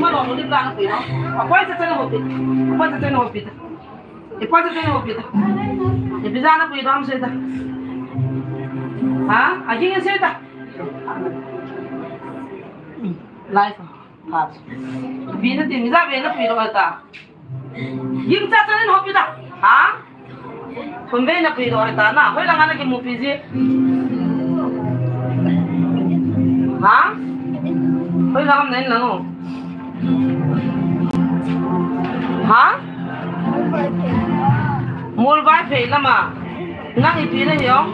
mà lò nó đi ra nó quỷ nó quay ra trên hộp thịt quay ra trên hộp thịt quay ra trên hộp thịt thì bây giờ nó quỷ nó không xây ta hả à chính xây ta lại phạt vì nó tìm ra về nó quỷ rồi ta nhưng ra trên hộp thịt hả còn về nó quỷ rồi ta na hơi là ngăn cái mục gì hả hơi là không nên là không hả mua vải phê lắm mà năng ý phê này hiểu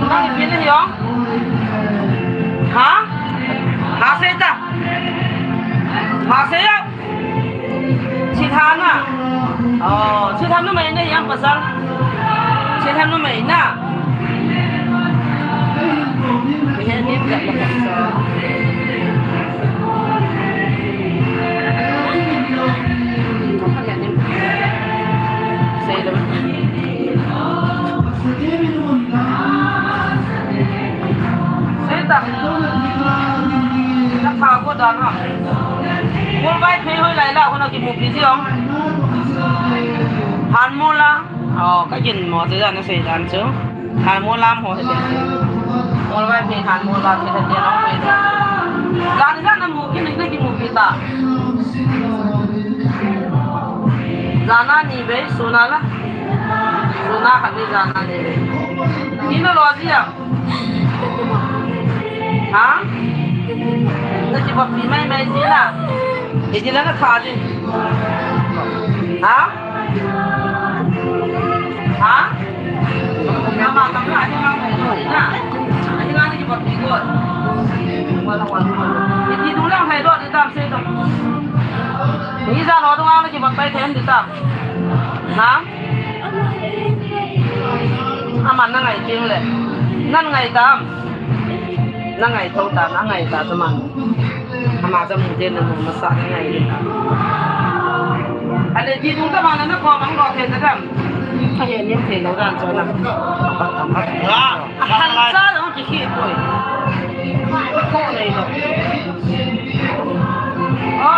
năng ý phê này hiểu hả hả xe ta hả xe á chị tham à chị tham nó mày này em phải sao chị tham nó mày nè cái này nếp giật là phải saoนักข่าวก็ดันอ่ะคนไปเพย์ให้ไรล่ะคนเอากินหมูปีสิอ๋อทานหมูละอ๋อก็กินหมูที่ด้านนั้นสิด้านเชื่อทานหมูลามหัวเด็ดคนไปเพย์ทานหมูลามที่ด้านเดียวน้องไปร้านนี้ร้านนั้นหมูกินไม่ได้กินหมูปีตาร้านนั้นนี่เว้ยสุนัขละสุนัขขับไปร้านนั้นเลยนี่น่ารอสิอ่ะฮะนั่นจะบอกปีไม่จีน่ะจีน่าก็ขาดดิฮะฮะน้ำมันกำลังที่เราไปดูน่ะที่งานนี่จะบอกปีก่อนวันที่ดูแลให้ด้วยติดตามเสร็จนี่จะรอตรงนั้นจะบอกไปเทนติดตามนะอามันนั่งไงจริงเลยนั่นไงตามนั่งไงโทรตามนั่งไงตาสมันทำมาจะมุ่งเจนหนึ่งมาสั่งไงอะไรที่ดูตะมันนั่นก็มันก็เทนนะครับถ้าเห็นยังเทนเราด้านจอยนั่งหันซ้ายแล้วจะขี้ป่วยโค้เลยหรอกอ๋อ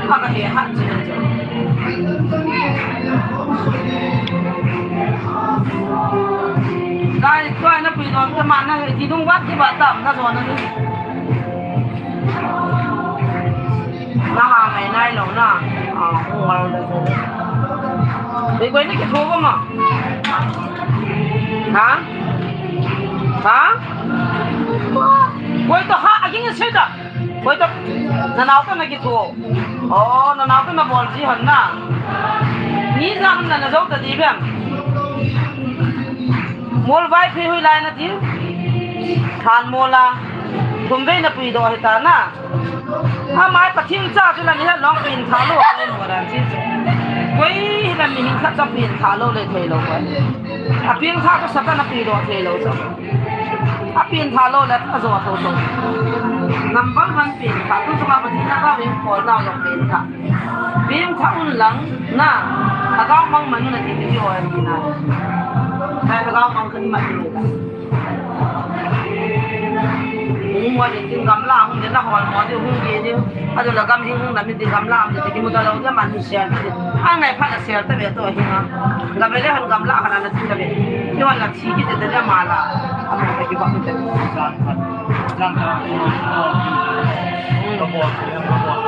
ถ้าก็เห็นหันจริงจริงได้ช่วยนะปีนอนจะมานะที่นุ่งวัดที่บาดต่ำนะส่วนนั้นน่าหาไม่ได้หรอกนะหัวเราเลยเด็กวัยนี่กี่ทุ่มอ่ะฮะวัยตัวฮะยังจะเชื่อวัยตัวนั่นเอาตัวไหนกี่ทุ่มอ๋อนั่นเอาตัวมาบอลจีหันนะนี่จะทำนั่นจะจบแต่ดีแบบमोल वाई फे हुई लाइन थी खान मोला तुम वे न पी दो हिता ना हमारे पथिंग चा चला नहीं है लॉन्ग पिन था लो अपने मोरान चीज कोई न नहीं खा सब पिन था लो ले थे लो कोई अब पिन था तो सब न पी दो थे लो सब अब पिन था लो ले तो जो तो नंबर 1 पिन था तो सुबह पथिंग ना का पिन खोल ना लो पिन था उन लंग नाถ้าเรามองมันนั่นที่ที่โอ้ยนี่นะแต่ถ้าเรามองขึ้นมาที่นี่ละหัวจริงๆกำลังเดี๋ยวเราหัวเดี๋ยวหุ่นเดี๋ยวถ้าเรากำจริงๆเราไม่ได้กำลังเดี๋ยวที่มุดเราจะมันเสียที่อันไหนพักเสียแต่เดี๋ยวตัวหิมะเราไม่ได้หันกำลังขนาดนั้นที่จะเป็นที่วันหลักชีที่จะได้มาละทำไมไปกี่วันจะร่างกายก็บอกก็บอก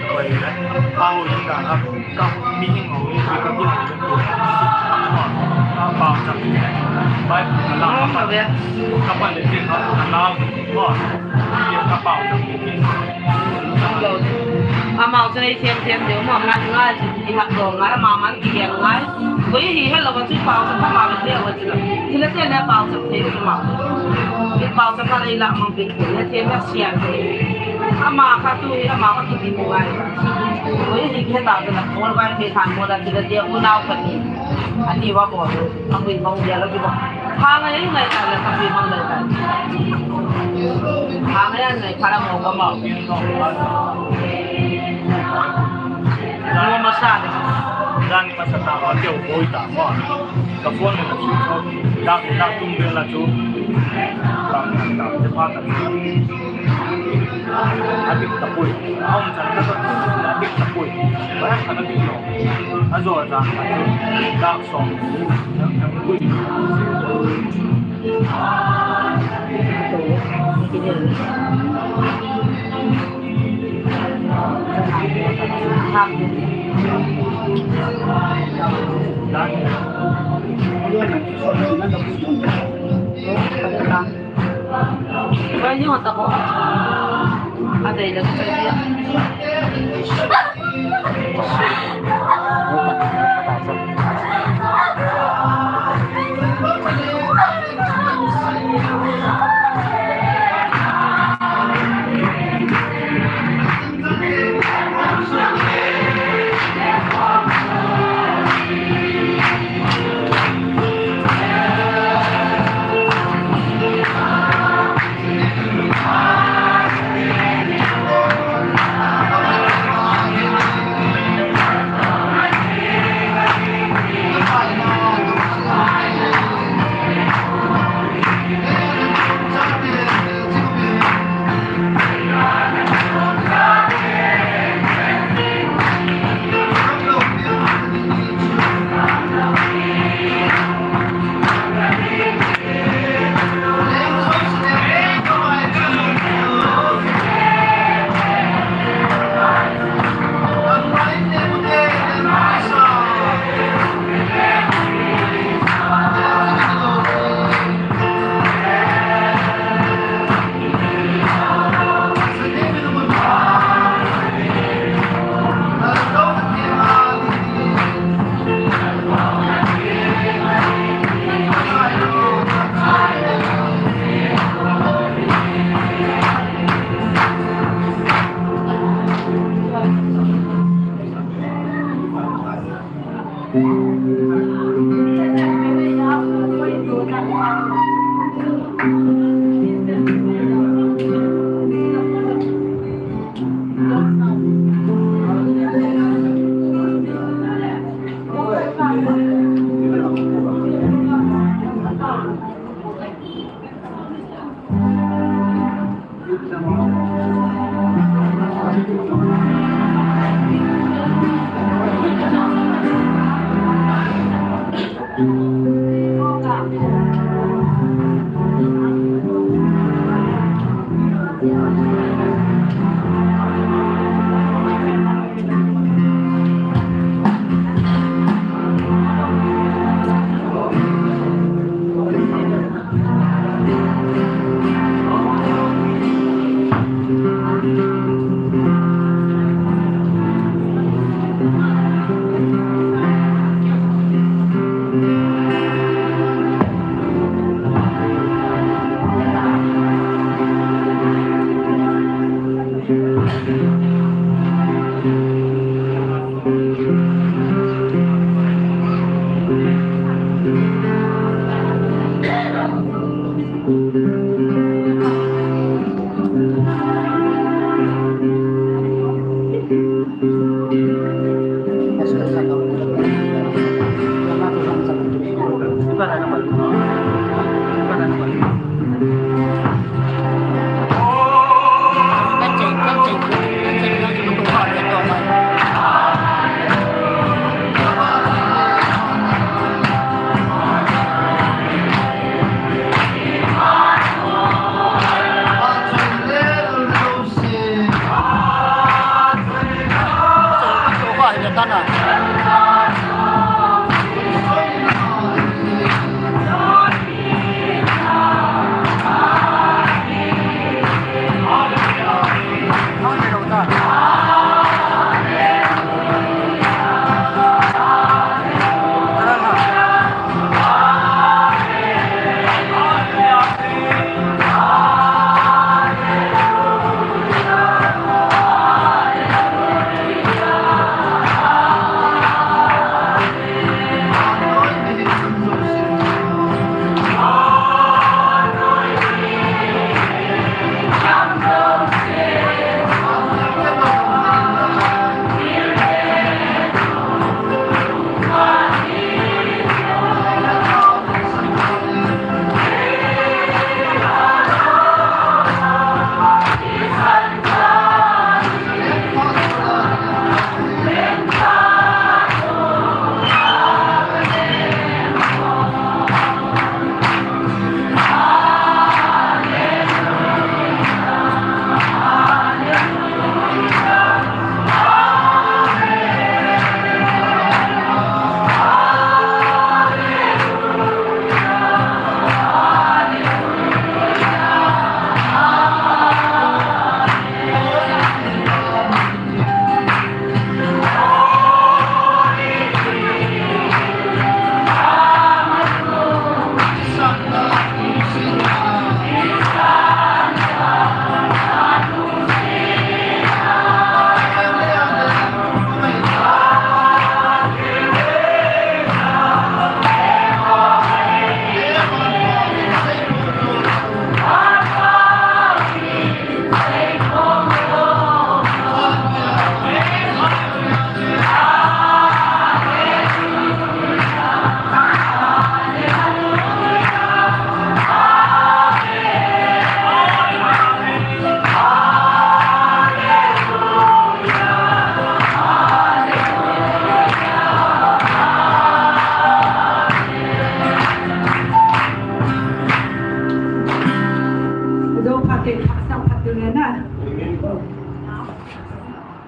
ตัวเองนะเอาอย่างนั้นครับก็มีหิ้งของนี่คือกับที่หันเป็นตัวก็เบาจับไปมันล่างเข้าไปเข้าไปเลยที่เขาหันล่างก็เรียกกระเป๋าจับกินเมาจะได้เทียมเดี๋ยวหมอมันง่ายที่หักโดนง่ายมามันเกี่ยงง่ายวันนี้ให้เราก็ซื้อเปล่าสักมาเป็นเดียวกันทีละเทียนเนี่ยเปล่าสักเทียนมาเป็นเปล่าสักอะไรละมันเป็นเทียนเทียนแบบเสียงเลยอามาค่ะตู้อามาก็กินดีมากวันนี้แค่ตาจะหลับวันวันเพลทานวันละทีละเดียวอุ่นเอากันนี่อันนี้ว่าบอกทำเป็นบางเดียวแล้วก็บอกพาไงยังไงแต่ละทำเป็นบางเลยแต่พาไงยังไงพาละโมก็บอกโมมาซาดิ dan masa tak ada boy tak mau telepon nak cuci dak tunggu lah tu bang tak cepat tak adik tak boy awam cakap tu adik tak boy banyak kan adik lo azor dah dak song yang boy Banyak otak ko. Ada ilang saya.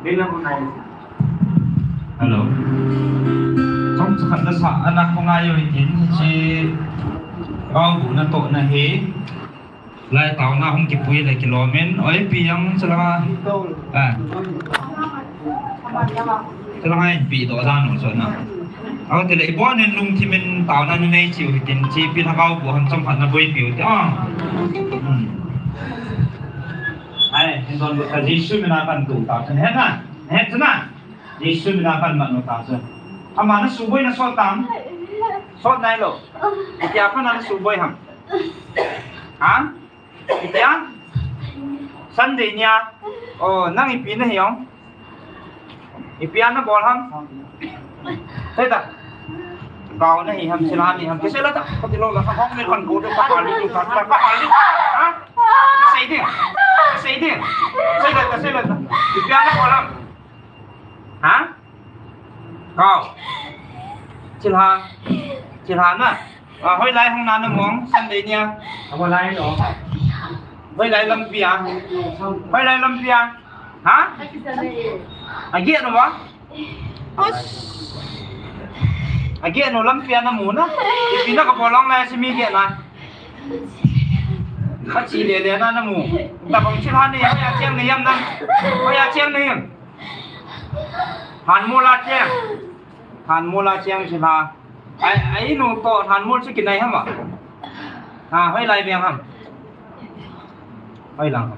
Đi lên một này. Hello. Trong khẩn đất xã anh không ai yêu kiến chỉ bao vụ nó tội là hế lại tàu nào không kịp quay lại km ấy vì em sẽ là sẽ là hai bị đổ ra nổ xuân nào thì lại bỏ nên lùng thì mình tàu nó như này chịu thì tiền chi bị thằng bao của hắn trong phận là quay biểu thế ai hiện giờ cái gì suy mình là phần tụ tàu chân hết chứ nè gì suy mình là phần mặt nó tàu chân mà nó sụp bơi nó sót tắm sót này lộ thì क्या phần nó sụp bơi hả hả thì क्या Sunday nha năng ít pin này hiểu ít pin nó bol hả thế ta kau này hầm xin làm gì hầm cái xe đó không thì lâu là không nên còn cố được bắt hỏi đi bắt hỏi đi hả xây đi xây lên ít pin nó bol hả hả kau Chị Hà nè, hồi lại không nán được món xanh đấy nha. Không lại nữa. Hồi lại làm việc, hả? Anh kia nó bác? Anh kia nó làm việc nó muốn á, thì nó có bỏ lòng này xem mi kia này. Bắt chỉ để nó muốn, tập bằng chị Hà này, hồi à chiang này em đang, hồi à chiang này em. Hàn mua la chiang chị Hà. Ấy nó to hàn mua cái này hả mà? Hơi lại miệng hả? Hơi lằng.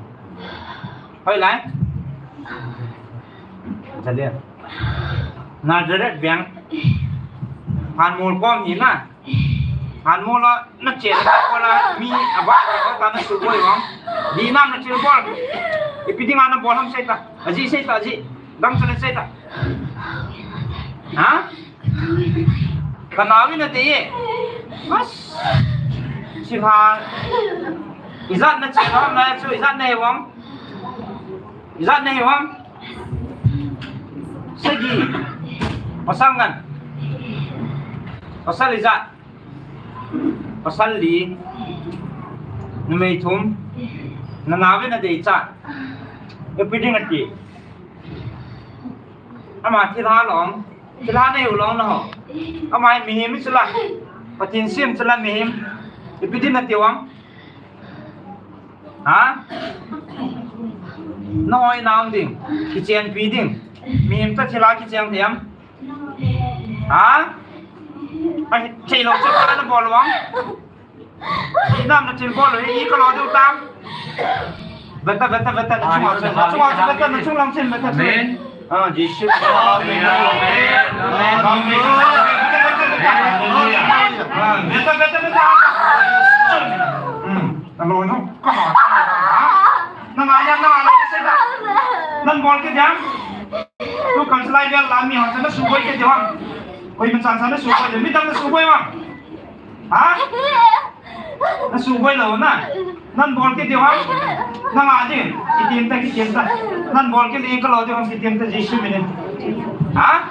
Hơi lại. Chả liền. Na rất miệng. Hàn mua con gì nè? Hàn mua là nó chết rồi là mi vợ có ta nó sụp bơi không? Đi nam nó chưa bol. Cái pin nó bol không xây ta? Gì xây ta gì? Đâm cho nó xây ta. Hả? Kenapa ni tadi? Mas, siapa? Izat nak cakap nak cuci izat ni wang, segi, pasangan, pasal izat, pasal li, namai thum, nanawe na deh izat, kepiding nanti, amat thira long. Thila này long nó amai mihim sila patin sim sila mihim ipidin na tiwang hả nói nam ding kitchen piding mihim ta thila kitchen tiam hả ai chạy lâu cho nó bol wang nam nó trên bol rồi ý có lo đâu tam veta nó chung lòng trên veta Jesus Lôi nó có hỏi nó nói nha nó nói cái đó nó bol cái jam tu cần slide dia lami họ nó sụp cái gì không ôi mình sang nó sụp cái gì nó sụp không hả nó sụp rồi nè nó bol cái gì không nó nói gì cái tiền ta nó bol cái gì cái lối không cái tiền ta Jesus mình hả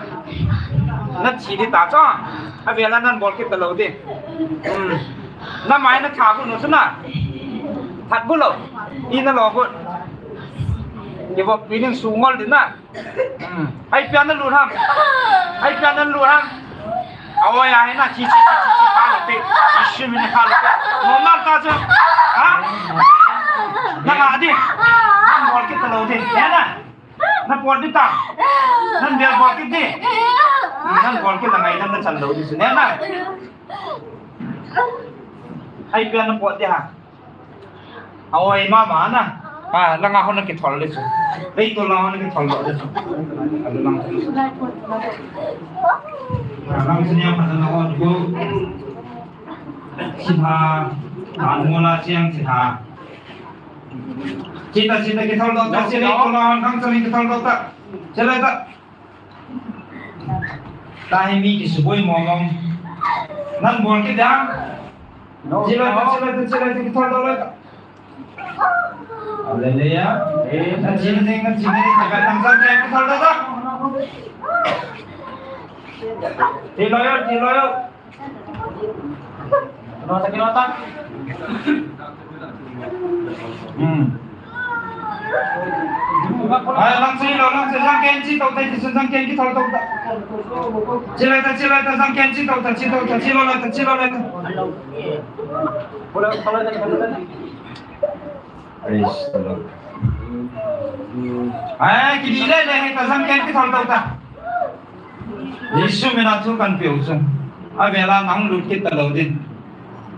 nó chỉ đi tả cho à vì là nó bol cái tờ lối đi nó máy nó khá cũng nó xí nè thật bút lẩu in nó lò bút cái bộ phim những súng ngon đến nè ai pian nó lùn ham ôi ai na chi khá là tệ chỉ mình khá là tệ nó nát ta chứ hả nó ngã đi nó bọt cái tờ lầu đi nhé nè nó bọt đi ta nó bịa bọt cái gì nó bọt cái là ngày nó chăn lầu đi chứ nhé nè ai pian nó bọt đi hả ôi mà nè lang ako na kitol dito. Dito lang ako na kitol dito. Ano lang. Lang sa niya pananaon ko. Sitha mula siyang sitha. Cita kitol dito. Sila ko lang kang sabi kitol dito. Sila ito. Tahimik isuboy mo mong nan buwan kita. Sila kitol dito. Haleluya. Sini jaga tangkap saya kesal dah. Tiloyo. Ano sa kinota? lang chơi răng ken chi tàu tay thì răng ken cái thầu tàu chỉ lại ta răng ken chi tàu ta chỉ lo lại cái gì đây này ta răng ken cái thầu tàu ta Yesus menatukan piusan về là nắng lụt kita đầu tiên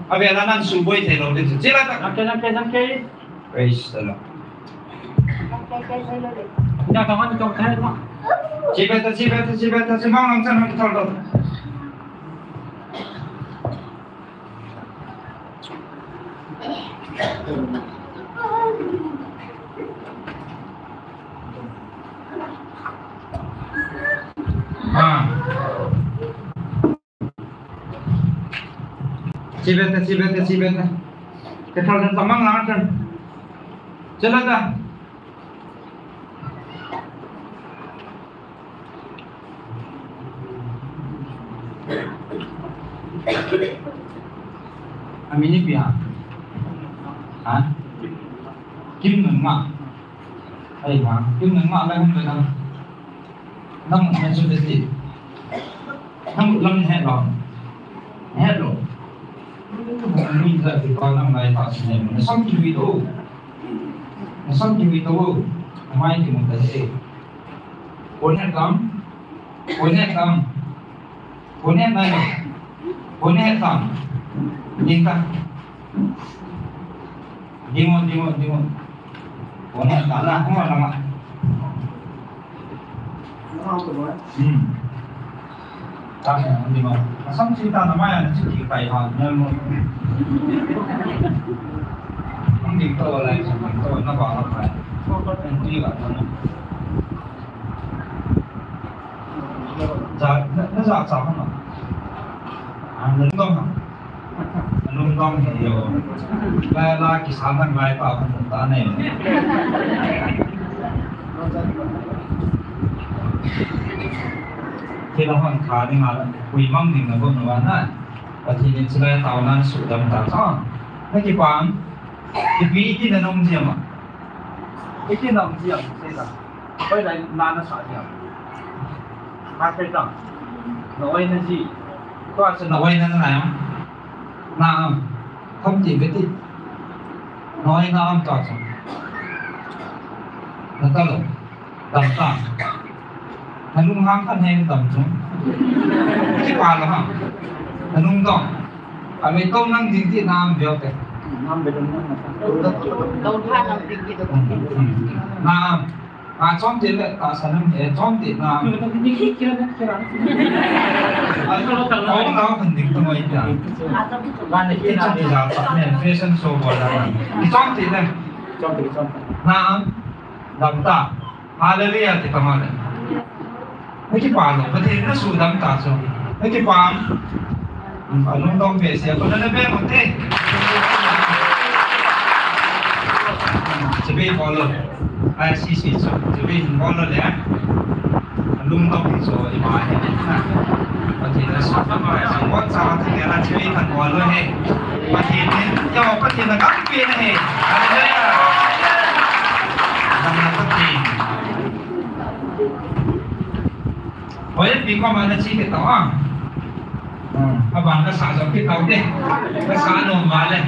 về là nắng sụp bôi thế đầu tiên chỉ lại ta praise the Lord nhà thằng anh trong thế mà chỉ mong làm sao nó thầu đâu chỉ biết cái thằng nó mang lắm chân chân lên ta Amini pihak, kim ngừng mạ, đây mà kim ngừng mạ đây không được đâu, năm một ngày sudah đi, năm một lần hết rồi, mình giờ thì coi năm nay tạo sự này nó xong chỉ vì đâu, mai thì mình thấy cuốn hết cắm, nhìn ta, đi một, cuốn hết cắm là không phải làm ạ, ta này đi mà, xong chỉ ta là mai là chỉ phải hỏi nhân một, không đi tôi lại, tôi nó bảo nó phải, đi vào nó nó dạo sao không ạ? Lung dong thì nhiều, la cái sáng tháng ngày bảo không được ta này. Khi nó hoàn khá thì mà quỳ mong mình là vô nó bán á, và thì nên sẽ tạo ra sự đầm tạo cho. Cái gì quán, cái ví thì là nông diệm à? cái gì nông diệm thế nào? Bây giờ là nó sợ diệm, ta thấy rằng nói là gì? Có sự nói nó nào? Nào, không chỉ biết đi, nói nó am tọt rồi, nó ta lộn, tầm tạm, nó lung hăng khăn hay tầm xuống, cái quả là hả? Nó lung tọt, mình công năng chính trị nam biểu cái, nam bên đâu tha làm tình gì đâu nam, trong tiền lệ ta sẽ nằm ở trong tiền nam, có nó phần đỉnh tôi ấy là, ban này cái trong thì là tập miền fashion show gọi là, trong tiền này, nam, đầm ta, hallelujah thì tao nói mấy cái quả nó thì nó sụt đầm ta rồi, mấy cái quả, ở lúc đông về sẽ có nó bé một thế, chỉ biết bao lâu xí số, chỉ biết bao lâu đấy, lung tung thì rồi mà hết nè, và thì là số phận phải là quan trọng thì là chỉ biết thành bao lâu hết, và thì cho có thể là các bên này, đây là các bên, với vì có mà là chỉ cái đó, các bạn đã xả cái tàu đi, cái xả nồng vào lên.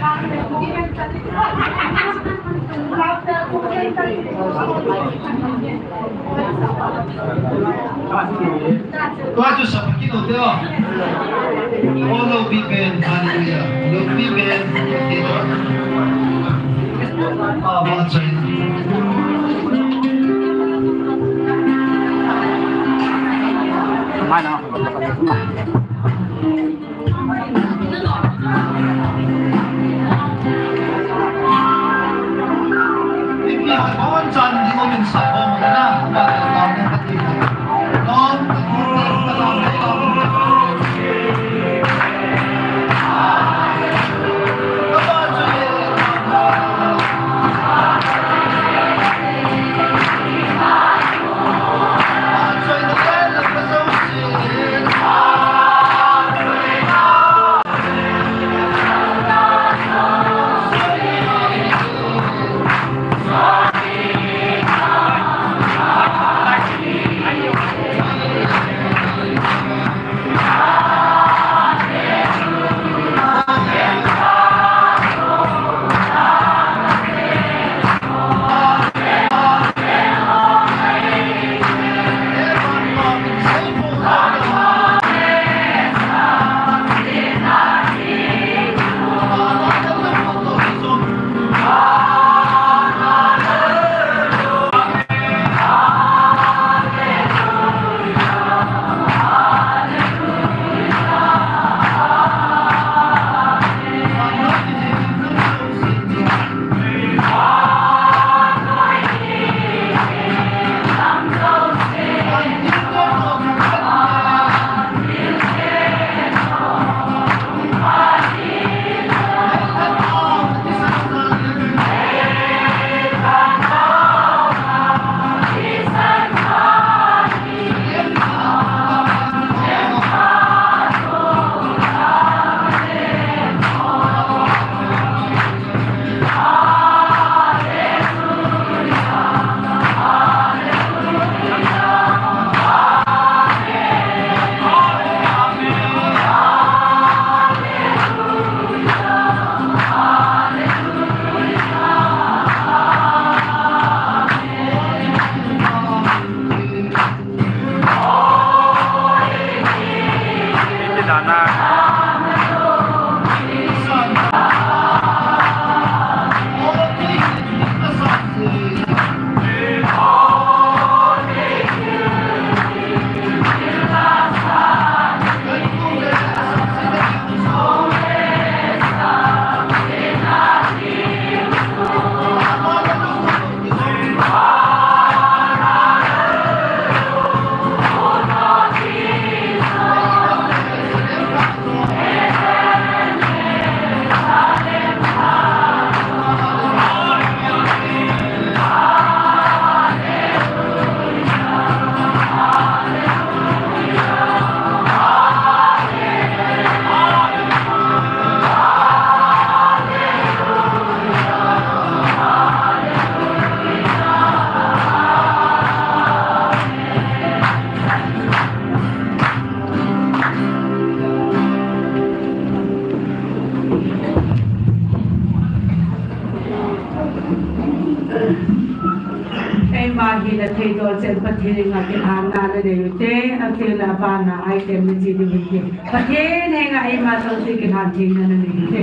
Qua cho sập cái đầu tiên, ô lô bị bền, hallelujah, lô bị bền, bao trời. mai nào Con trần thì có mình sập vào một cái nào mà làm nên cái gì nó làm đấy hi la thei do chen pathe nga ke an na le de te a te la ba na ai te mi ji de ke pathe ne nga ai ma so se ke na ji na ne te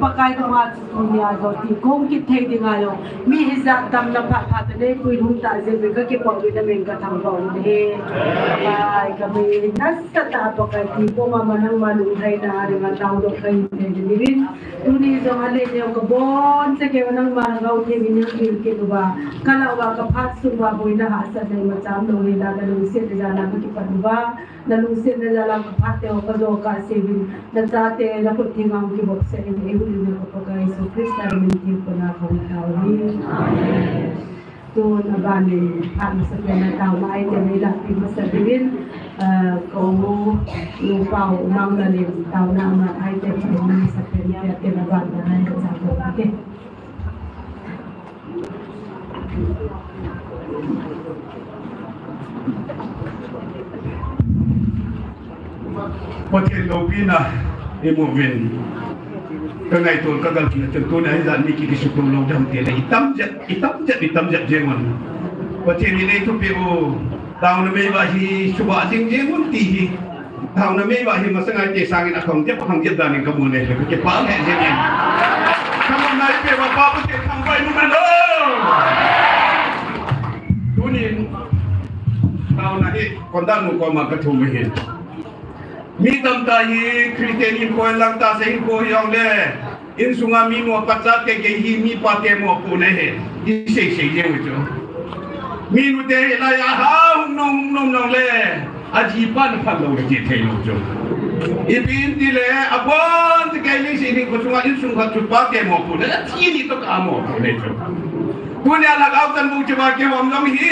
pakai tu mat dunia joti kong kit thei dinga lo mi hizat dam na pha pha te nei pui lung ta je be ka ke pau de men ka thang ron de ai ka me nas ta ta pakai ti ko ma manang malu thai na ri ma tau do kai de ni bin tu ni zo hale ne ko bon se ke manang ma ngau te min ni ke tu ba kala wa ka phat su wa boi na ha sa dai ma cham lo ni la ga lu se de ja na ki pa ba na lu se de ja la ka phat te o ka zo ka se bin na ta te na ko ti ngam ki bok se ni e ni ko pakai so Krista min ti ko na ko tau ni tu na ba ni phat sa ke na tau mai te ni la ti ma sa bin ko lu pau mang na ni tau na ma ai te ni sa ke ni te na ba na ko sa ko ke ประเทศเราพี่นะเอโมเวนก็ไงตัวก็กันจนตัวไหนจะมีกี่สุขเราทำเท่าอีตั้มจะเจมันประเทศนี้ทุกปีโอดาวนั้นไม่ว่าที่สุภาพจริงเจมันตีดาวนั้นไม่ว่าที่มาสังเกตสร้างนักท่องเที่ยวท่องเที่ยวด้านนี้ก็มุ่งเลยก็เก็บป้าแห่เจมันทำอะไรเกี่ยวกับป้าประเทศทำไปนู่นนั่นตัวนี้ดาวนั้นที่คนด้านนู้นก็มากระทุ่มเห็นมีตำตาฮีคริสเตียนินโคเอลังตาเซนโคยองเล่อินสุงามีนัวปัจจัยเกย์ฮีมีปาเตมอปูเน่อิเซ่เยังจู่มีนุเตลายาฮาหุ่นนองเล่อาจีปันพันโลกจิตเทโลจู่อีพินติเล่อาบันตะเกย์ลิสินิโคสุงาอินสุงาจุปาเตมอปูเน่ที่นี่ต้องอามอปูเน่จู่ตัวนี้ลักเอาตันบุจมาเกี่ยวกับน้องฮี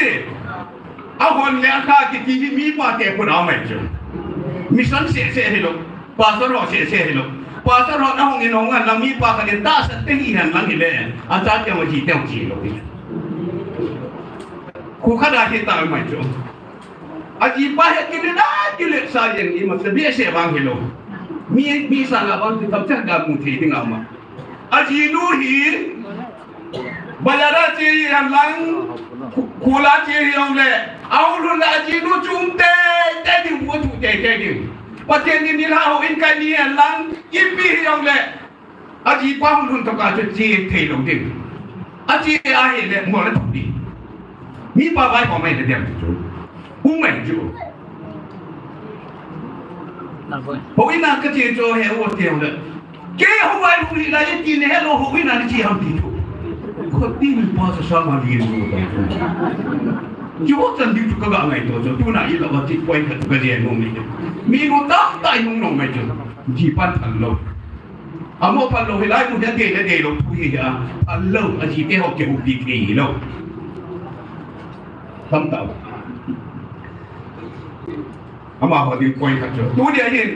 เอาคนเลี้ยงข้ากิจที่มีปาเตปูนเอาไม่จู่มิสันเสียให้ลูกภาษาเราเสียให้ลูกภาษาเราหน้าห้องนี้น้องกันเรามีปากกันตาสัตย์ที่หันหลังนี่เลยอาจารย์จะมาจีเต้าจีลูกคู่ขนาดที่ตายไม่จบอาจีป้าเห็นกินได้กิเลสสายอย่างนี้มันจะเบี้ยเสียบางให้ลูกมีสังกัดบางที่ทำจากการมุทีที่งามาอาจีนูฮีบาลาราจีหันหลังคูลาจียองเลยเอาลุนอาจีนูจุ่มเตะดิหัวจุ่มเตะดิประเทศนี้นี่เราอินกันนี่หันหลังยิบปียองเลยอาจีป้าลุนต้องการจะจีเทลงดิอาจีอาเห็นเลยหมดแล้วทุกทีมีป้าไว้พอไม่ได้เดียวจู่หุ้มไม่จู่พอวินาก็จีโจเฮโอเทียมเลยเกี่ยวไว้หุ้มอะไรจีนเฮโลหุ้มวินาทีทำดีจู่คนที่มีภาษาสามารถเรียนรู้ได้จู่จันทร์ที่ก็กางไงตัวจู่ตัวไหนเราว่าที่ป่วยกันก็เรียนรู้ไม่ได้มีรู้ตั้งใจน้องไม่จู่จีปันพันโลอาโมพันโลเวลามุดเกย์เดย์โลทุยาพันโลอาจีเตหกเกหุดีกีโลทำต่ออามาพอดีป่วยกันจู่ตัวเดียวเห็น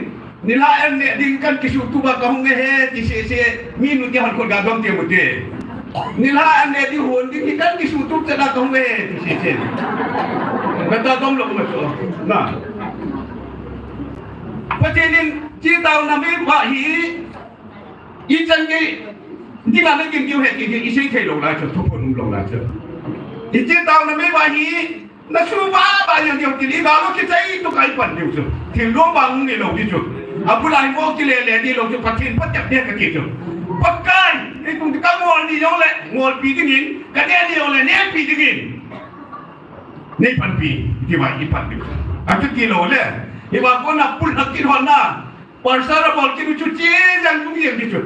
นี่ละเอ็นเนี่ยดิ้งกันกิสุตุบะกงเฮที่เสียมีนุที่หันคนกาดมเตียมุดเดนี่ละอันนี้ที่หุ่นที่kan disutup tidak tahu di sini. Kata kamu loh macam, nah. Pacenin cerita nabi wahi, ijan ke, di mana kita hek kita isi kelong lah tu, pun long lah tu. Cerita nabi wahi, nasuba banyak dia tili, kalau kita itu kaipan dia tu, tilong bangun ni loh dia tu. Abu lain mau tilele dia loh tu, pacen pacak dia kaki tu. Pakai itu kita ngol ni oleh ngol pi dingin kadang ni oleh ni pi dingin ni pan pi di mana ipan ni aku kilo oleh iba ko nak pul nak kilo na pasar bol kilo cuci yang tu yang dicu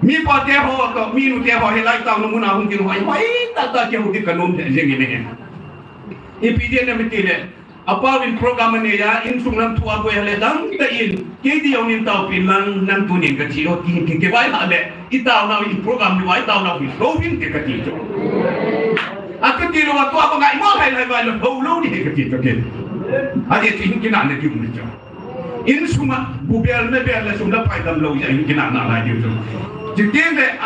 mi pa dia ho to mi nu dia ho helai tau nu na hung kilo hai tak ke hu di kanum jeng ini ipi dia na mitile apa win program ni ya insung nam tua boy hale dang ta in ke dia unin tau pinlang nam tunin ka chi o ti ke bai hale itau na in program ni bai tau na win lo win ke ka ti jo aku ti lo tu apa ngai mo hai hai bai lo lo ni ke ti jo ke ade ti hin kina ne ti mu jo in suma bubel me bel la sum da pai dam lo ya hin kina na la jo jadi ne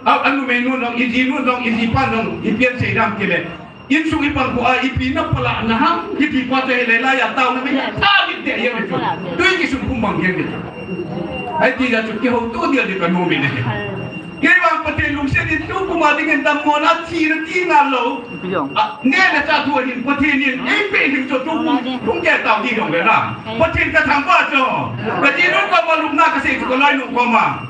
anu menu nong iji nu nong iji pan nong ipian sei dam ke le in sungi pangkuah ipina pala nahang hidup pada helai ya tahu namanya abis dia yang itu tu yang kisah kumbang yang itu ai tidak cukup hau tu dia di kanum ini kewang petelung sedi tu kumah dengan tamona ciri tinggal lo ni ada satu hin petelin ipi hin tu tu dia tahu di dong dah petel kata apa tu petelung kau malu nak kasih tu kalau lu kau mah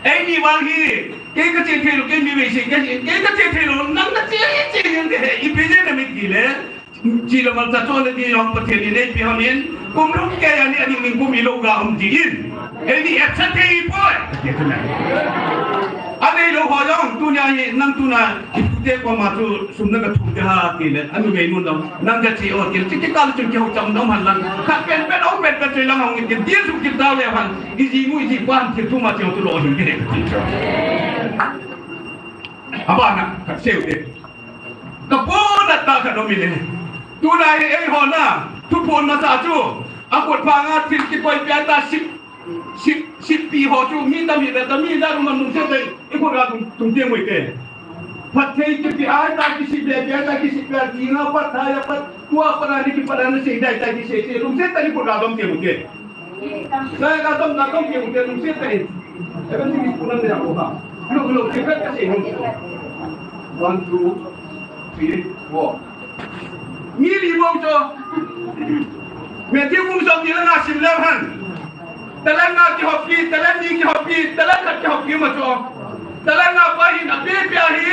ini wangi cái chuyện thay đổi cái mi vệ sinh cái chuyện thay đổi nắng nó chỉ như thế ít bây giờ là mình gì đấy chỉ là mình ta cho nên đi học bậc thềm này bây giờ mình cũng lúc cái này mình cũng bị lâu gạo ông chỉ in cái này ép sát thế thôi cái này anh ấy lâu hỏi ông tu nhà năng tu na ít thế qua mà tu sum năng cái thùng cái ha thì là anh ấy muốn đâu năng cái gì ở cái cao chung cái học trong đó hẳn là khác bên ông bên chơi lăng ông cái tiếng sum cái tao này hẳn cái gì mũi gì quan thì tu mà chơi tu lo những cái này apa nak kasih dia kepon datang ke domine tu nai hona tu pon masa tu aku pangat ti poi piata sip pi ho tu mi da ru man nung se ikut ra tung tiang moi ke ผัดเทยกี่อาตากิสิเบียตากิสิเบียจีน่าปัดท้ายปัดตัวปัดอะไรกี่ปัดอะไรสิ่งใดตากิสิลุงเสียตานี่พวกเราต้องเกี่ยวกันsaya kadang-kadang dia udah nulis tadi. Kan sini pulang dia apa? Lu kita kasih ni. 1, 2, 3, 4. Mili wong tu. Mesti wong tu dia nak simpan han. Dalam nak hoki, dalam ni hoki, dalam nak hoki macam. Dalam nak bahin, apa biahi.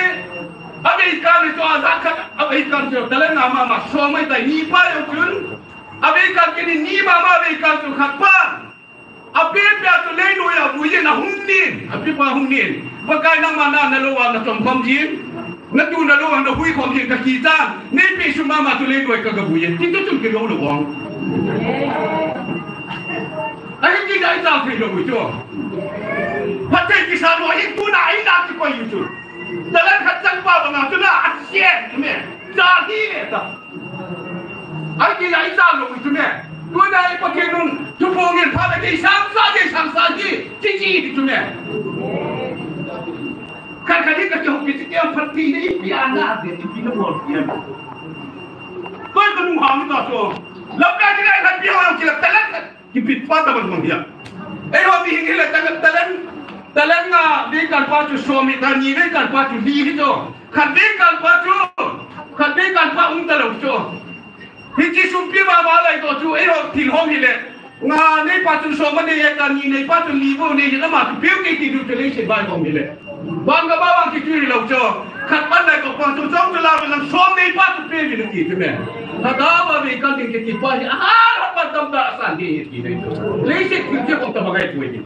Ada ikan itu azak, apa ikan tu. Dalam nama mak suami dah ni pa yang pun. Apa ikan kini ni mama apa ikan tu khapa. Apa dia tu lain ya buaya na hungnin. Apa pa hungnin. Pakai nama na luar na tom jin. Na tu na luar na hui kom jin ka kita. Ni pi su mama tu lain doi ka buaya. Itu tu ke lo wang. Ai ki dai ta fi lo tu. Pakai kisah lo itu na ai na ki ko itu. Dalam kacang pa na tu na asyik me. Jadi ni ta. Ai ki dai ta lo itu me. Tu na pakai nun tu pongin pa lagi samsa cici itu me. Kadang-kadang kerja hoki sekian perti ni pian lah dia pian bol pian. Kau itu nuham itu tu. Lepas kita nak pian orang kita telan kipit pada macam dia. Hobi ini lah telan ngah dia kan pacu suami tani dia kan pacu di itu. Kadang kan pacu untal itu. Hiji sumpi bapa lah itu tu. Hobi tilhom ini. Ngah ni pacu suami ni tani ni pacu libu ni kita mati piu kita tidur terus sebaik orang ini. Bangga bawang kita lau jo, kat pandai kau pasal jom tu lah dalam suami patu pergi nanti tu meh. Ada apa ikan yang kita pahit, apa tambah sandi kita itu. Lesik kita kau tak bagai tu ini.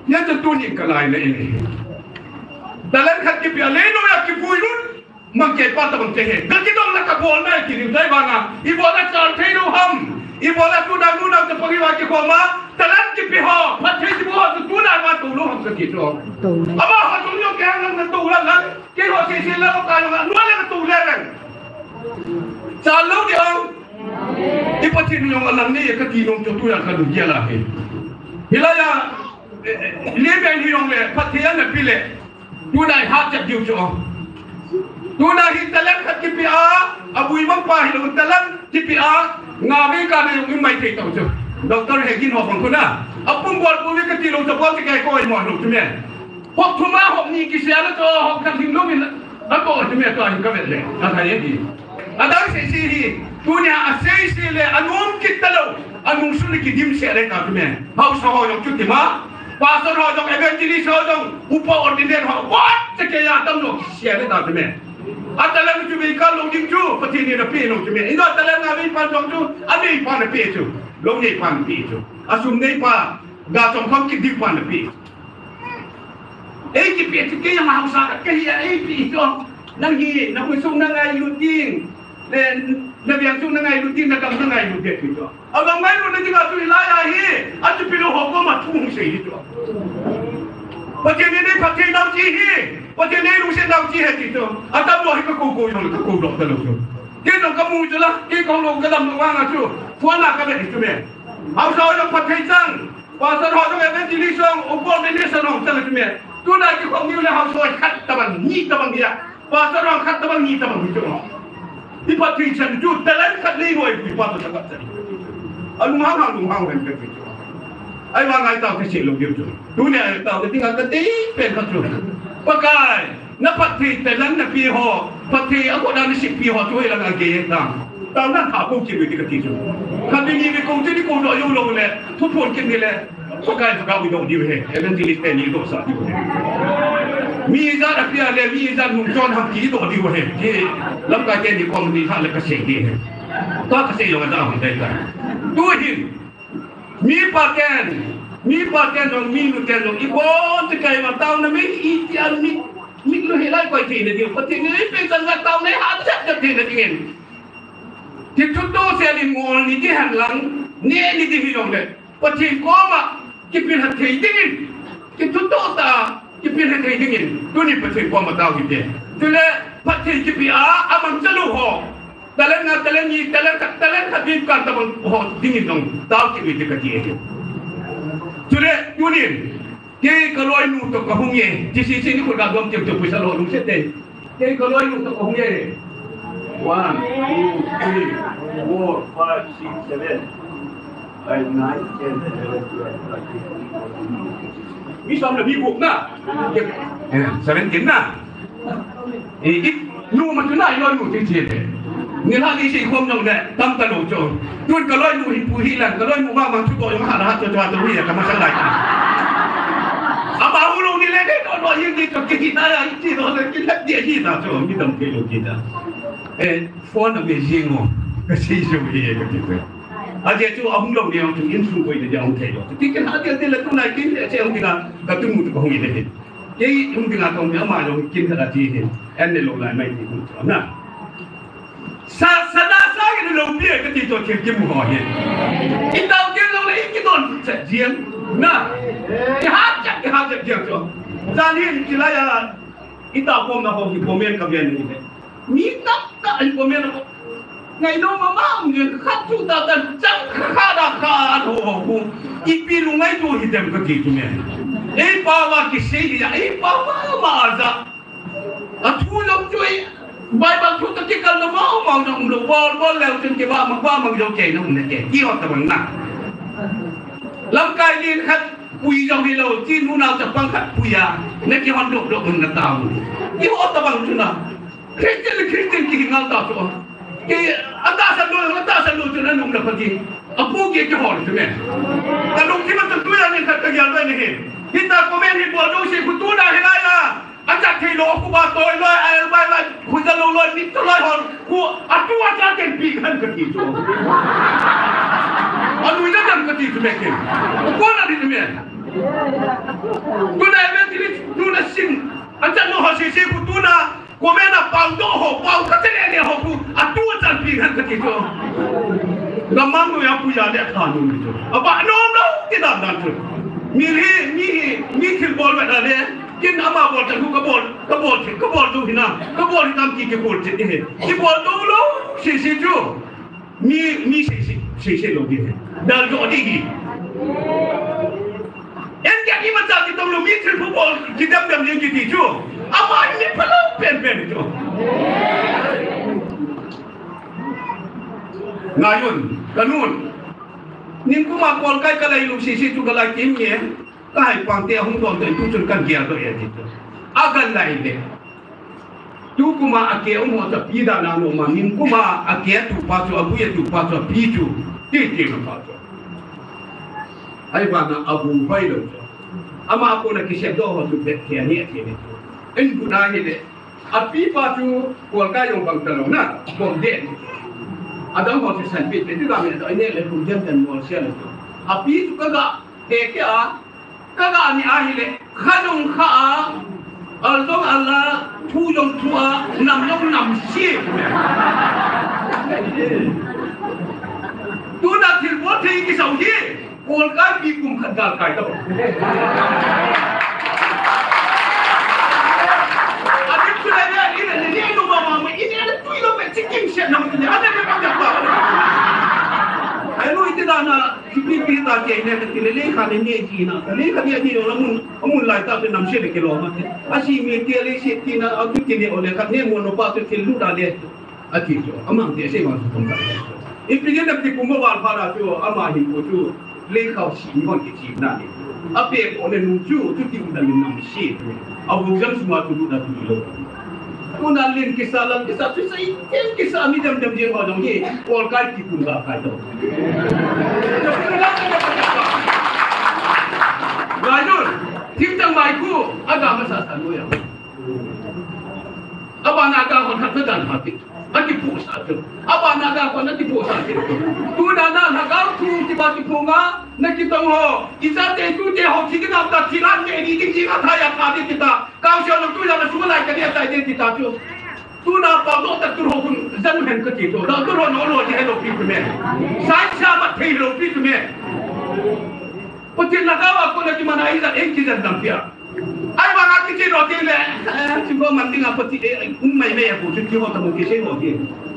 Yang tentu ni kalai ini. Dalam kat kita leno yang kita buat, mungkin patah mungkin. Kalau kita nak kabul naik kita, saya bangga. Ibu nak cari tu ham. Ibu nak tu pergi wajib koma. Dalam kipiho, patah ibu tu nak matu lu ham segitu. Apa hatu lu kehang nak tu lah, kehang sisi lah kau kau nuan nak tu lah. Selalu dia, ibu cini yang alam ni ketinong tu yang kalau dia lah. Hilaya, lihat ni yang le, patah nak pilih, tu nak hati dia tu. Tu nak hitalan kat kipiha, abu imam pahil hitalan kipiha, ngawi kan yang imai kita tu. Doktor Hegin hopang kuna. Apung buat boleh ketilung sebab sekai kau yang mahu tu meh. Hop tu mah hop ni kisah tu hop kan tinggal ni. Apa tu meh tu ayu kamet le. Ada ni. Ada sesi punya asesi le anum kita lo. Anum suni kidim sere tu meh. Haus hawa yang cuti mah. Pastor hawa yang evangelis hawa yang upa ordiner hawa. What sekai atam lo sere tu meh. Adalah tu mereka lo dimju peti ni napi lo tu meh. Ini adalah nabi panjang tu, ani pan napi tu. Long ni pan pi tu, asum ni pa, gacong kau kidi pan pi. Kipi tu kaya mahu sangat kaya pi tu, nangi, nak usung nangai luting, dan nabi usung nangai luting, nak kamu nangai luting tu. Abang main lu nanti kau tu ilaya hi, atu pilu hukum matung sih itu. Macam ni pakai nauci hi, macam ni lu sen nauci hi itu. Atau buah kau yang kau dok dalam tu. Kita kamu je lah, kita kalau kadang orang tu, puan nak kami itu meh. Awak orang pakai cang, pasal orang evangelis orang, upor ni senang cang itu meh. Tu nak kita kau ni oleh awak kat taban, ni taban dia. Pasal orang kat taban ni taban itu. Di pakai cang itu, dalam kat ni boleh di pasal cakap cang. Alung hang kan itu. Ayah orang tahu kecil lagi tu. Dunia tahu tinggal ketik pen tu. Pakai. Nampak telan nak piho, pati aku dah nasi piho tu hilang lagi tang. Tahu nak aku cium di ketisu. Kami ni kau jadi kau dah yo lo le, tu pun kini le. Pakai pakai video dia he, evangelis ni tu sah dia. Miza dah piah le, miza nungjon ham kiri tu dia he. He, lambat jadi komunis hal kesih dia. Tak kesih orang dah kita itu. Tu hin, mi pakai dong mi nuken dong. Ibu sekai matau nama istian mi. Miklu hilai kau ini dia, pasti ni pengen tahu ni hati jadi dia ni. Kita tu selain ngol ni dia lang, ni dia hilang deh. Pasti kau mak kipin hati dingin, kita tu tak kipin hati dingin. Tu ni pasti kau mak tahu kita. Tu le pasti kipin amam selalu ho. Dalam ni dalam habis kan tahu ho dingin dong. Tahu kipin dia kerja. Tu le tu ni. cái lối nụ tộc có không nhẹ chỉ xin nhữngคนgặp gom chụp buổi salon đúng chết đấy cái lối nụ tộc có không nhẹ 1, 2, 3, 4, 5, 6, 7, 8, 9, 10, 11, 12, 13 มีซ้ำเลยมีบุกนะ17นะอีกนู่มันจะได้ลอยหนูจริงๆเลยนี่ถ้าที่สี่ความยงเนี่ยตั้มตะลุโจยุ่นก็ลอยหนูหินปูหินแหละก็ลอยหนูว่ามันชุดโตยังหาราตัวตัวนี้กับมันสักหลายกันอาบ่าวลูกนี่เลยได้โดนยิงดีกับกินอะไรที่โดนเลยกินแล้วเดี๋ยวที่ตาโจมีตั้งเกลูกินนะฟอนต์ไม่ยิงอ๋อก็ใช่ช่วยก็กินเลยอาจจะจู่เอาหุ่นลงเนี่ยจู่ยิงสู้ไปเดี๋ยวเอาเทโลที่กันหาเดี๋ยวเลยตัวไหนกินเสียงที่กันก็ตุ้มมุดก็คงยิงเลยยี่หุ่นที่กันตรงนี้มาลงกินขนาดที่เห็นเนี่ยลงไหลไม่ที่หุ่นจ้านะสากันลงเบี้ยก็ที่ตัวเข็มจิ้มหัวเห็นอีดาวเก่งลงเลยอีกโดนเจียงนะที่หาจับเจียงจ้าจานนี้ที่ไรอ่ะอีดาวพอมนะพอที่พอมเมียนกับเมียนนี่มีนักก็ไอ้พอมเมียนไงน้องมาม่ามึงขัดชุดตาจังข้าด่าข้าโอ้โหอีปีลุงไอ้ตัวหิดเต็มก็ที่ตัวเมียนไอ้ป้าวากิเสียไอ้ป้าวมาจ้ะอ่ะทุลงช่วยใบบางชุดตะกี้กันละมั่งมองจงดูบอลแล้วจนที่ว่ามันยกเจนมันเนี่ยกี่วันตะวันน่ะลำกายนี่ครับปุยจงที่เราจีนูนาจะปังขัดปุยาเนี่ยกี่วันดกมันกระตามกี่วันตะวันจุน่ะคริสเตียนกี่งานตาตัวกี่อันตาสันดูจนนั้นนุ่มละพอดีอ่ะพวกกี่หอใช่ไหมแต่ลุงที่มันจะตัวอย่างนี้ขัดกันอย่างไรนี่เห็นที่ตาคอมเมนต์ที่บอกดูสิคุณตัวได้เห็นไรล่ะอาจารย์ที่โลกูมาตัวลอยไปคุยกันลอยนิดลอยหอนกูอัดตัวอาจารย์เก่งปีกันกันที่ตัวอันนู้นนั่นกันที่ตัวเก่งกูน่ะที่ตัวเก่งกูได้เวทีนี้ดูนะสิ่งอาจารย์โน้ตสิ่งกูตัวน่ะกูแม่น่ะเป่าโต้หกเป่าก็จะเนี่ยหกกูอัดตัวอาจารย์ปีกันกันที่ตัวกำมังกูอยากพูดอะไรข้านู้นที่ตัวอ่ะบ้านโน้นที่นั่นตัวมีคิดบอลแบบนั้นเนี่ยกินอามาบอลจะกูกระบอลดูที่นั่นกระบอลที่ทำกี่บอลที่นี่ที่บอลดูแล้วเสียจูมีเสียลงที่นี่ดาร์จอดีกีเอ็นแกนี่มันจะที่ตรงนู้นมีทริปฟุตบอลที่ดำยังกี่ที่จูอามาเนี่ยพลังเป็นจูนายนกันนู่นนี่กูมาก่อนใกล้กันเลยลูกเสียจูกันเลยกินเนี่ยก็ให้ฟังเตี้ยหุ่นตัวตัวทุกจนกันเกี่ยวตัวเองที่ตัวอากันไหนเลยทุกกูมาอาเกี่ยวหัวจะพีดานาโนมามินกูมาอาเกี่ยวถูกปัจจุบันบุญถูกปัจจุบันพีจูที่มันปัจจุบันไอ้บ้านน่ะอาบุญไปเลยอามาคนน่ะคิดเสียดอกว่าถูกเบ็ดเทียนี่เอ็นกูได้เลยอาปีปัจจุบันก็ยังบังตลอดนะบังเด่นอาดังเขาจะสันปิดเป็นที่เราไม่ได้ไอ้เนี่ยเลยคุณเยี่ยมกันมอเสียเลยอาปีจุก็เด็กอ่ะก็มีอะไรเลยข้าจงข้าจงอะไรทูจงทัวนำเชี่ยตัวนักที่วัดที่กี่สาวยี่โอนกันมีกลุ่มขัดดาลไก่ตัวอันนี้คืออะไรเนี่ยนี่ดูมาไม่นี่อะไรตุยเราเป็นสิ่งที่เสียน้ำเนี่ยอะไรไม่ปังจับตัวไอ้ลูกที่ด้านน่ะที่พี่ตาเก่งเนี่ยที่เลี้ยงขันเนี่ยจีน่ะเลี้ยงขันเนี่ยจีเรามุนไล่ตาเป็นน้ำเชื่อเลยกิโลมาอาชีพมีเตี้ยเลี้ยงเสียจีน่ะเอาทุกทีเนี่ยโอเลยขันเนี่ยมุนเอาป้าตัวที่ลูกดาเลยอาทิตย์จ้ะอามันเตี้ยเสียมันสุดท้ายอีกปีนั้นที่ผมบอกพาราจ้ะอามาหินกูจ้ะเลี้ยงเขาสีมันกี่สีนั่นเองอาเปียกโอเลยนุ่งจ้ะทุกทีมันเป็นน้ำเชื่อเอาบุกจังสมาร์ทดูได้ทุกโลกคุณอาลินkisah tu saya kisah ni jam dia ngomong ni all kai ti pun gak kai tu Gajul tim mai ku ada masalah tu ya abang naga kon hat dan hati nanti pusat tu abang naga kon nanti pusat tu tu dana naga tu tiba-tiba nak kita ho izat tu dia ho kita nak tak tilan ni di kata ya tadi kita kau siapa tu yang semua lagi dia tadi kita tu tu nak bawa tak tu ho pun zaman ke tu dah tu ho no dia lo pi tu me sai sama thei lo pi tu me Putih naga aku nak cuma nak izat kita dampia ai bang aku ciri roti le cuma mandi ngapa ti mai aku ciri roti mungkin saya roti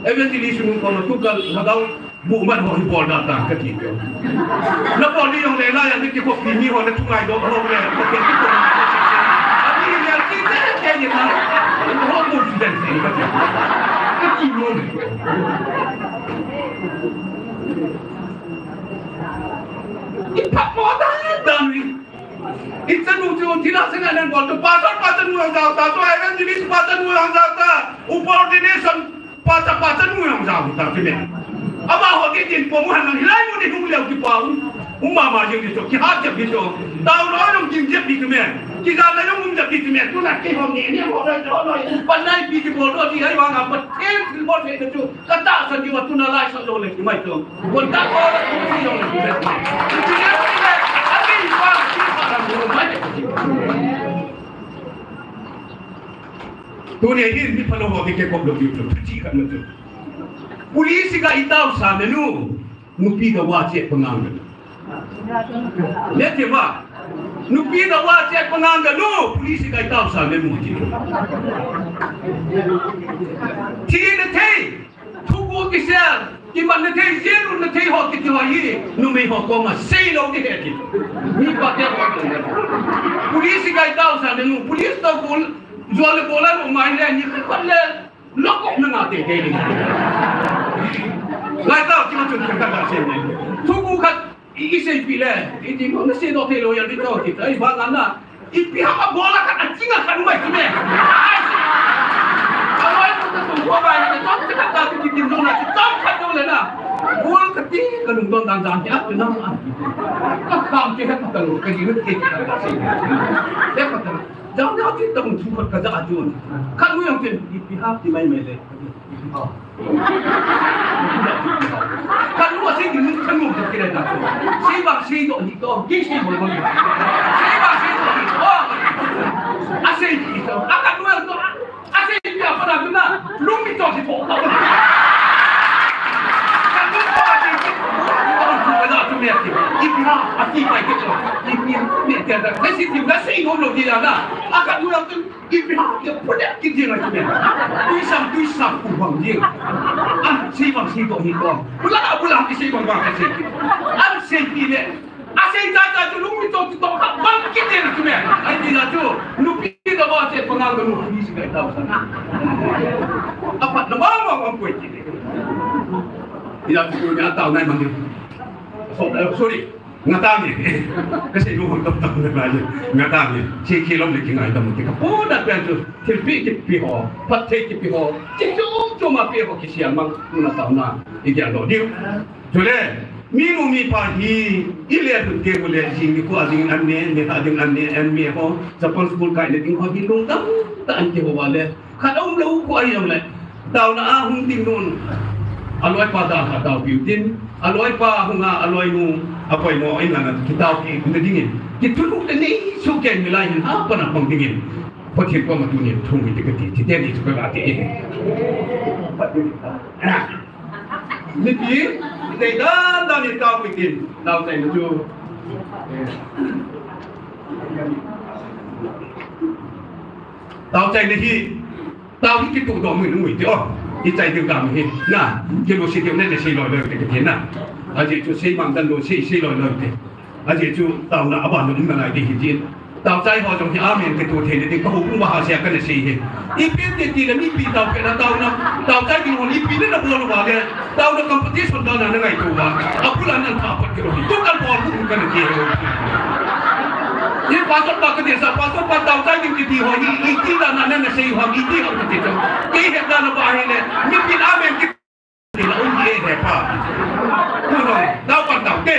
eventually semua kalau tu kalau bukan orang bol datang ke kita. Lepas ni yang lain yang kita kau pilih orang tu ngai dok orang lain, okey kita. Tapi yang kita jadi mana? Orang tu sudah sini kata. Kecil Ipak modal dan itu nuju tidak sengaja buat pasar nuang jauh, tu ayam jenis pasar nuang jauh, subordination pasar nuang jauh, tapi ni. Apa hoki jen pemuhan nang hilai mudi humliau di pau, umama yang itu, kihat yang itu, tahu orang jinjep di kemen, kita ada yang jinjep di kemen, tu nak kehom ni orang orang, pandai pergi bodoh di hari wang apa, di bodoh itu, kata sendiri waktu nalai selalu oleh cuma itu, kontak orang tu sih orang itu, jadi apa ini wang orang orang banyak. Tu ni ini perlu hoki kekop lebih tu, cikan betul. Polisi ka itaw sa menu, nupi ka wajib pengangan. Lihat ba? Nupi ka wajib pengangan no, polisi ka itaw sa menu. Tiga nanti, tubuh kisah, iman nanti zero nanti hot kita lagi, numai hot koma selo di hati. Ni pakai apa? Polisi ka itaw sa menu, polisi tahu pun jual bola rumah ni kalau lokok nengati ini. Lai tahu cuma cuma kata sini. Tunggu kat isi pilih. Ini mana sih doktor yang ditahu kita. Bangan lah. Ipi apa bola kat anjing akan mai kini. Kalau itu tunggu apa yang kita kata kita tinggal nak kita kata boleh lah. Bola kecil kalau don tangan dia tu nama. Kakak kita kata lu kerja kita kata sini. Dia kata jangan kita mencuba kerja ajun. Kalau yang tu pihak di mana mana. Kan lu asyik di muka lu kita tak tahu. Siapa sih itu, kisah boleh. Siapa sih itu, asyik itu. Akan lu itu, asyik dia pada guna, lu itu si pokok. Kan lu asyik itu, orang tu pada tu ni aktif. Ibu aktif baik itu. Ibu ni tiada. Nasi tu nasi ngomong dia ada. Akan lu itu. Ibu dia punya kerja macam ni. Tuisam kubang dia. Siapa sih itu? Pulang siapa bang sih? Sih dia. Asyik jaga tu lu itu tak bang kerja macam ni. Ini tu lu pergi bawa cek pengaruh lu ni segala tahu sana. Apa nama orang kuat ini? Tidak punya tahu naik mana? Sorry. Ngatami, kasi luhur kau tahu lagi. Ngatami, ciki lom lagi ngai tamu tika. Poda pentu, terpi kipiho, patte kipiho, cuma piho kisian mang nuna tahu na. Ikan do dia, jule. Minu mi pagi, ilia tu dia boleh jing ku ading anne ho. Sapon school kai le ting ho hilung tam, tak anke ho wale. Kadang lau ku ayam le. Tahu na ahung ting nun. Aloi pada atau biutin, aloi pa hunga aloi mu apa yang mau ingat kita okey kita dingin. Kita tu ni suka nilai apa nak pengdingin. Pakai apa macam ni tunggu dekat kita ni suka hati ini. Jadi kita dah ni tahu bikin tahu saya tu. Tahu saya ni tahu kita tu dah menunggu tu. Kita itu kami nah, kalau setiap ni saya lor dekat na. Aje tu saya mang dan lo saya lor dekat. Aje tu tahu nak apa nak mana di hijin. Tahu saya hal macam amin ketua tadi di kau pun bahasa akan saya. Ipin tidak ni pi tahu kena tahu nak tahu saya di mana ipin nak buat apa dia. Tahu nak kompetisi dah nak dengan itu bah. Aku lah nak apa kira itu kan bol bukan dia. Ini pasal tak kerja, pasal tahu saya di tiho ini tidak nak dengan saya hal ini hal itu. Ini dah nak bahaya ni. Mungkin amin kita tidak undi apa. Tuh, tahu ke?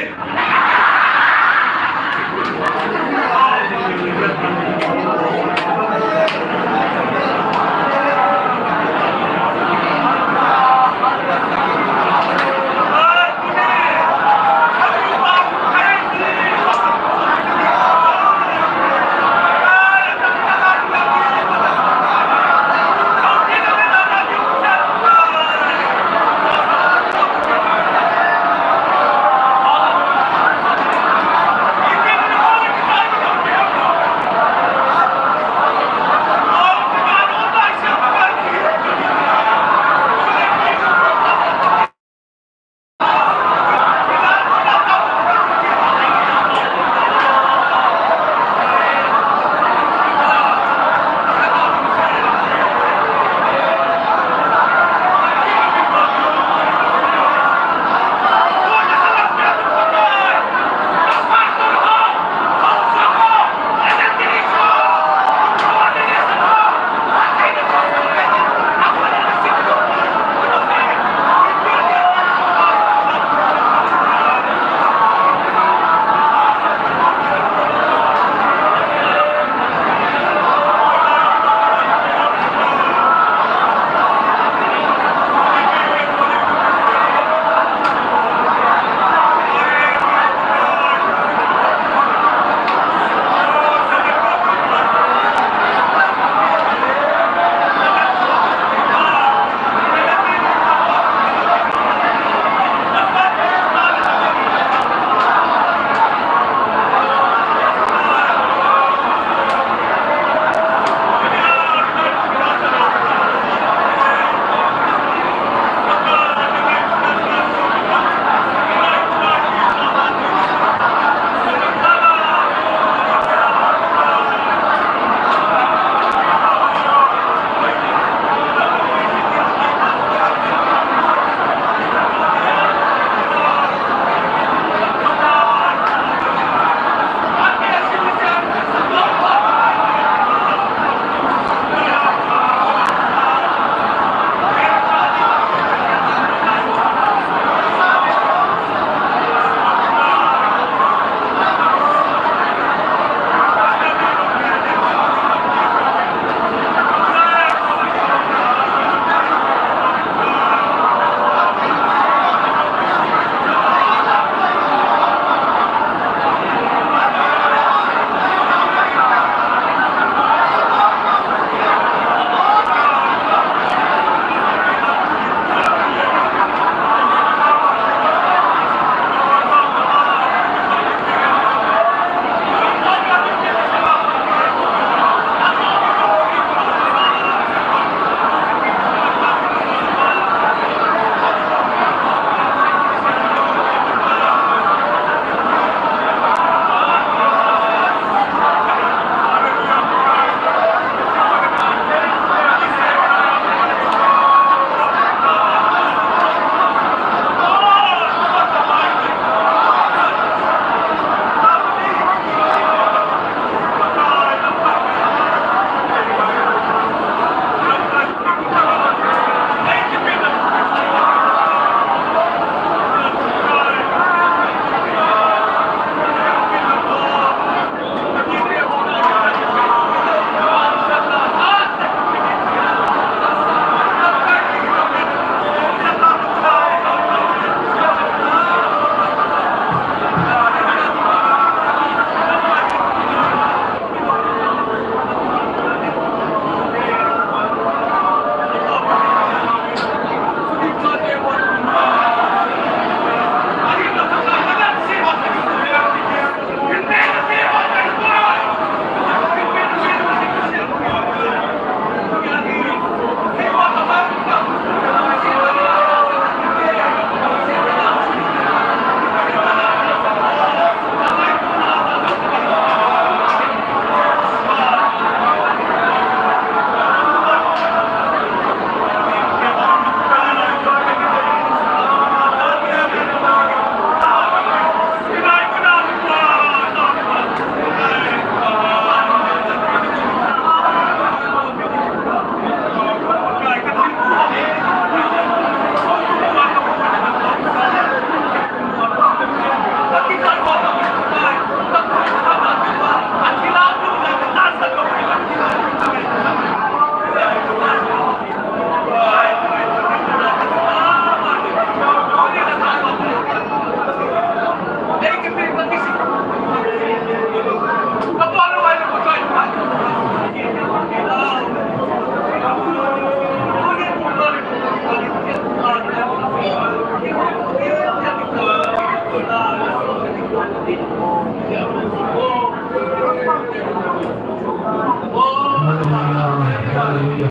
Hallelujah.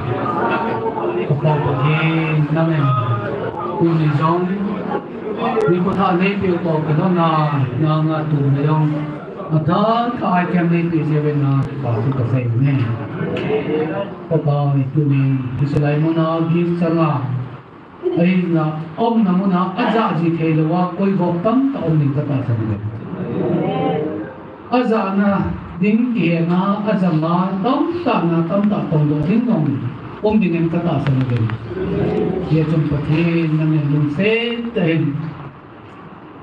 Kapag namin kung nizong ni ko tha nei pio to ko na nga tu na yung ada ka item nei pi je na ka tu ka sai ne kapag tu ni isalai mo na gi sanga ai na om na mo na aja ji thelo wa koi gok tam ta om ni ka ta sa ne aja na ding ki na aja ma tam ta tong do ding ngom om ding ka ta sa ne ye chung pathe nang lung se ten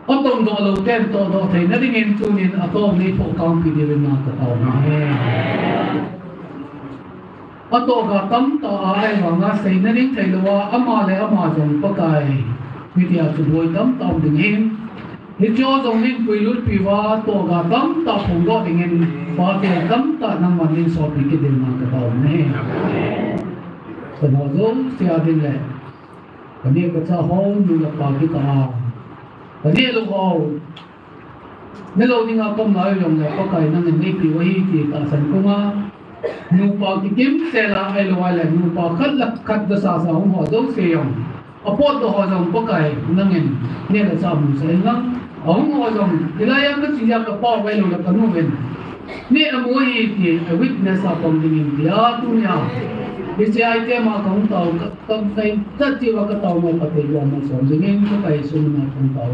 atong do lo ten to do thei na ding in tu nin atong ni pho kaung pi de na ka taw ma he ato ga tam ta ai wa nga sei na ding thei lo wa ama le ama jong pa kai mi dia tu boi tam taw ding hin hi cho jong nin pui lut pi wa to ga tam ta phong do ding in pa te tam ta nang man nin so pi ki de na ka taw ma he so mo zo sia ding le Kani ka ho ni la pa ki ka kani lo ho ne lo ni nga kom na yong le pa kai na ni pi wa hi ti ta san ko nga nu pa ki kim se la ai lo wa le nu pa khat lak khat da sa sa ho zo se yong apo do ho jong pa kai na ngin ne la sa mu se nga ong ho jong dilaya ka chi ya ka pa wa lo la ka nu ben ni amu hi ti a witness a kom ding dia tu nya Bisi item akong tao kag kay tati wa ka tao mo pati wa mo so dingin ko kay sumunod kong tao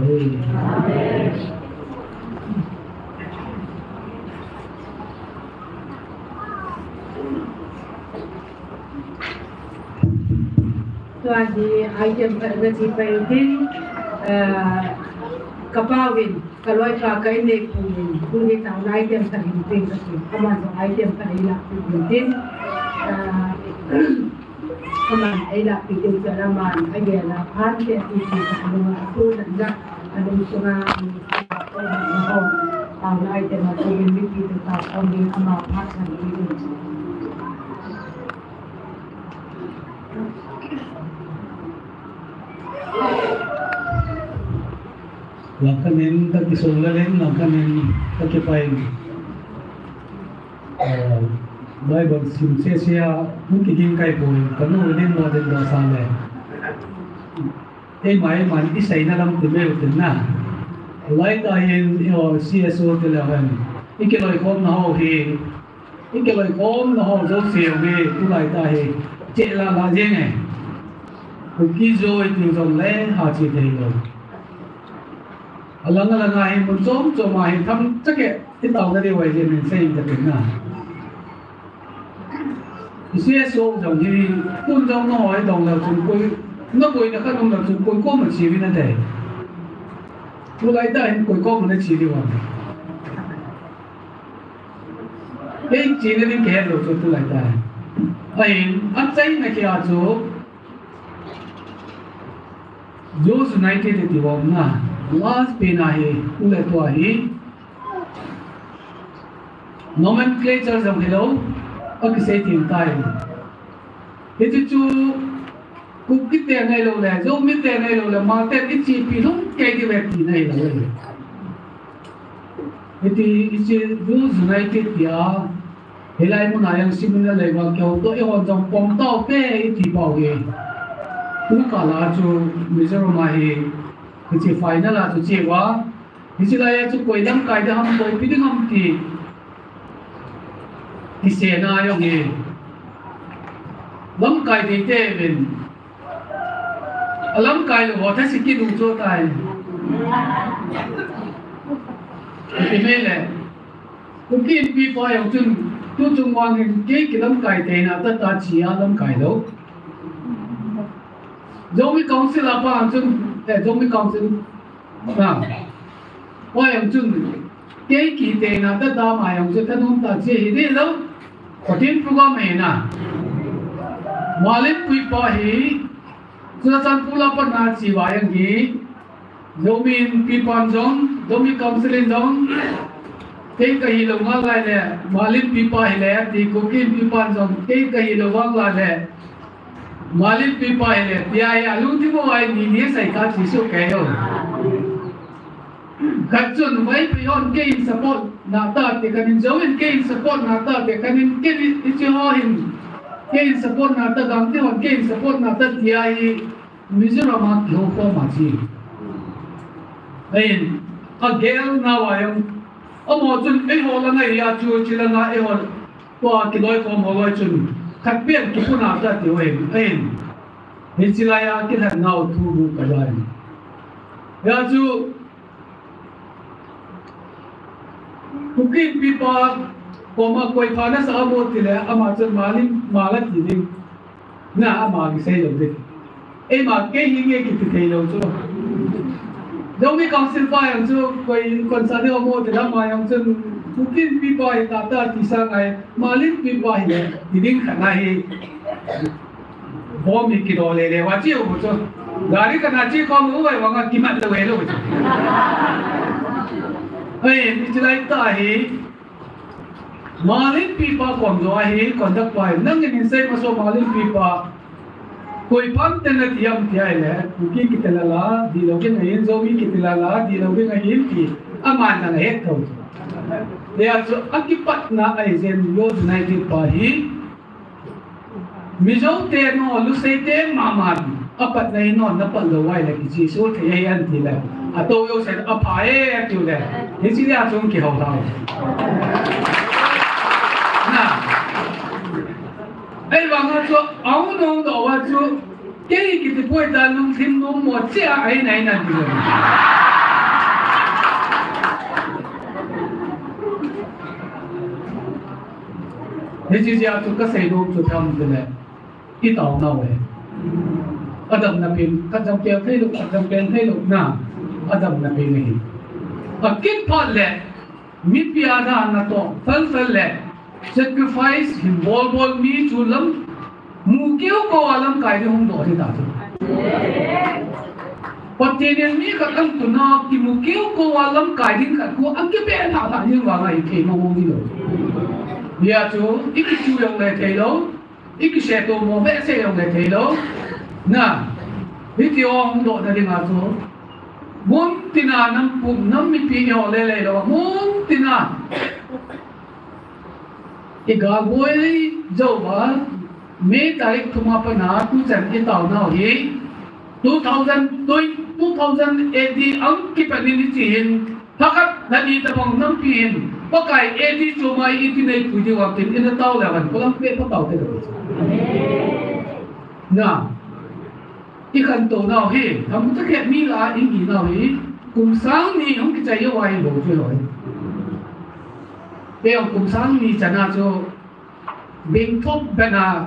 Tuan di item berarti penting kapawin kalau ipa kay ne kung tao item sa hinting kasi aman item sa ila hinting Kaman ay lapit sa naman ay na hante at isi sa mga atunan na anong sunga ang item na kung dito sa ang amahat ng ito. Lakanin tagisulgalin lakanin tagipain Bible simsesia mungkin king kai boy kanu din mo din do sale mai man isai na lang timel tin na lai ta yin yo CSO tilawan ikiloi kom na ho hi ikiloi kom na ho zo siêu ge tu lai ta hi che la jeng ai ku ki zo i tin zong le ha chi thei lo alang ai mun zom ma hi tham chake ti taw na de wai jen sei ta tin na CSO giống như quân trong nó hỏi đồng là chúng tôi nó quỳ là các đồng là chúng tôi có một chỉ viên này thế tôi lấy đây tôi có một chỉ đi vào cái chỉ là những cái đồ cho tôi lấy đây ấy anh thấy này kia chỗ United thì vào na last pin này tôi lấy tôi ấy nomenclature giống hello ở cái xe tiền tài thế chứ chú cũng cái tiền này lâu là dẫu biết tiền này lâu là mà tiền ít chi phí lúc cái việc gì này là vậy thế thì ít United thì hiện nay muốn nói rằng xin mình lấy vào kiểu tôi hoàn toàn quảng tàu cái thì bảo cái cũng cả là chú Mizoram này cái chỉ phải là chú chỉ quá thì chỉ là chú quay đăng cái đó ham tôi biết được ham thì xe na yung gì lắm cái thì thế mình lắm cái là họ thấy sự kiện đủ cho tài thì mấy lẽ cũng kiện bị phá yung chun tu chung hoàng cái lắm cái thế nào tất cả chỉ lắm cái đâu giống như công sự là phá chun giống như công sự phá yung chun cái kỳ thế nào tất cả mà yung chun thân không ta chỉ thế đâu Kotin program ini na, Malik pipahi, sudah pula pernah ciwayang di, domin pipan jong, domin counseling jong, kay kahilawang lale, Malik pipahi le, di kokin pipan jong, kay kahilawang lale, Malik pipahi le, tiaya aluti mo ay niya sa ikasiso kayo. Kacun may piyon gain support nata te kanin jawin gain support nata te kanin ken ichihohin ke in support na ta gang te hon ke in support na ta TI Mizoram ma lo ko ma chi in a gel na wa yang mo chun e ho la ngai ya chu chi la na e ho to ki loi ko mo loi chun khat pian ki puna ta ti we in hi chi la ya ki la nau thu bu ka ja ya chu Kukin pipa koma koi khana sa mo tile ama chun malin mala ti ding na ama gi sei lo de e ma ke hi nge ki ti lo chu dong mi council pa yang chu koi kon sa de mo te da ma yang chun kukin pipa hi ta ta ti sa ngai malin pipa hi ti ding khana hi bom mi ki do le wa chi o chu gari kana chi ko mu wai wa nga ki mat le we lo chu hey, ni chilai ta hi malin pipa kom do hi kondak pai nang in sai ma so malin pipa koi pam ten na tiam tiai le ki kitalala di lo ke ngai zo mi kitalala di lo ke ngai ki aman na he tho de a so akipat na ai zen yo nai ti pa hi mi zo te no lu sei te mama apat nai no na pa lo wai le ki chi so the ai an ti le à tôi yêu sẽ ấp phải kiểu này thế chỉ là chúng kiểu thôi nè ấy bằng cái chỗ áo nông đồ à chỗ cái thì bôi ra nông thêm nông một chiếc ấy này là gì thế chỉ là chúng cái xây dựng chúng tham cái này ít tàu nào vậy Adam na pin kadang kaya thay lục na Adam na pin này akit phật lệ mit piada na to fal lệ sacrifice him bol mi chu lam mu kêu ko alam kai de hung do hi ta patenen mi ka kam tu na ki mu kêu ko alam kai din ka ko ang ke be tha tha yin wa ngai ke mo mo ni lo ya chu iki chu yong le thei lo iki se to mo be se yong le thei lo na video hung do na ding a chu mun tina nam pum nam mi pi yo le lo mun tina iga boy jawa me tarik thuma pa na tu chan ki taw na hi 2080 ang ki pa ni chin thakat na ni ta bang nam pin pa kai 80 chu mai itin nei pu ji wa tin in taw la ban ko lam pe pa taw te lo na ikan to na hi tham ta ke mi la in gi na hi kum sang ni hong ki chai yo wa hi lo chu lo pe ông kum sang ni chana chu bing thop bana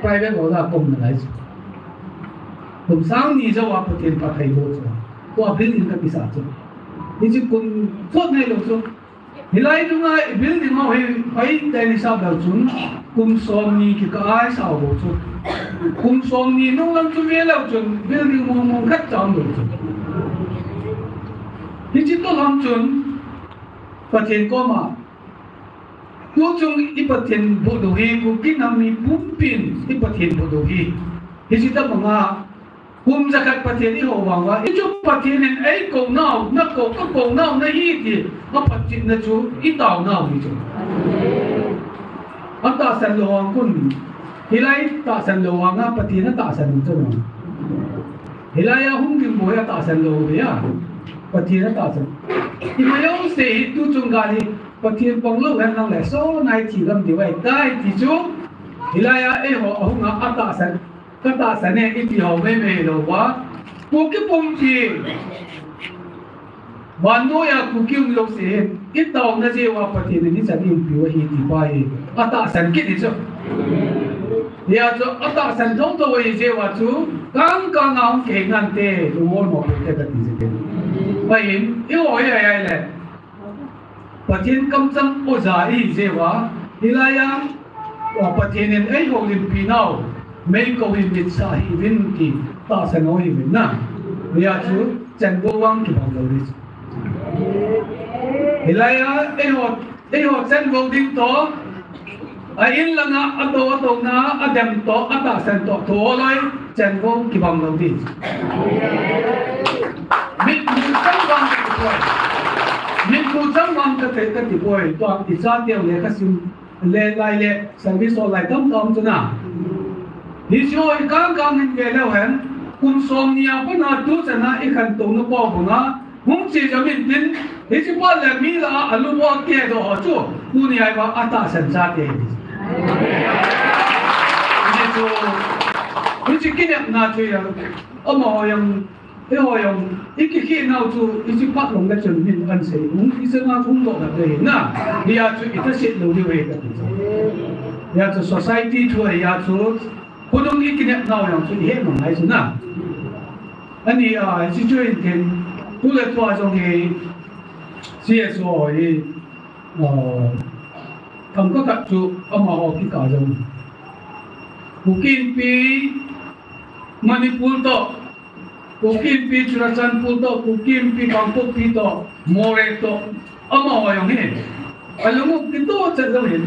private oda kum na lai kum sang ni zo wa patin pa thai lo chu ko building ka pisa chu ni chu kum thot nei lo chu hilai tu nga building ma hoi pai dai ni sa da chun kum som ni ki ka ai sa lo chu kum som ni no lam chu ve lo chun building mo mo khat chang lo chu ni chi to lam chun patin ko ma Tôi chung ipatin bodo hi kukin nami pumpin ipatin bodo hi. Hisita mga zakat patin iho wangwa. Ijo patinin ay kong nao na kong nao na hiti apatin na chu itaw nao ito. Ang taasan luwang kun hilay taasan luwang nga patin na taasan ito no. Hilay ahong kimboy taasan luwang ya patin na taasan. Imayaw se itu chung gali Patien panglo hen nang le so nai chi lam di wai dai ti chu hilaya e ho ahung ata san ne i ti ho me lo wa ku ki pum ti wan no ya ku ki lo se i taw na je wa patien ni sa ni pi wa hi ti pai ata san ki ni chu ya chu ata san dong to wai je wa chu kang ang ke ngan te lu mo mo te ta ti se bai i ho ya le Patien kamsang ozai zewa hilaya wa patienin ay holin pinaw may kawin mit sa hivin ki ta sa no hivin na niya chu chan go wang ki bang lawis hilaya ay ho chan go ding to ay in lang ato na adem to atasan to tolay chan go ki bang lawis mit musang wang ki Min ku chang mang ka te ka ti boy to ang isa tiaw le ka sim le lai le service all lai tam tam chuna นี่ช่วยกางเงินเกล้าเห็นคุณสมเนี่ยพนักตัวจะน่าอีกขันตัวนึกว่าบุญนะมุ้งจีจะมินดินนี่จะว่าเลยมีละอารมณ์ว่าเกล้าหัวจู่คุณเนี่ยว่าอัตตาสัญชาตินี่จู่นี่จะกินเนี่ยน่าช่วยอ่ะมาอย่างอีกขี้น่าจู่อีกพักลงแล้วจนมินอันเสียมุ้งอีกสิ่งน่าทุ่งดอกเลยนะนี่อาจู่อีกสิ่งเราดีเว้ยกันนี่อาจู่ society ช่วยอาจู่คนตรงนี้กินเนี่ยน่าอย่างช่วยเห็นมั้งไอ้สุนัขอันนี้ที่ช่วยกันทุเรศตัวจงให้เสียสวยทำก็กับจู่เอามาเอาที่กาจงบุกินปีมันนี่พูดต่อบุกินปีจุลจันทร์พูดต่อบุกินปีบางพวกปีต่อโมเรต่อเอามาเอาอย่างนี้อันนั้นมุกินตัวจะจะเห็น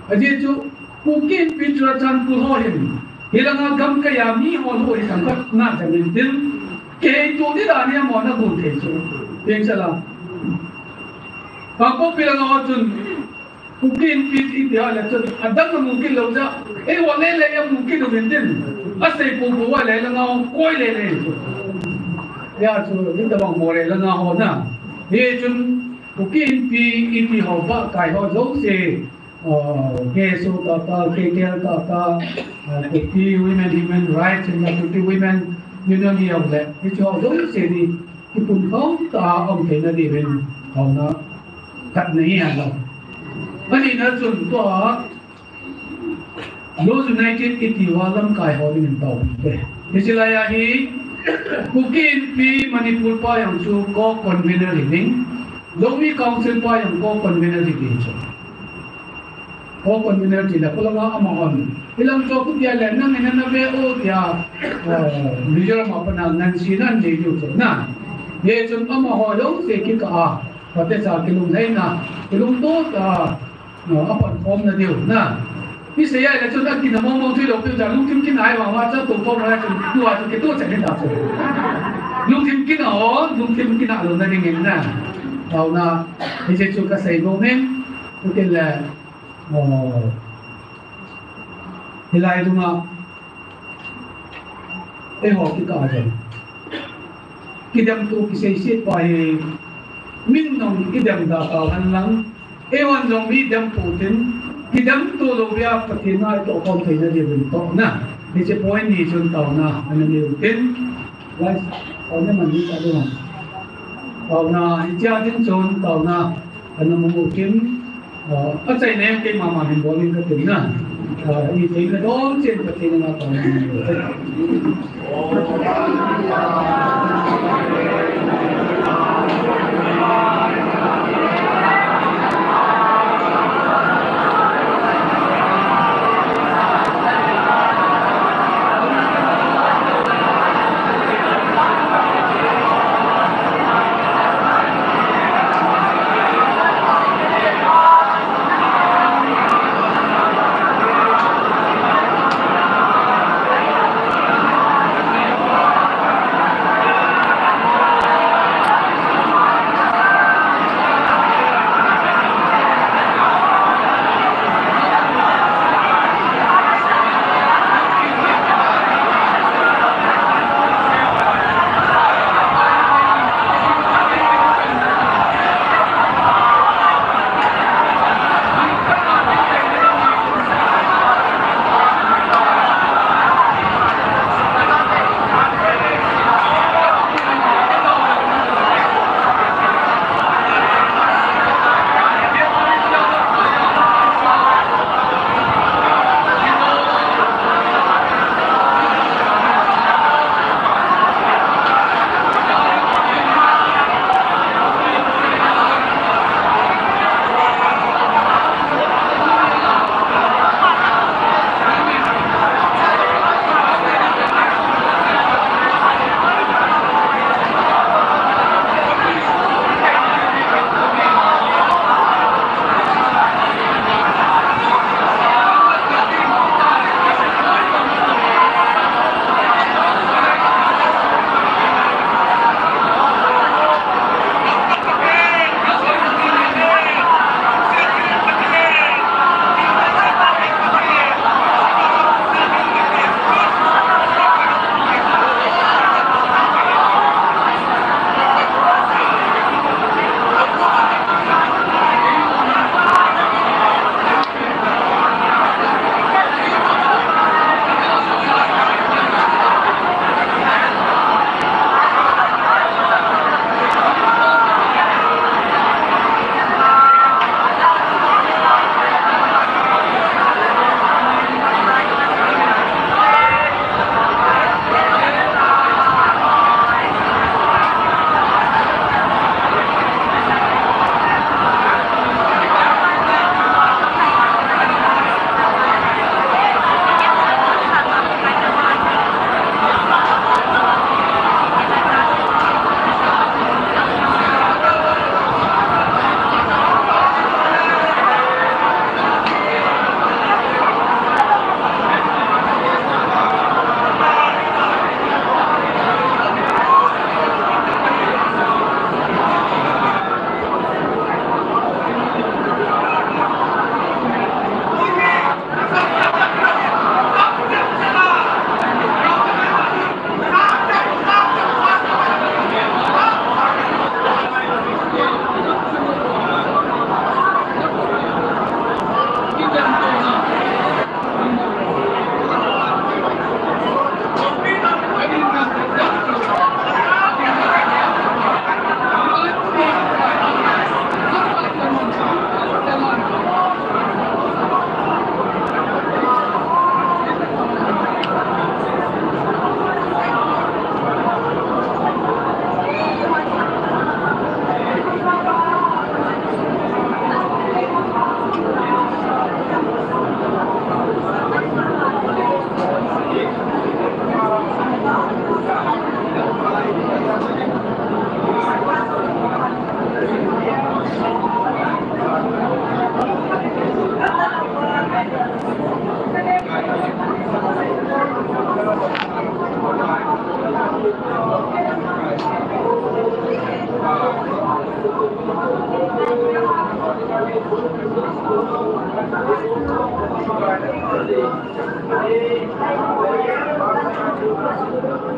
อันนี้จู่บุกินปีจุลจันทร์พูดเขาเห็นhilang agam kaya mi hon ho isang ka na jamin din ke to di da ni mo na gun the chu peng sala pa ko pilang ho chun kukin pi ti dia la chun adang mo kin lo ja e wa le le ya mo kin din din asai ko bo wa le la nga koi le le chu ya chu ni da bang mo le la nga ho na he chun kukin pi iti ho ba kai ho zo se केसो ताता केकेल ताता 50 women human rights and 50 women union ni ông lệ cái cho giống sẽ đi cái cùng không ta ông thấy nó đi bên ông nó cắt này à rồi anh đi nó dùng to those united cái tiêu lâm cài họ đi mình tàu về cái gì là hi cooking pi Manipur pa yang chu ko convener living Lomi council pa yang ko convener living ko community la ko nga amahon ilang to ku dia le nang ina na be o dia Mizoram apana nan sinan de ju na ye chun amaho lo se ki ka pate sa kilung nei na kilung to ta apan khom na diu na ni se ya le chun na ki na mong mong thui lo tu ja lung kim kin ai wa cha to ko ra chun tu wa ke to cha ni da so lung kim kin a lo na ding na tao na ni se chu ka sai go men ku ke la hilai dunga ho ki ka ja kidam tu ki sei se pa he min nong kidam da ka han lang wan jong mi dam tu tin kidam tu lo bia patina to kon thai na de bin to na ni se point ni chun taw na an ni tin guys on ne man ni ta do taw na ja tin chun taw na an mo kim ở đây này cái mà mình bỏ lên cái tính là y tế cái đó trên cái tên là còn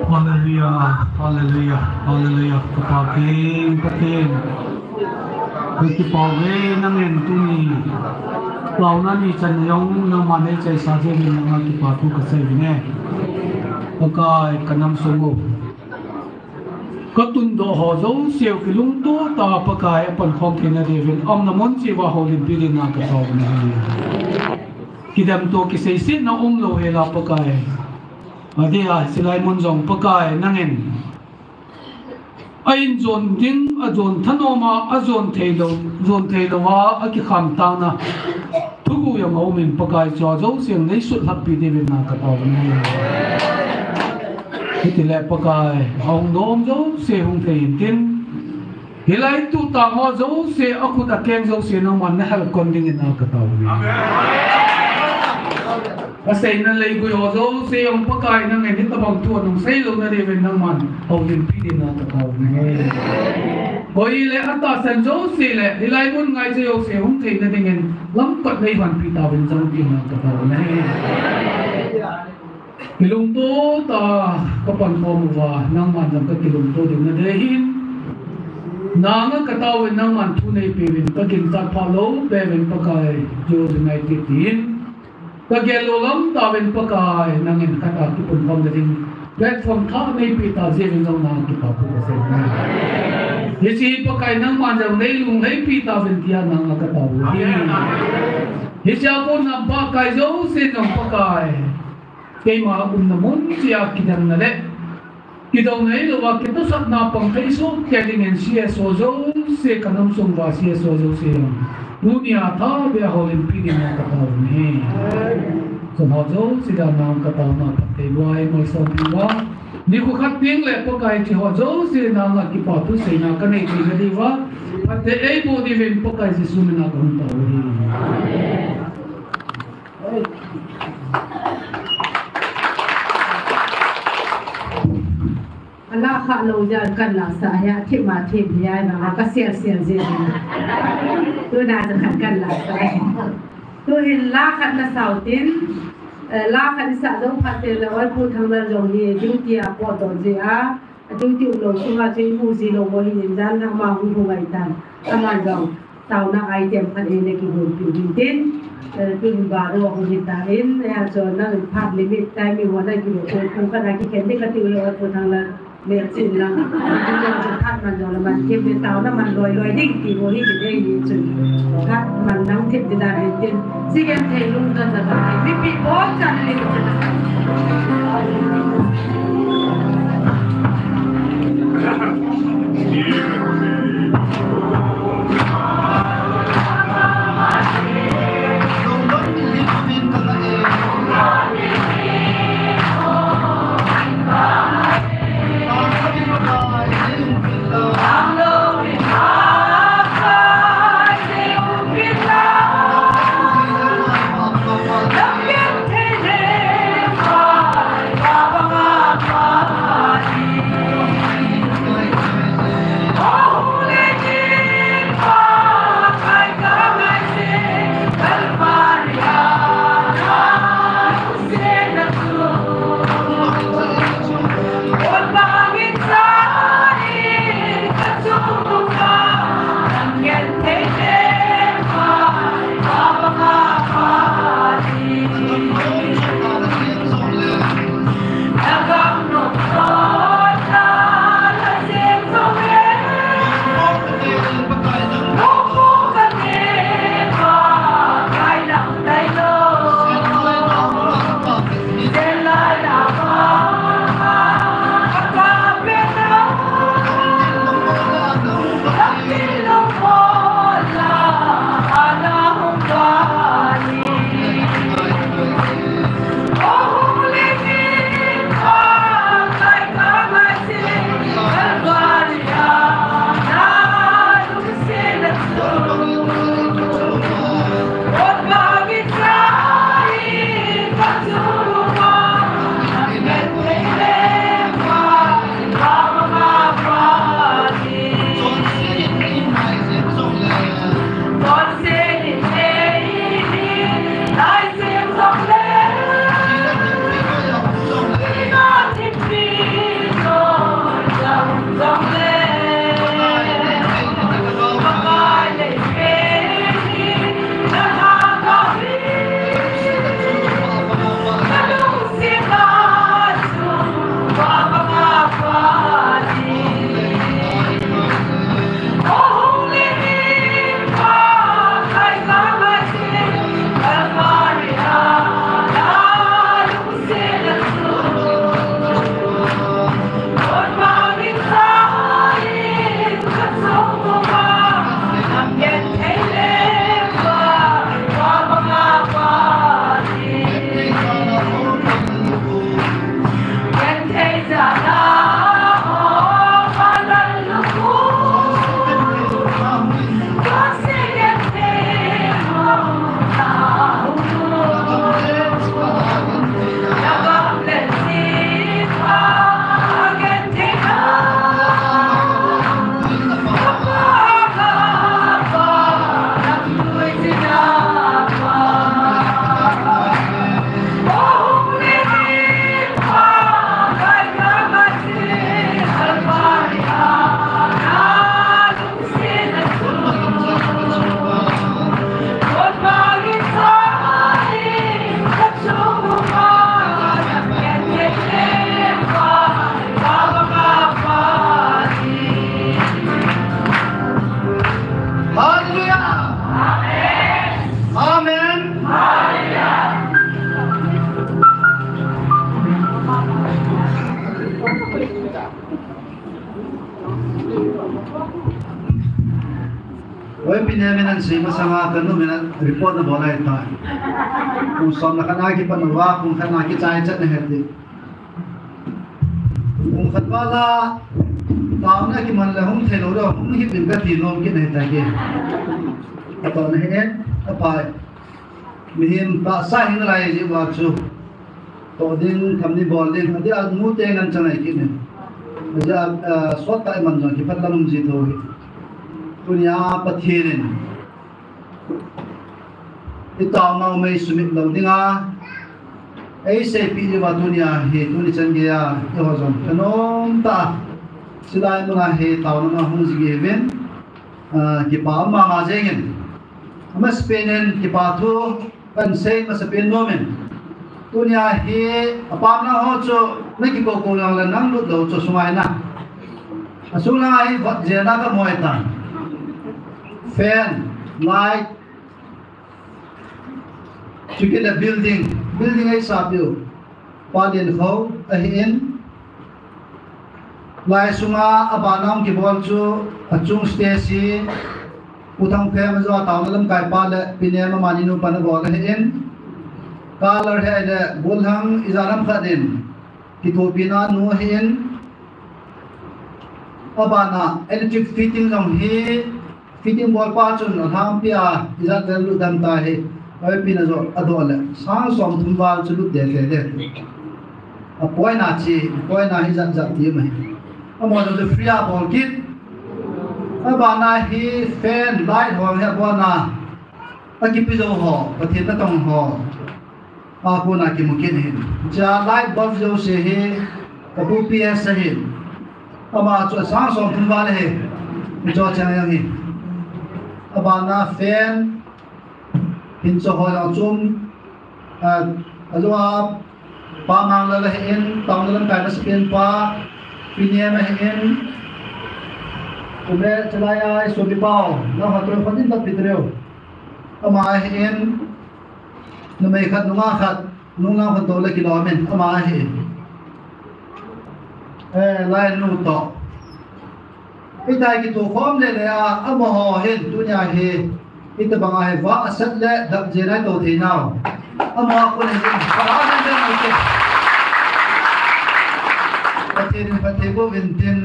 Hallelujah, hallelujah, hallelujah. Kapaking, paking. Kipawe nangin tuni. Launa ni chan yung nang manay chay sa jeng ng mga kipatu kasay bine. Pagkay kanam sungo. Katundo ho zo siyaw kilung to ta pagkay apan kong kinarevin am namon siwa ho libirin na kasaw na. Kidam to kisay sin na umlo hela pagkay. Adiya silay munjong pagkay nangin. Ayin zon ding a zon tanoma a zon taylo wa a ki kham tang na tugu yang au min pagkay cho zo siyang nay sut happy divin na kataw na. Hitile pagkay hong noom zo se hong tayin tin hilay tu ta mo zo se akut akeng zo se nang man na hal konding na kataw na. Kasi nalay ko yung zo sa yung pagkain ng ngayon tabang tuwa nung sa'yo na rin ng man Olympic na tataw na ngayon. O ilay atasan zo sila ilay mo ngay sa yung sa yung kayo na tingin lampat na iwan pitawin sa yung na tataw na ngayon. Kilungto ta kapan mo ba ng man ng kakilungto din na dahin nang katawin ng man tunay piwin kaginta palo bevin pagkay Diyos United din Kagelo tawin pagkay nangin kata kipun pang dating platform ta may pita zevin zong nang kita po kasi Hisi pagkay nang manjang nailung hay pita vintiya nang katawo Hisi ako na bakay zo sinong pagkay kay maabun namun siya kitang nale Kidaw na ilo wa kita sa napang kaiso kelingen siya sozo si kanong sungwa siya sozo siya Dunia ta biya Olympic na kataw ni. So hozo sila nang kataw na patay mo sa diwa. Ni ko kating le pagkay ti hozo sila nang kipatu sila kanay ti diwa. Pati ay mo di ven pagkay si sumina kung tao ni. Allah ka lo jan kan la sa ya thi ma thi ya na ka sia je tu naจะkan la sa tu hin la khat na sau tin la khat sa do phat te la wai pu thang la jong ni ju tia po do je a ju ti lo su ma je mu ji lo mo hin jan na ma hu hu ngai tan aman jong tau na ai tem phat e ne ki hu pi tin tin ba ro hu ni ta in ya jo na phat limit tai mi wa na ki lo ko ka na ki ken de ka ti lo pu thang la Mercin lang, ang kat man doon naman kip di tao naman loy ding ti mo hi di di chun kat man nang tip di dari din sige tay lung dan na ba pipi bon kan li Look at pinnya minan si masama kanu minan report na bola ita kung som na kana ki panwa kung kana ki chai chat na hedi kung khatwala taw na ki man la hum thelo ro hum hi bin ka ti nom ki na ta ki ato na he apa mihim pa sa hin lai ji wa chu to din thamni bol din adi al mu te nan chanai ki ne ja swat ta man jang ki patlam ji to dunia pathirin itaw mau may sumit daw dinga ay say pili wa dunia he tuni changiya yohon kanom ta sila mo na he taw na hung sige ben ki pa ma ma jengin mas penen ki pa thu kan say mas pen momen dunia he apam na ho cho na ki ko ko lang nang lu do cho sumai na asula ai vat jena ka moita fan, light, to get a building ay sabiyo, palin ho, ahin, lai sunga abanam ki bolcho, achung stesi, utang kaya mazo ataw nalam kay pala, pinema maninu panagol ahin, color hai de bulhang izaram khadin, kitopina nu ahin, abana, electric fitting lang hi, fitting ball pa chun ham pia izat lu dam ta he oi pina zo adole sang som thum bal chu de a poi na hi zat zat ti mai amo do free ball kit aba na hi fan light ho he bo na a ki pi zo ho pathin ta tong ho a ko na ki mu kin he ja light bulb zo se he ka bu ps se he ama chu sang som thum bal he jo chang yang hi abana fan hinso ho la chum azwa pa mang la hen tong la kai na spen pa pinia ma hen kumre chalaya so bi pao na ha tro khadin ta pitreo ama hen no mai khat nunga khat nunga khat to la kilomen ama he lai nu to itai ki to khom le le a mo ho hen dunya he ita banga he wa asat le dab je na to the naw amo ko ne pa ha ne ne ke patin patego vintin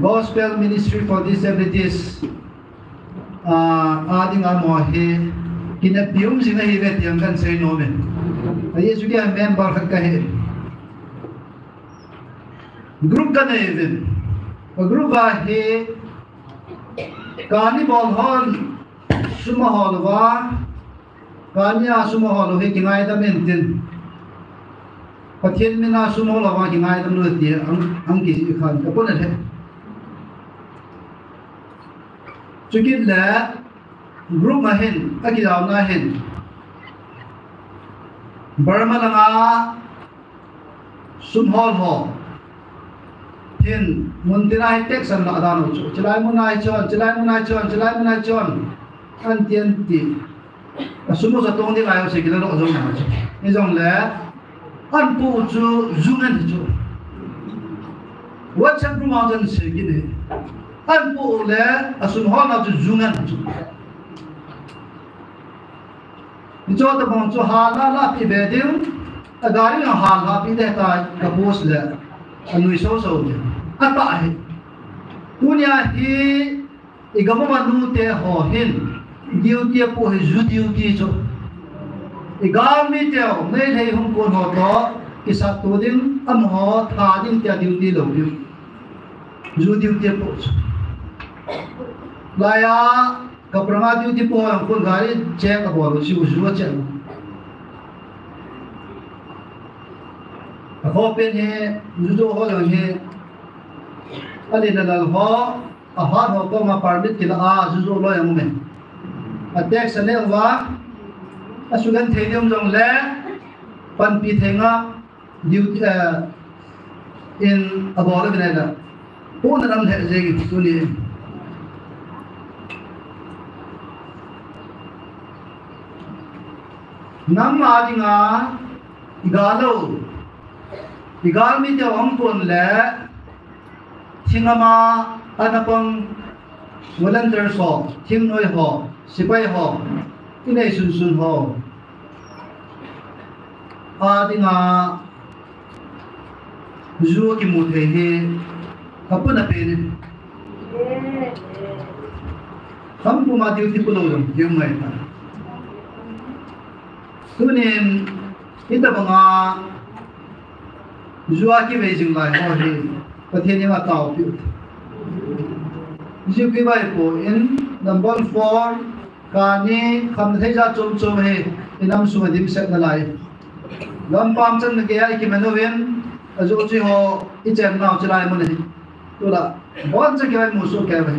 gospel ministry for disabilities ading amo he kinapium sina hi vet yang kan sei no men ai su dia member khat ka he group ka ne even group he carnival hall suma hall wa kanya suma hall he kingai da mentin pathin mina suma hall wa kingai da nu ti ang ki khan ka pon he chukit la group ma hen akidaw na hen Burma langa sum hall ho thiên muntina hi tek san la dano chu chlai munai chon an tien ti asumo sa tong di layo se kila lo zo na chu ni jong le an pu chu zungan chu what chan mountain se gine an pu le asum ho na chu zungan chu ni cho ta bong chu ha la pi be dim agari na ha la pi de ta ka pos le anui so je apa he dunia hi igamo manu te ho hin duty po he ju duty cho igami te o nei thei hum ko no to ki sa to din am ho tha din te duty lo di ju duty po la ya ka prama duty po am ko gari check abo ro si u check ho pen he jujo ho lo he ali na la ho a ha ho ko ma permit kila a jujo lo yang men a tax ne wa a sugan thenium jong le pan pi thenga due in abole benela po na ram the je gi tu ni nam ma dinga igalo igal mi te ampun le thingama anapang volunteers ho thing noi ho sipai ho inai sun ho dinga zu ki mu the he kapuna pe ni sam pu ma diu ti pu lo jong mai ta tunin ita banga zuwa ki beijing lai ho he pathian ma tau pi ju ki bai po in number 4 ka ni kham thai ja chom chom he inam su dim set na lai lam pam chan ke ai ki manoven azu chi ho I chen nau chlai mon ni tu la bon cha ke bai mu su ke bai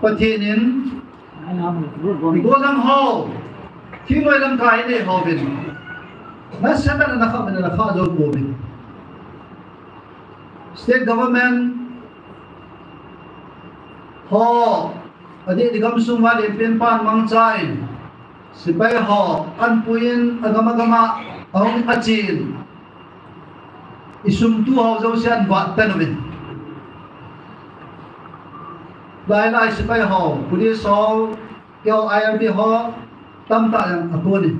pathian in go lang ho thi noi lam kai ne ho bin na sa na kha jo ko bin state government ho adi digam sumwa le pen pan mang chai sipai ho an puin agama ong achin isum tu ho zo sian wa tanomin lai sipai ho police ho kêu IRB ho tam ta yang aponi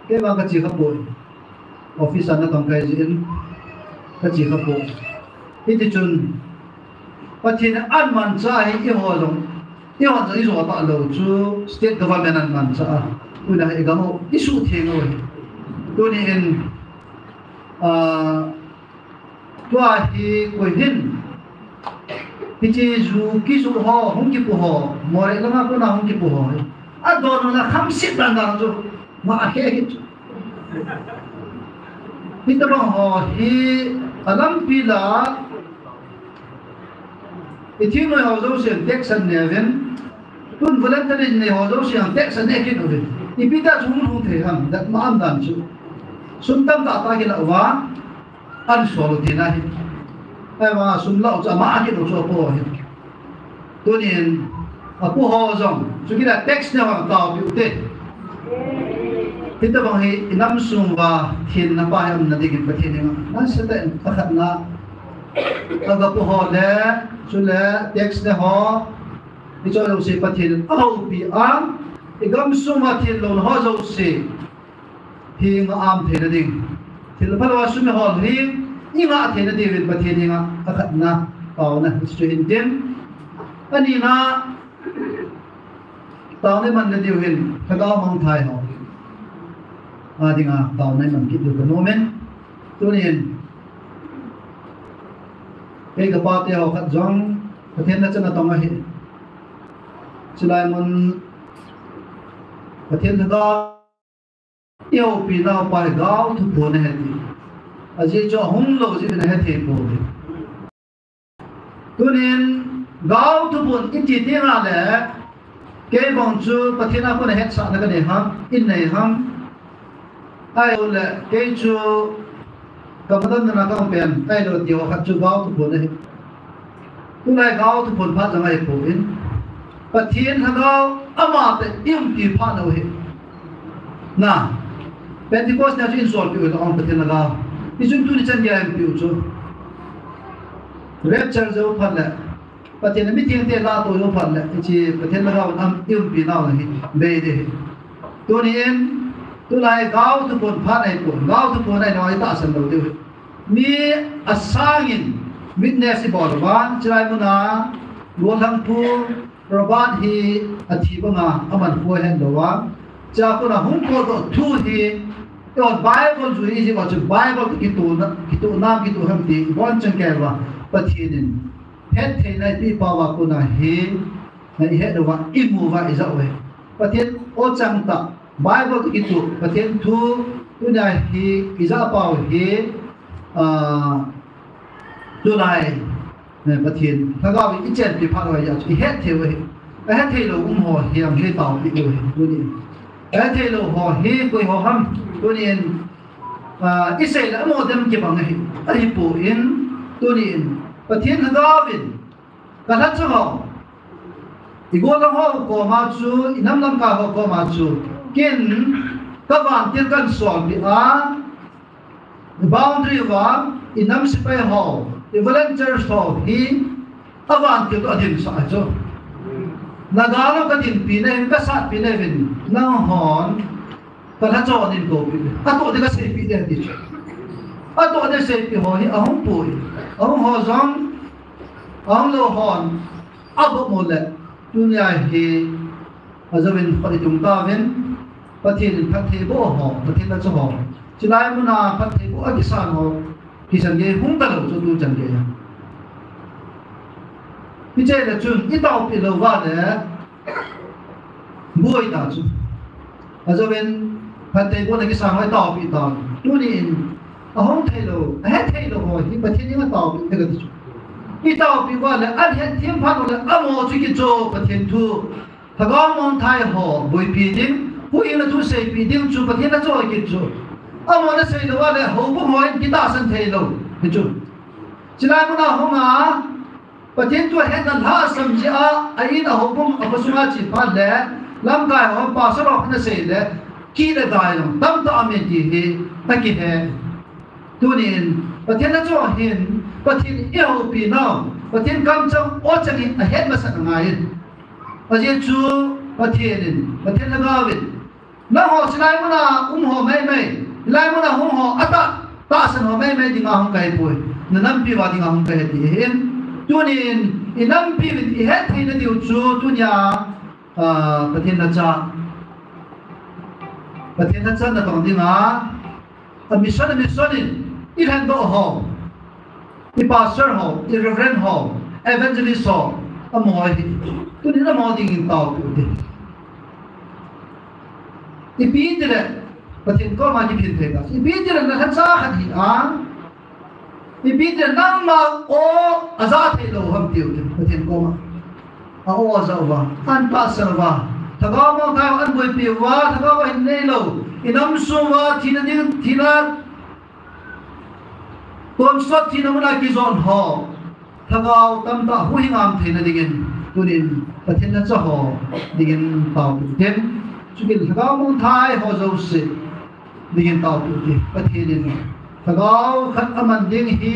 ke ba ka chi ka po office na tong kai jin ka chi ka po iti chun pathin an man cha hi I ho long I ho zai zo ta lo chu state government an man cha una e gamo isu theng oi tu ni in tua hi ko hin Pichi zu kisu ho hong ki pu ho more lama ko na hong ki pu ho a do na kham sit ban da zo ma he ki pita ba ho hi alam pila ithi no ho zo sen texan neven tun voluntary ne ho zo sen texan ne ki no ve ipita chung hong the ham dat ma am dan chu sum tam ta ta ki la wa an so lo dina hi ai mà sum lau cha ma ki do cho po hi tu nin a po ho zong chu ki la text ne wa ta bi te kita bang hi inam sum wa thin na pa yam na digin pathin ni ma sa ta pakhat na aga po ho le chu le text ne ho ni cho lo se pathin au pi am igam sum wa thin lo ho zo se hi nga am the na ding thil pha wa sum ho ri inga thena David pathian inga akhatna pauna stuhin tin ani na taune man na diwin khagaw mang thai ho adinga taune man ki du nomen tunin ei ga pa te ho khat jong pathian na chana tonga hi chilai mon pathian thaga yo pi na pa gaw thu pone he aje cho hung lo ji na he the ko tunin gaw tu bun iti ti na le ke bong chu pathina ko na het sa na ka ne ham in nei ham ai le ke chu ka madan na ka pen ai lo ti ho khat chu gaw tu bun he tu lai gaw tu bun pha jang ai ko in pathin ha gaw ama te im ti pha no he na Pentecost na chu in sol pi ko on pathin na gaw Isung tu ni chan dia MPU chu rapture zo phan la pathian meeting te la to yo phan la chi pathian la am im pi naw hi be de tu ni en tu lai gaw tu pon phan ai pon gaw tu pon ai noi ta san lo de mi asangin witness bor ban chai muna lo thang pu roban hi athi ba nga aman po hen do wa cha ko na hung ko do thu hi Yon Bible zu isi wa chu Bible ki tu nam ki tu ham ti bon chen ke wa pathin het the nai pi pa wa ko na he na he do wa imu wa iza we pathin o chang ta Bible ki tu pathin thu tu na hi iza pa he tu lai ne pathin tha ga wi chen pi pa wa ya chu het the we het the lo ho hiam he ta pi we tu ni het the lo ho he ko ho ham tunin isai la mo dem ke bang hi ai po in tunin pathian David ka la chu ho igol ho ko ma chu inam lam ka ho ko ma chu kin ka van tir kan sol bi a the boundary wa inam sipai ho the volunteers ho hi awan ke to adin sa jo nagalo ka din pinay ka sa pinay vin nang hon ka la jo din ko pi ato de ka se pi de di ato de se pi ho hi ahong pui ahong ho zong ahong lo hon abo mo le dunia hi azabin pati tung ta vin pati din pati bo ho pati la jo ho chilai mu na pati bo a kisan ho kisan ge hung ta lo jo tu chan ge bây giờ là chun ít tàu bị lâu vào đấy bùi ta chun ở chỗ bên phần tây bùi này cái sáng hay tàu bị tàu tu đi không thấy lâu hết thấy lâu rồi nhưng mà thiên nhiên là tàu bị cái gì ít tàu bị vào là anh hiện thiên phát là âm mô chỉ cái chỗ và thiên thu thằng con mong thay họ bùi bị điên bùi là thu xây bị điên chu và thiên là chỗ cái chỗ âm mô là xây lâu là hậu bùi hỏi cái ta sinh thấy lâu cái chỗ chỉ là muốn nào không àประเทศตัวเห็นนั่นท่าสมจีอาไอ้น่ะผมเอาไปสุนัขจีพันเลยลำกายผมป้าสระนั่นเสียเลยกี่เลยได้ยังตั้มตามีดีเหนักกิจเหตัวนี้ประเทศนั้นจะเห็นประเทศเอวปีน้องประเทศกำจังโอจังเห็นมาสักไงประเทศจูประเทศนั้นประเทศละกาวินน้องหัวสิไลมุนาหัวไม่ไลมุนาหัวอัตตาสันหัวไม่ดิ่งอาหงไก่ป่วยนั่นปีว่าดิ่งอาหงไก่ดีเห็นตัวนี้อินัมพิวิตเหตุที่นั่นอยู่จู่ตัวนี้ประเทศนั้นจะนั่นตรงนี้นะมิชชั่นอีแลนด์ฮอลอีพาสเตอร์ฮอลอีเรเวรนฮอลเอเวนเจลิสฮอลอมอยตัวนี้น่ามอดิ่งต่อตัวนี้อีปีนี้เลยประเทศก็มาที่พิเศษกันอีปีนี้เลยนั่นจะขัดหินอีปีนี้นั่งมาโอ้อาซาเทโลฮัมติวประเทศก็มาโอ้อาซาวะอันปัสสาวะถ้าก็มองไทยอันบุยปีวะถ้าก็ว่าเห็นเลยโลอิน้ำสูงวะที่นั่นที่นั่นต้นสัตว์ที่นั่นมันอะไรกิจอนหอถ้าก็ตั้มตาหูหิงามที่นั่นดิ่งตัวนี้ประเทศนั้นจะหอดิ่งต่อเต็มจุกินถ้าก็มองไทยหอจะอุสิดิ่งต่อประเทศนี้ถ้าก็ขัดมันดิ่งฮี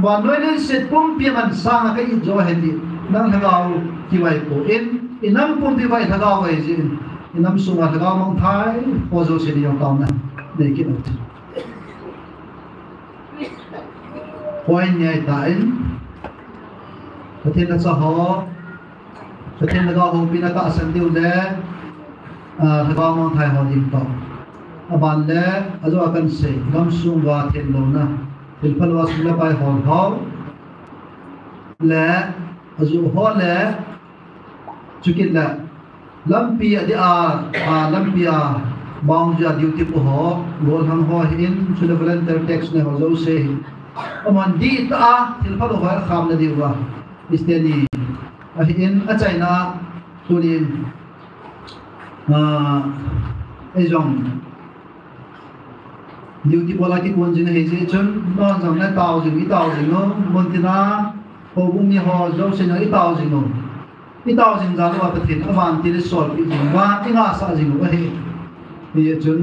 วันนู้นนี่เสร็จปุ่มเปียมันสร้างก็อีกจ่อเห็นดินั่งถ้าก็ที่ไว้กูอิน้ำปุ่มที่ไว้ถ้าก็ไว้จีอิน้ำสูงถ้าก็มองไทยหอจะอุสิดิ่งต่อนั้นเด็กกินเอาพอยใหญ่ตายประเทศนั้นจะหอประเทศนั้นก็หอปีนักสันติวเล่ถ้าก็มองไทยหอดิ่งต่อบ้านเล่อาจจะว่ากันเสียลำสูงว่าเทียนลงนะเทียนพลวัสดุไปหอเขาเล่อาจจะหอเล่จุกินเล่ลำปีเดียลำปีบางจะดิวติปุหอโลหังหอหินสุดเวลันเตอร์เท็กซ์เนี่ยเขาจะเสียมันดีตาเทียนพลวัสดุข้ามเลยดีกว่าอิสเตนีหินอาจารย์นะตัวนี้ไอ้จงดิวที่พอลากิคนจึงเห็นจนนอนจังนั้นเต่าจึงอีเต่าจึงเนาะบนที่น่าพอบุ้งมีหอเจ้าเสนออีเต่าจึงเนาะอีเต่าจึงจะรู้ว่าประเทศอวันที่ได้สอนอีจึงว่าที่งาสาจึงว่าเฮ้ยจน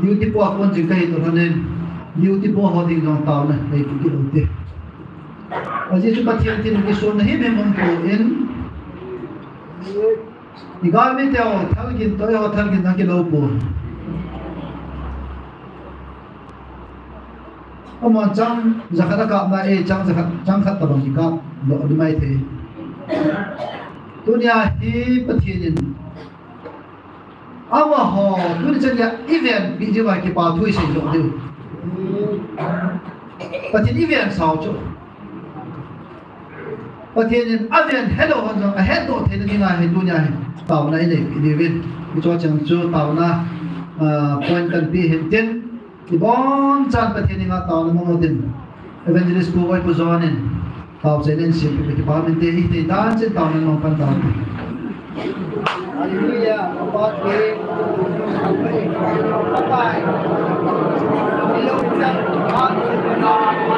ดิวที่พอคนจึงก็เห็นตัวนั้นดิวที่พอหอดิ่งน้องเต่าเนี่ยไปกินอุดเดวันที่ชุดประเทศที่นุ่งส่วนนี้เป็นมันโตเอ็นอีกการไม่เท่าทั้งกินตัวเองทั้งกินทั้งกินโลบุมันจังจะขัดกับนายจังจะจังขัดตลอดกับโลดไม่เทตัวนี้ที่ประเทศนี้เอาว่าหอตัวนี้จะเรียกอีเวนต์ปีที่ว่ากี่ป่าทุ่ยเสียจดิวประเทศอีเวนต์สาวจุประเทศนี้อีเวนต์เฮโลกันจังเฮโลเทนี้นะเฮตัวนี้ต่าวนั้นเนี่ยอีเวนต์ที่จะจังจูต่าวนั้นพอยต์กันปีเห็นเจนที่บ้านจันประเทศนี้ก็ต่าวนั้นมองดินเอเวนเจลิสต์ผู้ไว้ผู้สอนนี่ต่าวเซเลนซีไปที่บ้านเป็นเที่ที่ด้านเจนต่าวนั้นมองกันต่าวฮาเลลูยาขอบคุณบายเดี๋ยวจะพาไปนอน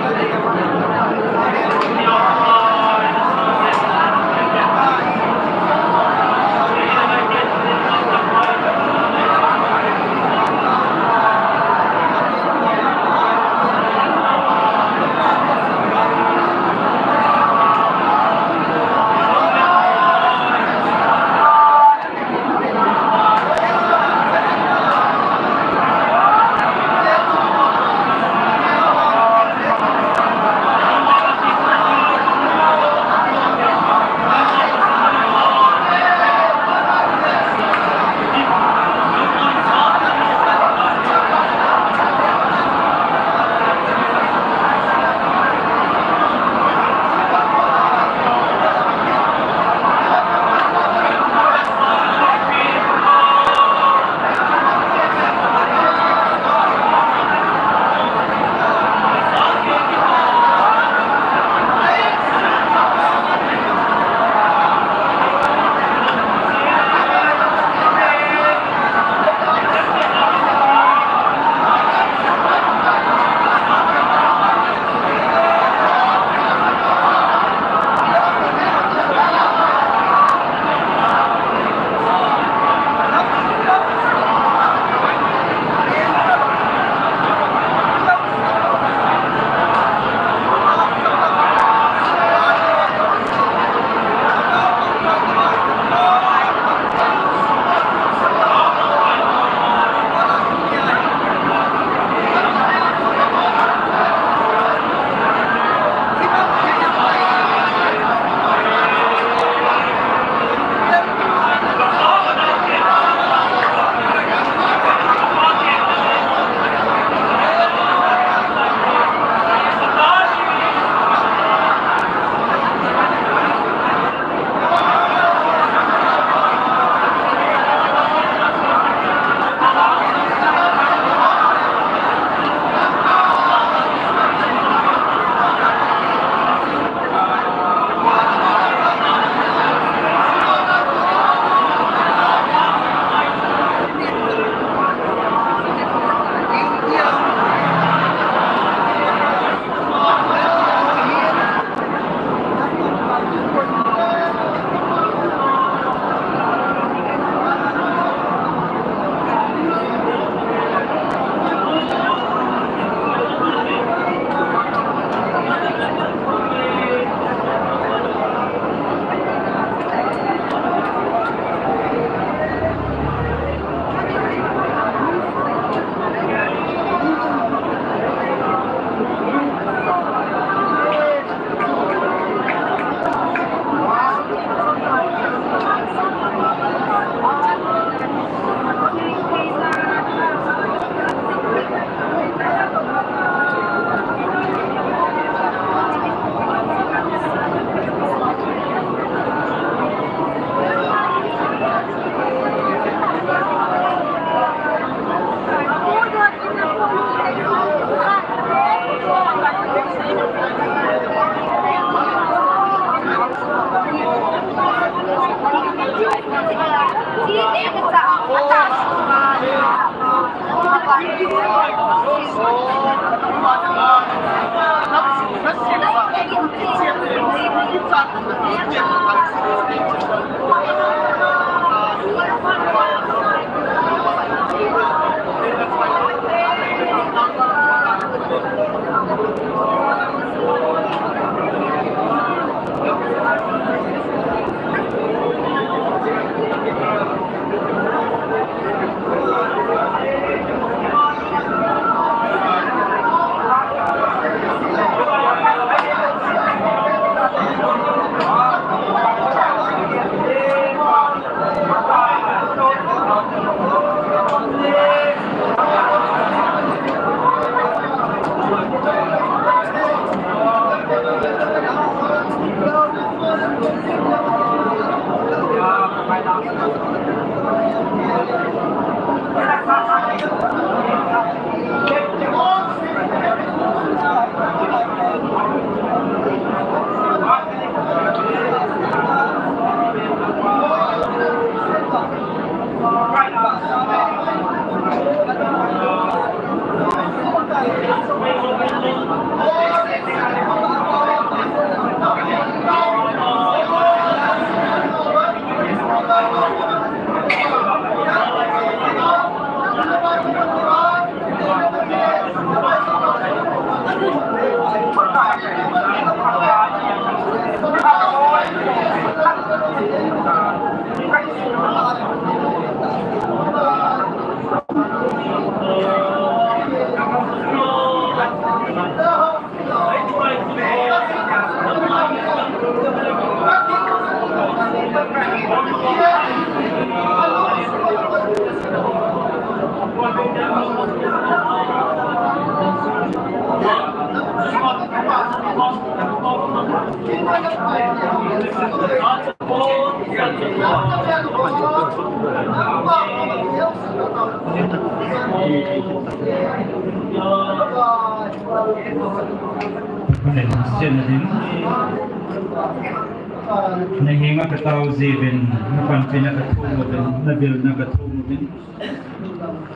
Nahinga kataw zibin napan pinakatulog nabil nakatulog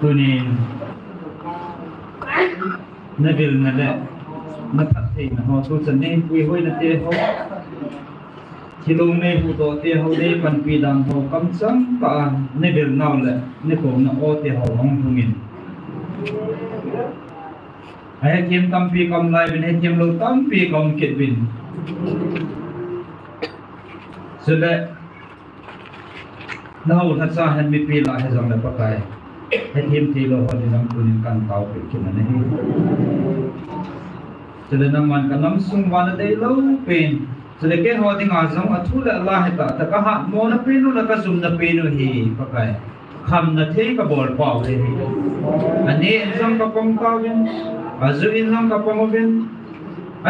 tunin nabil nala napatay na ho so sanay hoy na te ho hilong ne hu to te ho ne panpidang ho kamsang ka nabil naw la ne ko na o te ho hong hungin ay kim tampi kam lai bin ay kim lo tampi kam kit bin sudah nahu nasa han mi pila he jang la pakai he him ti lo hon nang kunin kan tau pe kin na he sudah naman kanam sung wan dei lo pen sudah ke ho ding azam athula allah ta ta ka ha mo na penu la ka sum na penu hi pakai kham na the ka bol pau le hi ane exam ka pom tau bin azu exam ka pom bin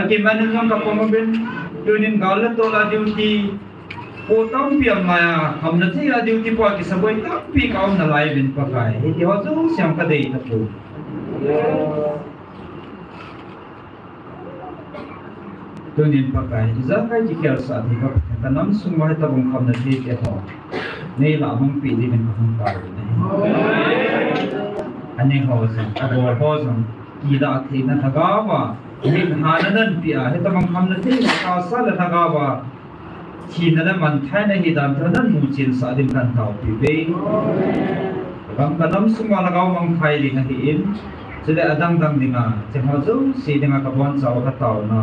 aki man exam ka pom bin tunin galat to la duty o tampiam maya hamna thi a duty po ki saboi tampi kaum na lai bin pakai hi ho zo siam ka dei ta pu tunin pakai za kai ji kel sa thi ka kanam sung mai ta bong khamna thi ke ho nei la mong pi di bin kham ka nei ani ho sa abor ho sam ki da thi na thagawa ni hananan pi a he ta bong khamna thi ka sa la thagawaทีนั้นมันแค่ในเหตุการณ์นั้นมูจินสาดินกันเท่าปีเบย์บางกันน้ำสมวันเราบางใครลิงหินจะได้ดังดิ่งจะมาจูสีดิ่งกับวันเสาร์กับเต่าน่ะ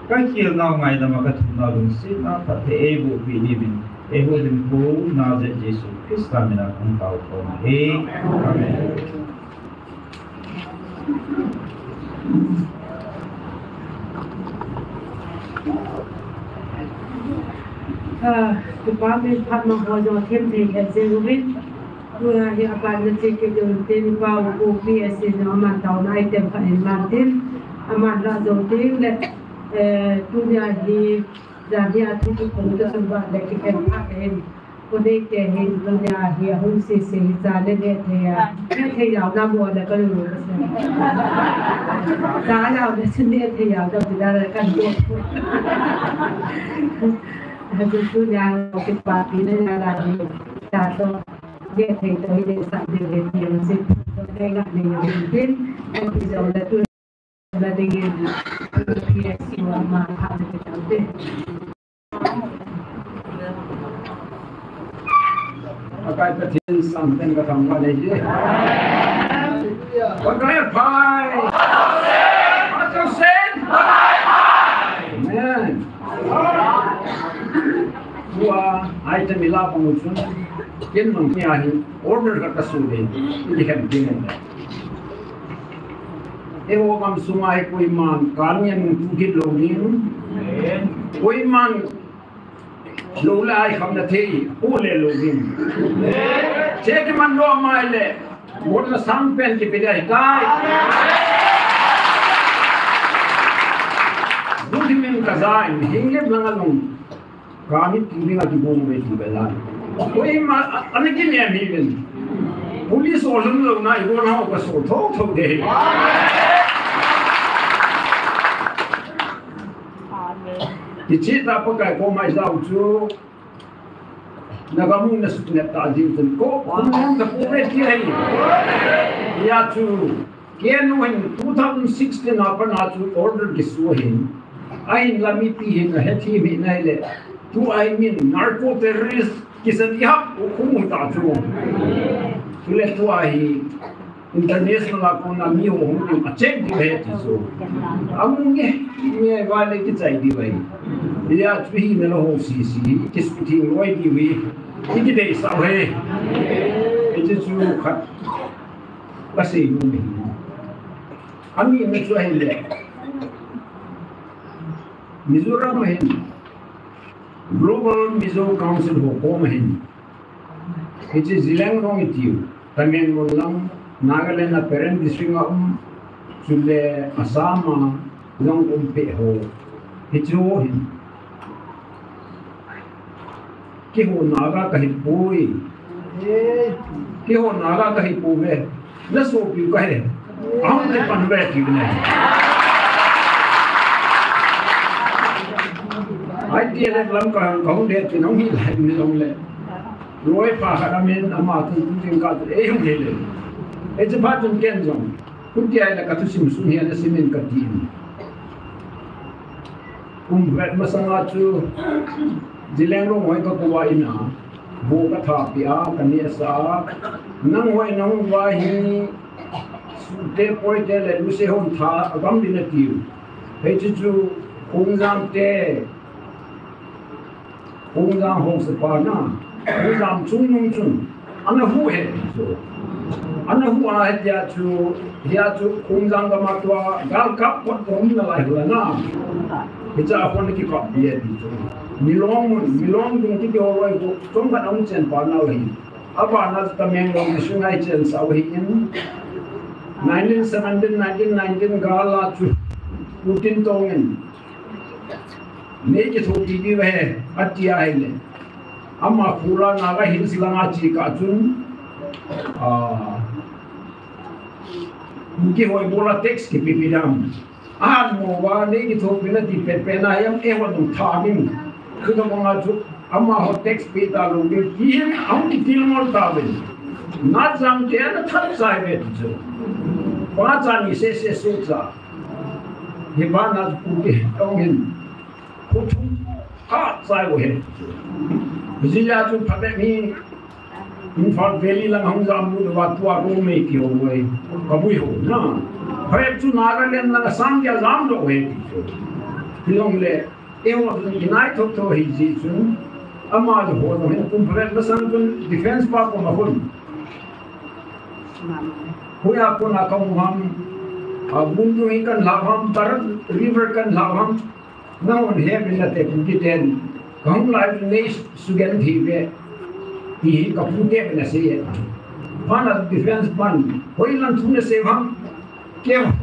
ก็เกี่ยวน่าไงแต่มากับทุนน่าลุงสิน่าพัฒน์เอบุปีนี้บินเอบุดิมพูน่าจะเยซูคริสต์มินาของเต่าคนเฮอาเมนคือว่าเป็นพัดมาพอจะเทียมเทียนเซรูบินเมื่อที่อาการจะเกิดเต็มว่าบุกมีสิ่งที่มันเท่านั้นเต็มพันมันเต็มมันละจงเต็มและทุกอย่างที่จะที่ทุกคนจะสมบัติและที่เป็นพักเองคนได้แก่เห็นทุกอย่างที่หุ่นเสียจานได้เทียเทียาวน้ำวัวแล้วก็รู้จานเราจะเสียเทียาวจะเป็นอะไรกันตัวItu yang kita pilih adalah jatuh dia tidak bisa dilihat dengan mungkin bisa oleh tu dengan PSC wama ada kita deh. Akai patin sampai ke tangga lagi. Akai pai. Macam sen. Man. Dua item ila pengusun. Kin mengkiahi order kata sudah. Ini kan dengan. Ewo kam sumai ko iman kanyan tukit login. Ko iman lola ai kham na thei ole login. Che ke man lo maile. Modna sampen ke pidai kai. Budimin kazain hinge blangalung. Kami tinggal di Bombay di Belan. Ko iman anaki me milen. Police olum lo na ibo na ko so tho de. Dicita pakai ko mais lau tu, nagamu na suknet tajim tu ko, kamu tak boleh kira ini. Ya tu, kian wen 2016 apa na tu order disuhin, ain lamiti hin heti min naile, tu ain min narco terrorist kisan ihap hukum tak tu, sulit tu ahi. International ako na miyo yung check di ba so among nge wale ki chai di bai ya thui na lo si kispi loi di wi ki de sa he ite chu khat kasi ni ami me chu hele Mizoram hin Global Mizo Council ho ko hin ite zilang rong itiu tamen mo lang Nagaland na parent district sulle Assam long umpe ho hichuhin ki ho naga kahipui ki ho naga kahipuve na so piu kahe am ne panve ki ne ai ti le lam ka kong de ti nong hi lai ni long le loi pa haramen ama tu jing ka e hum le It's a part of Kenzon. Kunti ay nakatusim sunya na simen katin. Vet masangatu dilengro moy ka kuwain na. Buka thapia kaniasa nang hoy nang wahi sute poite le luse hon tha agam dinatiu. Hechu kungzam te kungzam hong sepana. Kungzam chung ana hu he so. Ana huwa ya tu kungzanga matwa gal kap pot rom na lai la na kita apon ki kap dia di tu milong dung ki do wai ko tong ka nong chen pa na wai aba na ta meng long sungai chen sa wai in 1919 gal la tu putin tongen ne ki tho ki di we atia hele amma pura na ga hin silanga chi ka chun Mungkin hoy bola teks ki pipidam mo wa ne ki thok bina ti pepena yam ewa dum thamin khuda manga chu amma ho teks pita lo ge kin am ki tilmol taben na jam te na thap sai ve chu pa jani se sa he ba na ku ke tongin khu thu ha sai wo he bijila chu phabe mi Infant Valley lang hong jamu do watua ro me ki ho wai kabui ho na phai chu Nagaland lang sam dia jam do he ki long le e ho unai thok tho hi ji chu ama jo ho no hin kum phai na sang kun defense pa ko ma hun huya ko na ka ham bundu hi kan laham tar river kan laham na on he bin na te kun ki ten kong lai ne sugen thi ve Hi kapute na siya. Pana defense ban. Hoy lang tune se ham. Kya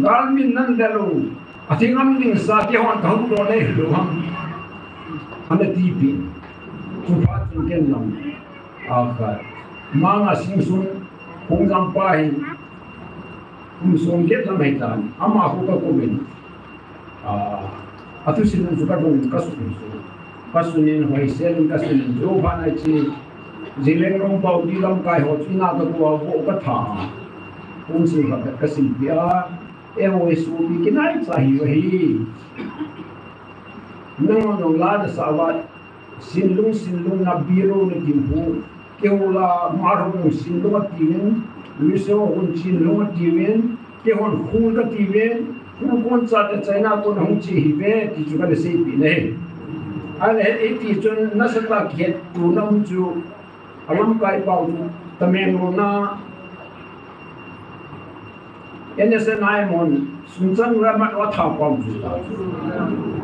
galmin nan dalo. Atingam ding sa kya hon kahun do le lo ham. Ana tipi. Tupat ken lang. Aka. Mga singsun kung sampahin. Kung sungkit na may tan. Ama ako ka kumin. Ato silang suka dong kasunin. Pasunin hoy selin kasunin. Jo bana chi Zileng rong bau di lam kai ho china ka tua bo ka tha kung si ka sim pia e ho su bi kinai sa hi hi nang no la da sa wa sin lung na biro na dimpu ke la mar ho sin lung tiwen luso hon sin lung tiwen ke hon khul ka tiwen ku kon sa ta china ko na hung chi hi be ti chu ka se pi ne ale e ti chun na sa ta khet tu nam chu alam kai pau tamen na NSNI mon sunchang ramat wa tha pau ju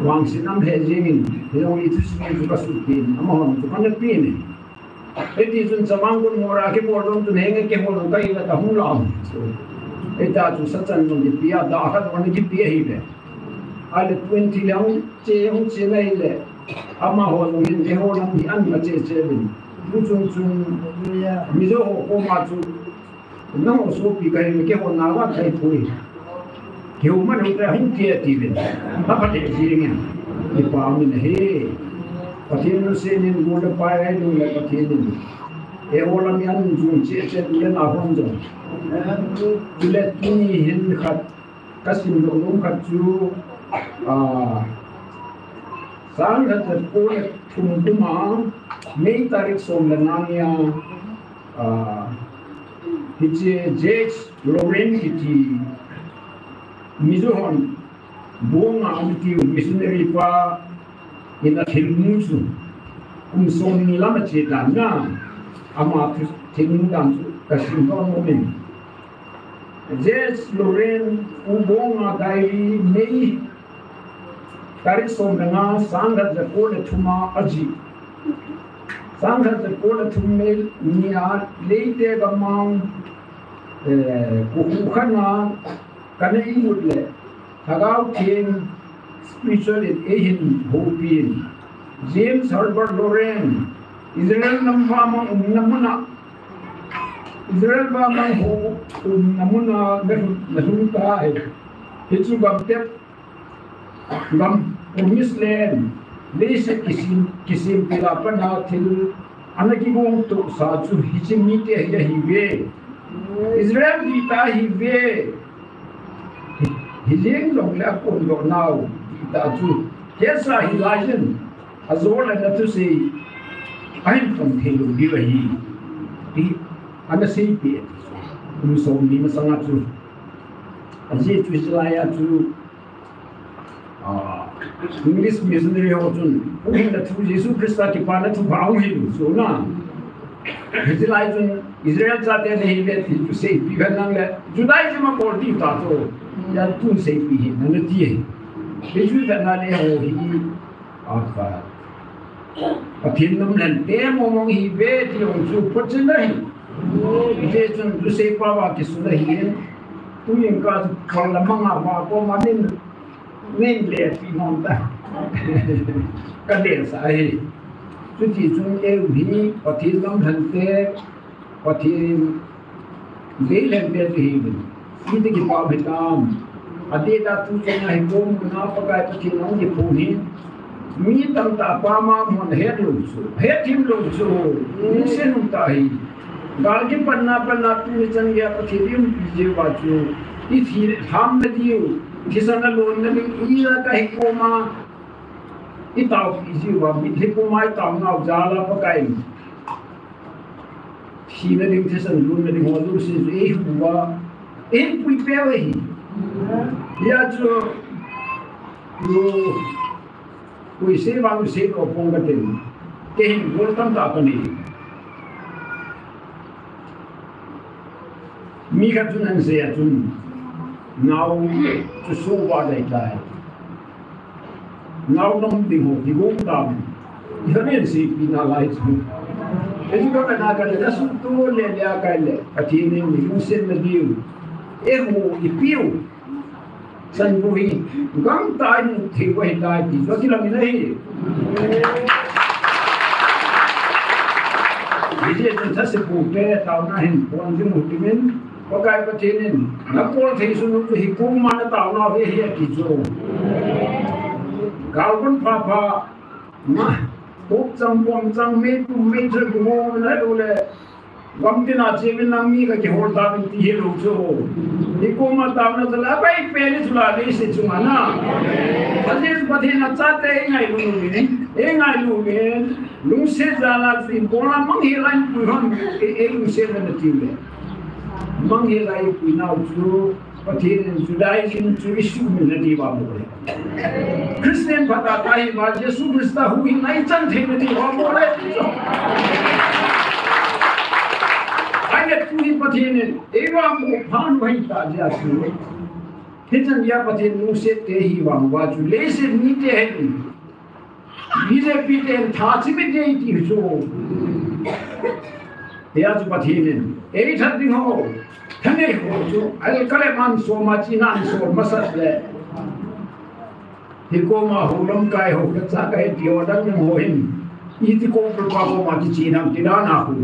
wang sinam he jingin he ong itu sin ju kasu tin amon ju kan pi ne eti sun samang kun mora ke bordon tu henge ke bordon kai la ta hung lam eta ju sachan mon di pia da khat mon di pia hi le ale 20 lang che hong che nei le ama ho no hin he ho nam hi an ma che che bin Lujung mizo ko ma chu nang so pi kai ke ho na wa kai pui ke u man utra hin tie ti bin ha pa te ji ring ni pa min he pathin no se nin go le pa ai no le pathin ni e ho lam yan jun che che le na hon jo le ti hin khat kasim lo lum khat chu sang khat ko le thum tu ma Mei tarik som lenania hiche James Loren hiti mizohon bunga amti missionary pa ina thilmusu som ni lama che dan na ama thilmu dan kasim don momen James Loren bunga dai mei tarik som lenga sangha jakole thuma aji Sangha the Kola Tumel Nia Late Gamang Kukhana Kanai Mudle Tagau King Spiritual in Ahin Hopin James Herbert Loren Israel Namuna Israel Bamang Ho Namuna Nahunta Hitsu Gamtep Gam Misland Lese kisim pilapana til anagibong to sa chu hichimite ya hiwe Israel dita hiwe hijeng long la ko lo now dita chu kesa hilajen azol na tu se I'm from Thelu diwahi di ana sei pi so ni masanga chu aje tu islaya chu English missionary ho chun puhin da thu Jesu Christa ki pana thu bau hi so na Israel chun Israel cha te nei le ti tu sei pi ganang le Judaism ma por ti ta to ya tu sei pi hi na ti hi Jesu da na le ho hi afa pathin nam len te mo mo hi ve ti ong chu pot chen na hi je chun tu sei pa wa ki su na hi tu yin ka khol la manga ma ko ma nin nên lệ phi non ta cái điện sai chú chỉ chung yêu hi có thi lâm thần tế có thi lấy lên về thì khi cái bảo Việt Nam ở đây ta tu cho ngày hôm nó có cái thi nó như phù hi mi tâm ta pa ma mon hết tim luôn số ni sen ta hi gal cái panna tu chân ya có thi điểm gì vào chú đi thi tham là điều Kisana lon na ira kai koma itau isi wa mi koma itau na jala pa kai si na ding kisan lon na ding hodu si e huwa en pui pewe hi ya jo pui se wa se ko ponga ten ke hin gol tam ta pa ni mi ka tunan se ya tun now to show what I die. Now don't be home, you won't come. You didn't see Pina lights. If you got an agate, that's what to let the agate, a teen in the send the view. Echo, if you San Bui, come time to take away died, is what you love in the head. Is it a testicle bear down in one thing? Có cái có thế nên nó có thể xuống thì cũng mà nó tạo nó về hiện thì rồi cao con pha mà ปุ๊บจังปวงจังไม่ปุ่มไม่เจอกูโง่นะดูเลยวันที่น่าเชื่อเป็นนั่งมีก็จะหัวตาเป็นที่ลูกโซ่นี่กูมาตามนั่นจะไปเป็นสุราดีสิจุมานะประเทศน่าจัดเองไงลุงนี่เองไงลุงนี่ลุงเสียจานละสิบคนละมังเฮลัยปุยหันเองลุงเสียจานละทีเลยมังเฮลัยปุยน่าจูประเทศจุดใดสิ่งจุดสุดมันดีบ้างเลยคริสเตียนพัฒนาไปมาเยซูคริสต์หูอินไอจันเทมันดีบ้างเลยไอ้เนี่ยทุกประเทศเนี่ยเอว่าหมู่พันวันตาเจ้าสิที่จันยาประเทศนู้นเสร็จเที่ยวว่างว่าจุเลเสนี่เที่ยวนี่จะพิจารณาท่าที่ไม่ได้ที่สุดเดี๋ยวจุประเทศเนี่ยเอ้ทัดดิ้งหัวท่านเองจูไอ้ก็เลยมันสมาชินันสมาสัตว์เลยที่กูมาหูลมกายหูกระซักไอ้เดียวดังยังหัวหินอีที่กูประกอบมาที่จีนทำที่ด้านหน้าหู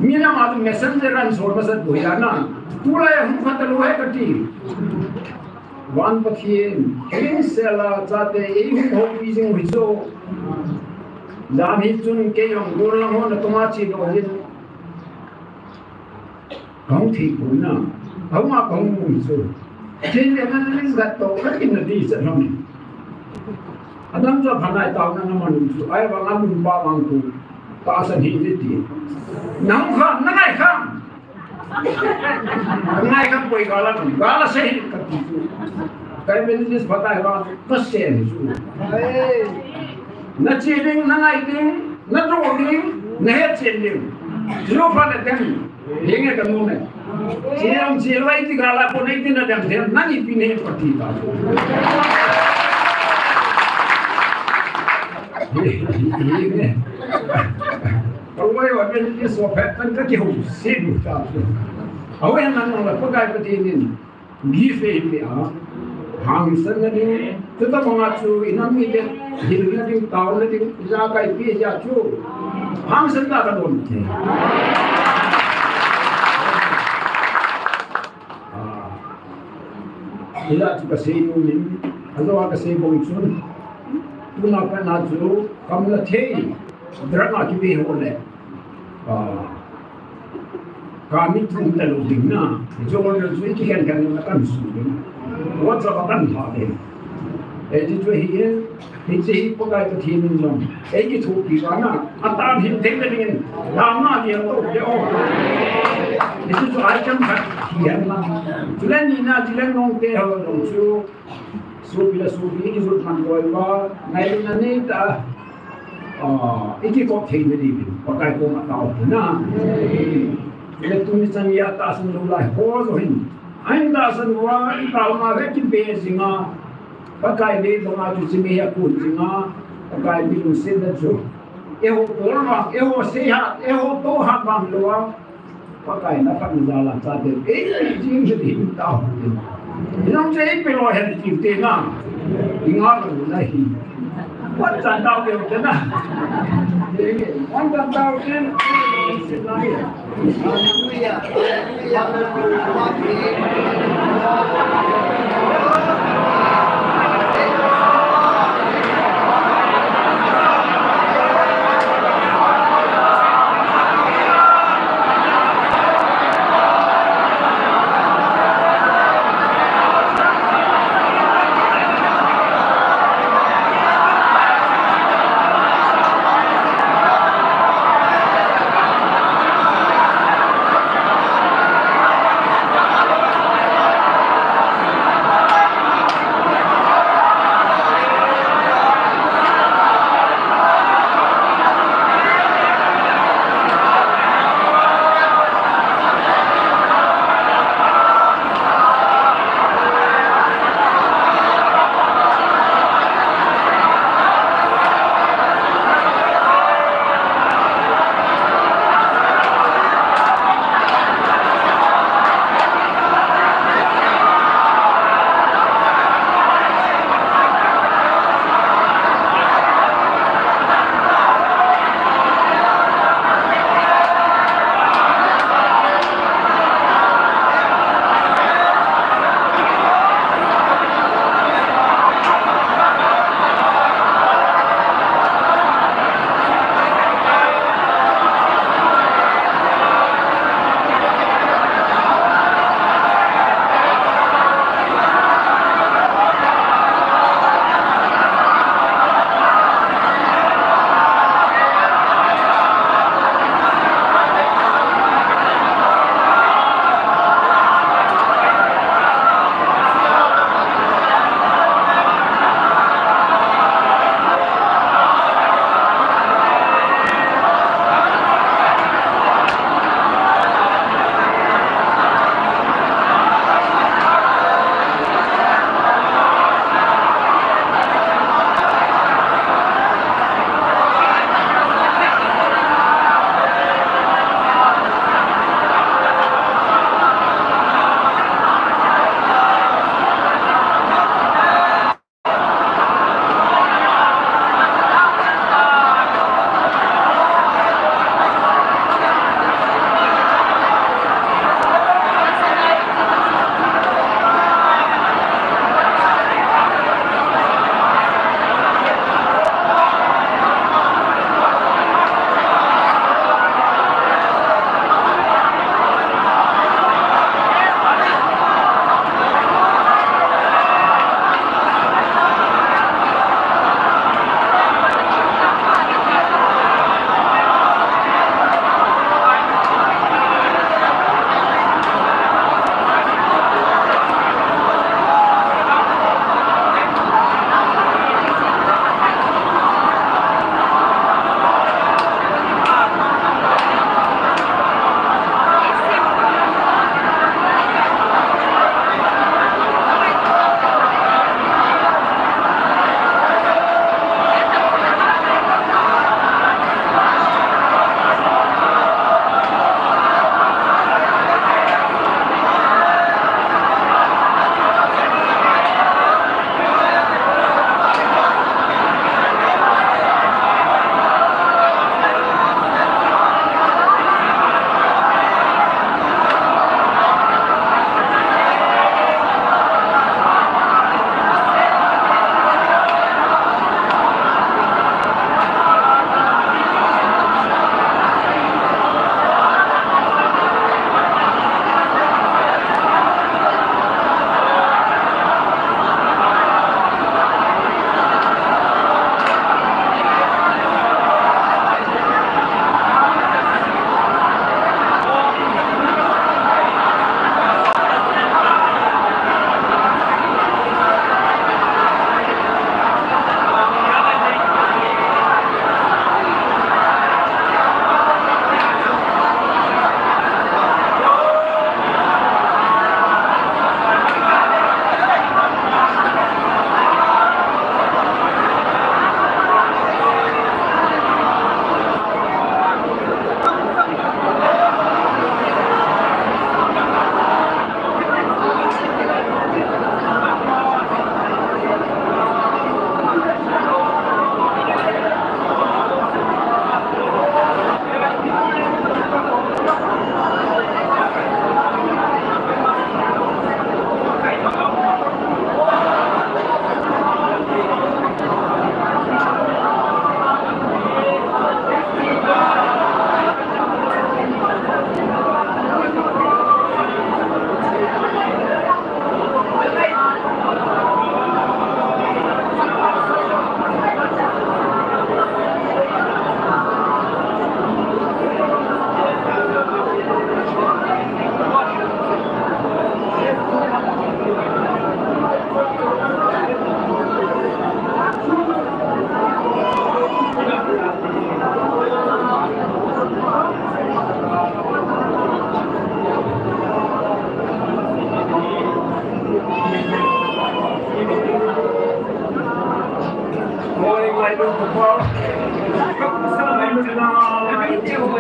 มีน้ำมันเมสเซนเจอร์รันสมาสัตว์บุยานะตัวอะไรหุ่นฟัตลุให้กันทีวันประเทศเอ็นเซลาจัดเองหุ่นวิจิงวิโซดามิจุนเกยองดูแลหัวนักมาชีโดหินของที่คุณน่ะเขามาของมุ้งสู้ที่เรื่องนั้นเรื่องกัดโตก็กินนาดีสักหน่อยอาจารย์จะพนัยตาวนั้นมันมุ้งสู้ไอ้บางอันมุ้งบ้าบางกูตาสันหินดีน้องข้ามนั่งไงข้ามนั่งไงข้ามไปกาลเสียกับที่สู้ใครเป็นที่สปาร์ตายว่าก็เสียสู้นั่งชีวิตนั่งไงดิ้งนั่งโดดดิ้งนั่งเฮ็ดเสียดิ้งจูบฟันเต็มยังไงกันนู้นเนี่ยเชื่อมเชื่อไว้ที่กาลาคนไอ้ที่นั่นเดี๋ยวนั่งอีพีนี้ปฏิบัติเนี่ยเอาไว้ว่าเป็นที่สวบแพทย์ตั้งแต่กี่หุ่นเสียดูตาเอาไว้นั่งนั่งแล้วก็กลายเป็นที่นี่กีเฟย์เนี่ยหางสังเกตจุดต้องมาชูอินามีเด็กหินนั่นดิ้งตาวนั่นดิ้งยาไก่ปียาชูหางสังเกตกันโดนila tu kasi nunin alo kasi bongsun tu na ka na ju kamla thei drama ki be hole ka mi tu ta lo ding na jo lo ju ki kan na kan su wa cha ba kan tha de e ji ju hi ji po ga ta thi min long e ki thu ki wa na ata hin thei de ning la na ki to de o itu tu item kan kian lah. Jualan ni na jualan nong teh hawa nong su bila ini su man koi ba ngai na ni ta iki ko thei ni di pakai ko ma tao na le tu ni san ya ta san lu lai ho zo hin ain da san wa tao na ve ki be singa pakai de do na tu si me ya ku singa pakai bi lu se da jo e ho ko ma e ho se ha e ho to ha bang lo pakai na kan jalan sate jing je di tao inong je pe lo hen ti te na ingat lu nahi wat san tao ke ke na wan san tao ke hallelujah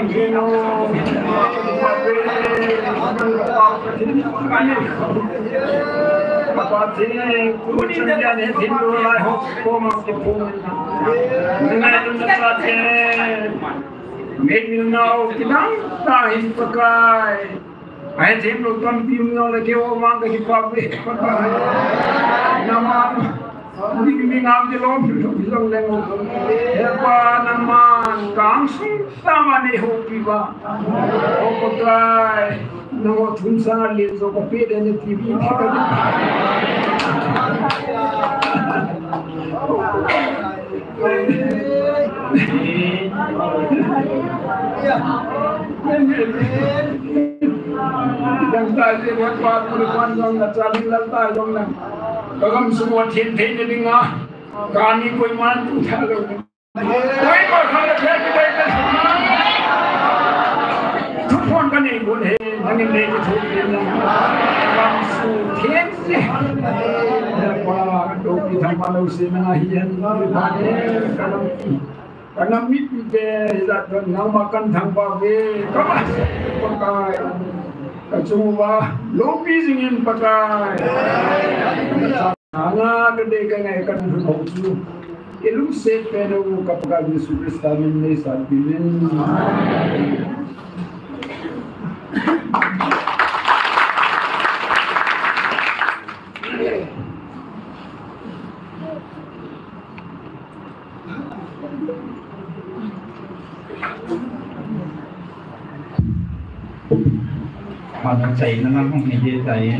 Angelo Papatine kuchanjane hindu lai hok koma kipun Ngai tunasate Make me know kinang tahin pakai Ai thêm lúc con tim nhau là kêu mang cái hip hop về Naman Hindi ngam di lom bilang lemo Epa naman kang tama ni hopi ba O pakai Nang tunsa lihat so kopi dan TV kita Yang tadi buat puluhan yang nak cari lantai yang nak, kalau semua cinta ini dengar, kani kau mantu kalau, kau kalau kerja baikทุกคนก็นี่บุญเฮนั่งเล่นทุกทีนะความสุขเที่ยงสิแต่ว่าดูที่ทำมาเราเสียมันเฮียนที่ผ่านเองkarena mimpi deh dan nang makan tanpa be kamas pakai kacuma lobi singin pakai anak gede kan kan hukum ilmu sepeda kapag superstar ni sabihin Pada saya nama menjadi saya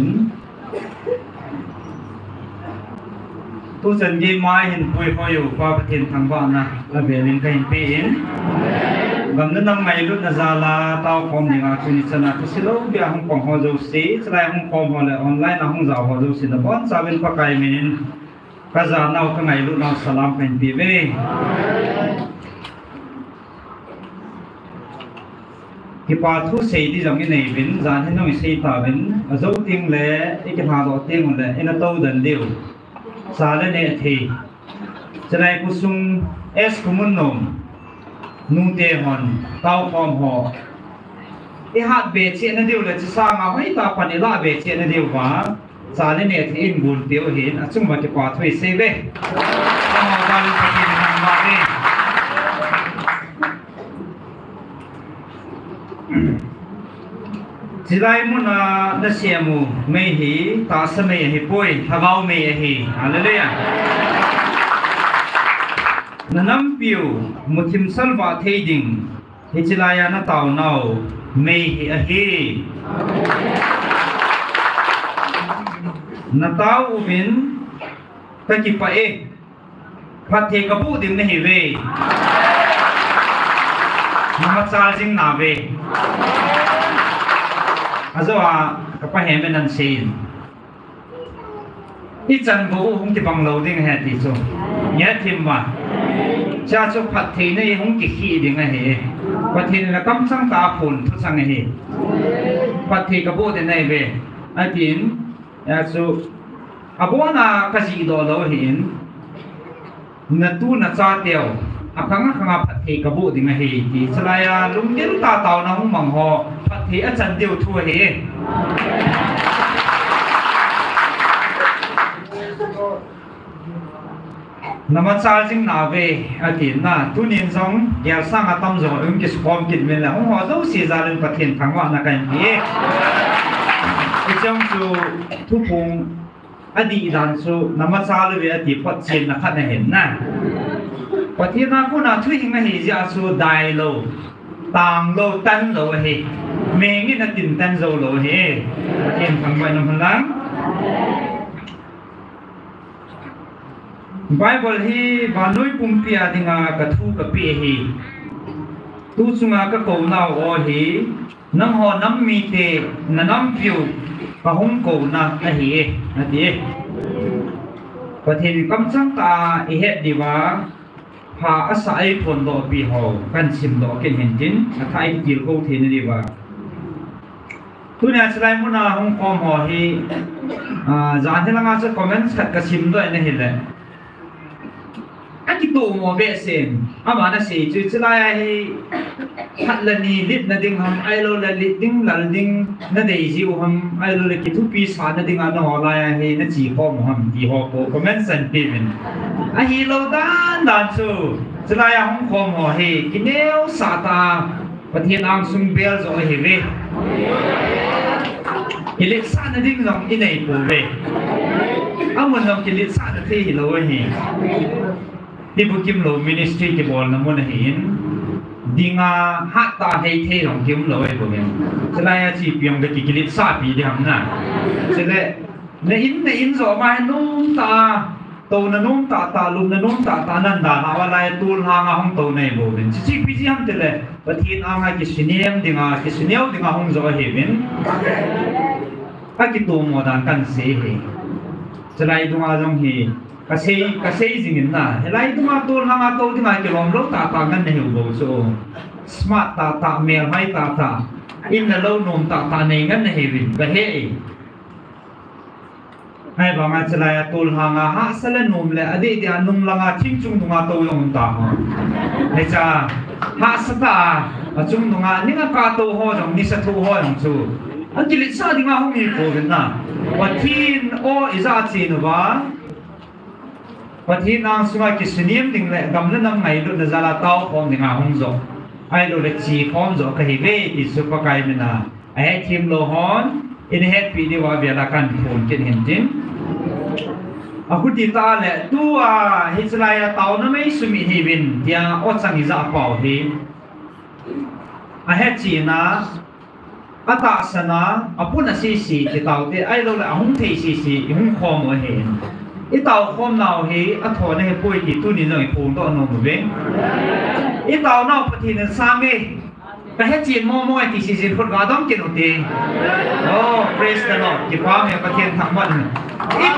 tu sendiri main pui koyu papatin tangba na labelin kain pein gamna nam mai lut na zala tau kom ni nga kuni sana kusilo bia hong kong ho zo si srai hong kom ho le online na hong za ho zo si na bon sabin pakai min kaza nau ka ngai lut na salam kain pi veที่ปาทุเสียที่จังกินในบินจานที่น้องเสียตาบินอาจุติงเล่อีกพาดอติงเล่อินโตดันเดียวสาเลเนทีจะได้กุศลเอสกุมุนนมนูเตหอนเต้าคอมหออีหัดเบชเชนเดียวเลยจะสร้างเอาให้ตาปนิลาเบชเชนเดียวว่าสาเลเนทีอินบุญเดียวเห็นอาจุมาที่ปาทุเสียเว้ต้องเอาการปฏิบัติทางบ้านเองจิไลมุนาเนเซียมูไม่หีตาสมัยหีป่วยทาวาวไม่หีอะไรเลยอ่ะนั่นน้ำปิวมุทิมสัลวาเทดิงฮิจิไลยานาตาวนาวไม่หีหีนาตาวอุบินตะกิปะเอพัดเทกบูดิมไม่หีเวนามาซาจิงนาเวอาจว่ากับป้าเห็นเป็นนันซีนอีจันบูคงจะบังเราดิ้งแฮติโซเนี่ยทิมว่าชาชุพัดทีนี่คงกี่ขี้ดิ้งไงเฮพัดทีนี่กำสังตาผลทุกสังไงเฮพัดทีกับบูเดนในเวไอทินยาสุอาบัวน่ะกษีดอเราเห็นนัตูนัจาเตียวอาคังคังพัดทีกับบูดิ้งไงเฮที่สลายลุงเดินตาเต่าน้องมังหอพัดทีอาจารย์เดียวทั่วเฮน้ำมันซาจิงนาเวอาทิตย์น่ะทุนินซองแกสร้างอาตมจงอุ้มกิสความกินเวลาหัวเราเสียจารึงประเทศทางว่านักการเมืองอีจังสูทุกพงอดีตดันสูน้ำมันซาเลยอดีตพัดเชนนักขัดเห็นน่ะประเทศนั้นคนน่ะทุกอย่างไม่เห็นจะสูได้โลต่างโลตันโลเฮเมงินตินตันโซโลเฮประเทศทางว่าน้ำมันล้างBible hi vanoi pumpia dinga kathu kapi hi tu sunga ka ko na o hi nam ho nam mi te nanam piu ka hong ko na a hi na ti pathin kam chang ta i het diwa pha asai phon do pi ho kan sim do ken hin tin a thai kil ko the ni diwa tu na slai mu na hong kom ho hi jan the langa cha comment khat ka sim do na hi le cái tụ mò bẹ xem mà nó xì chứ chứ lại hạt là ni lít nó đinh hầm ai lo là lít đinh là đinh nó đầy dịu hầm ai lo là cái thu pi sản nó đinh ăn nó lại hay nó chỉ có một hầm thì họ có comment sân pin hi lâu đan chứ lại không có mò hay cái nếu sa taประเทศอังสุงเบลจะเห็นไหมฮิลิซ่านั่นดิ้งลองอินไอปูเวเอามันลองฮิลิซ่านั่นที่เราเห็นที่พวกกิมโลมินิสทรีที่บอลนั่นมันเห็นดิ้งฮัตตาให้เทของกิมโลไอ้พวกนี้จะไล่อาชีพยังกับฮิลิซ่าปีเดียวนะจะได้ในอินจะมาให้นุ่มตาโตนั่นนุ่มตาลุมนั่นนุ่มตานั่นด่าเอาอะไรตูนหางห้องโตในโบเป็นชิคพี่จีฮัมเตเลยประเทศอ่างกิสเนียมดิ่งกิสเนียวดิ่งห้องจะเห็นอากิตัวโมดันกันเสียจะไล่ดูมาตรงนี้ก็เสียจริงๆนะไล่ดูมาตูนหางโตดิ่งกิลอมลูกตากันในหูโบโซสมาร์ตตาเมลให้ตาอินนั่นเราหนุ่มตาในงั้นในเห็นก็เฮ้ให้บางอาจจะไล่ตูนหางหาสลันนุ่มเลยอดีตอันนุ่มลังอาทิ้งจุงตรงอาโตยงตาให้จ้าหาสตาจุงตรงอานี่ก็กาโตหัวจงนิสทูหัวจงชูอันจิลิซ่าดิ่งห้องมีโกเป็นนะวันที่โออิจาจีนว่าวันที่นางสุมากิสเนียมดิ่งเลยกำลังนั่งไงดูนซาลาเต้าพร้อมดิ่งห้องจงไอ้ดูเล็กจีพร้อมจงก็เฮเวอิสุภกายมินาไอ้ทีมโลฮอนอินเฮดปีดีว่าเวลาการโอนกันเห็นจริงaku di tale tua Israel tau na mai sumi hibin dia otang iza pau hi ahet china ata sana apuna si ti tau te ai lo la hung thei si hung khom o he i tau khom nau hi a thon he poi ki tu ni noi phung to no mu ve i tau nau pati na sa me ka he chin mo ti si phut ga dom kin o te oh praise the lord ki pa me pathian thang man ít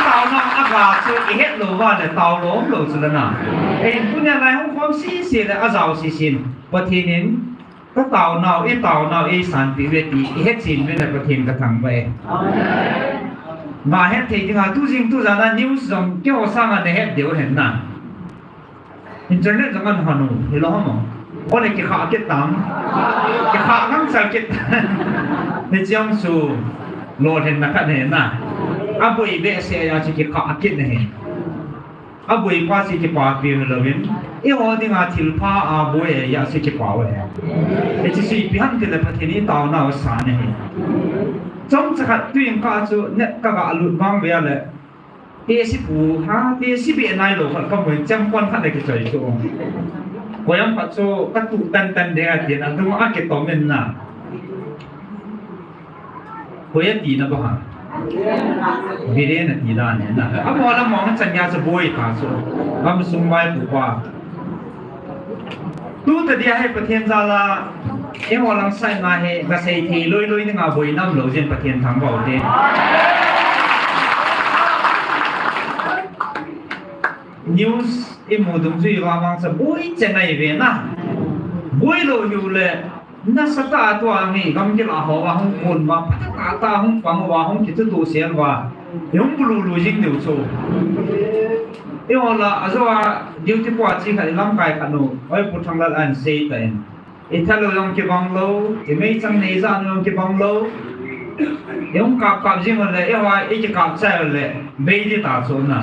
tàu nó ác gà chứ ít hết lỗ vào để tàu lốm lỗ chứ là nào em cũng nhà này không có xí là ác giàu xí và thì nên các tàu nào ít sản bị về thì hết xin với lại và thì cái thằng về mà hết thì thì tu riêng tu ra là news dòng cái hồ sang là hết điều hết nè internet dòng ăn hòn thì lo không có này cái khả kết tám cái khả ngắm sao kết thì trong sốโลดเห็นนะครับเห็นนะอาบุยเบสเซียสิกิขากินเห็นอาบุยกว่าสิกิปาเปียร์เลยวินอีหัวที่มาทิลพาอาบุยอยากสิกิปาเว้ยเอจิสิพิหันที่เลยประเทศนี้ตาวน่าสานเห็นจงจะขัดตัวยังก้าจูเนี่ยก้าลุดบางเบียเลยเอสิปูฮะเอสิเบียนายโลก็เหมือนจำควันขัดในกิจใจจูก็ยังพัดจูกัตุตันเดียร์ที่นั่นตัวอาเกตโตเมนน่ะคุยดีนะบ้างวิเรนดีด้านเนี่ยนะอ่ะพอเรามองสัญญาจะบวยตาสุดเราไม่สุ่มไว้ปุ๊บว่าตู้แต่เดียให้ประเทศซาลาเอวลังใส่มาให้กระเซทีลุยนึงเอาบวยน้ำเหลวเจนประเทศทั้งบ่อเดนนิวส์อีโมดุมจุยว่าบางสับวยเจนไอเวนะบวยโลอยู่เลยน่าสตาร์ตัวนี้กำลังหาว่าห้องคนว่าพัฒนาตาห้องฟังว่าห้องคิดตัวเสียงว่าห้องบลูลูจิงเดียวโซ่เอวละอาจจะว่าดิวที่ปวดจีขัดลำกายขันโน่ไว้พูดทางละอันเสียแต่ถ้าเราลองคิดบังโลที่ไม่จังในจานลองคิดบังโลห้องกับจริงเลยเอว่าไอ้จะกับใจเลยไม่ได้ตาโซน่ะ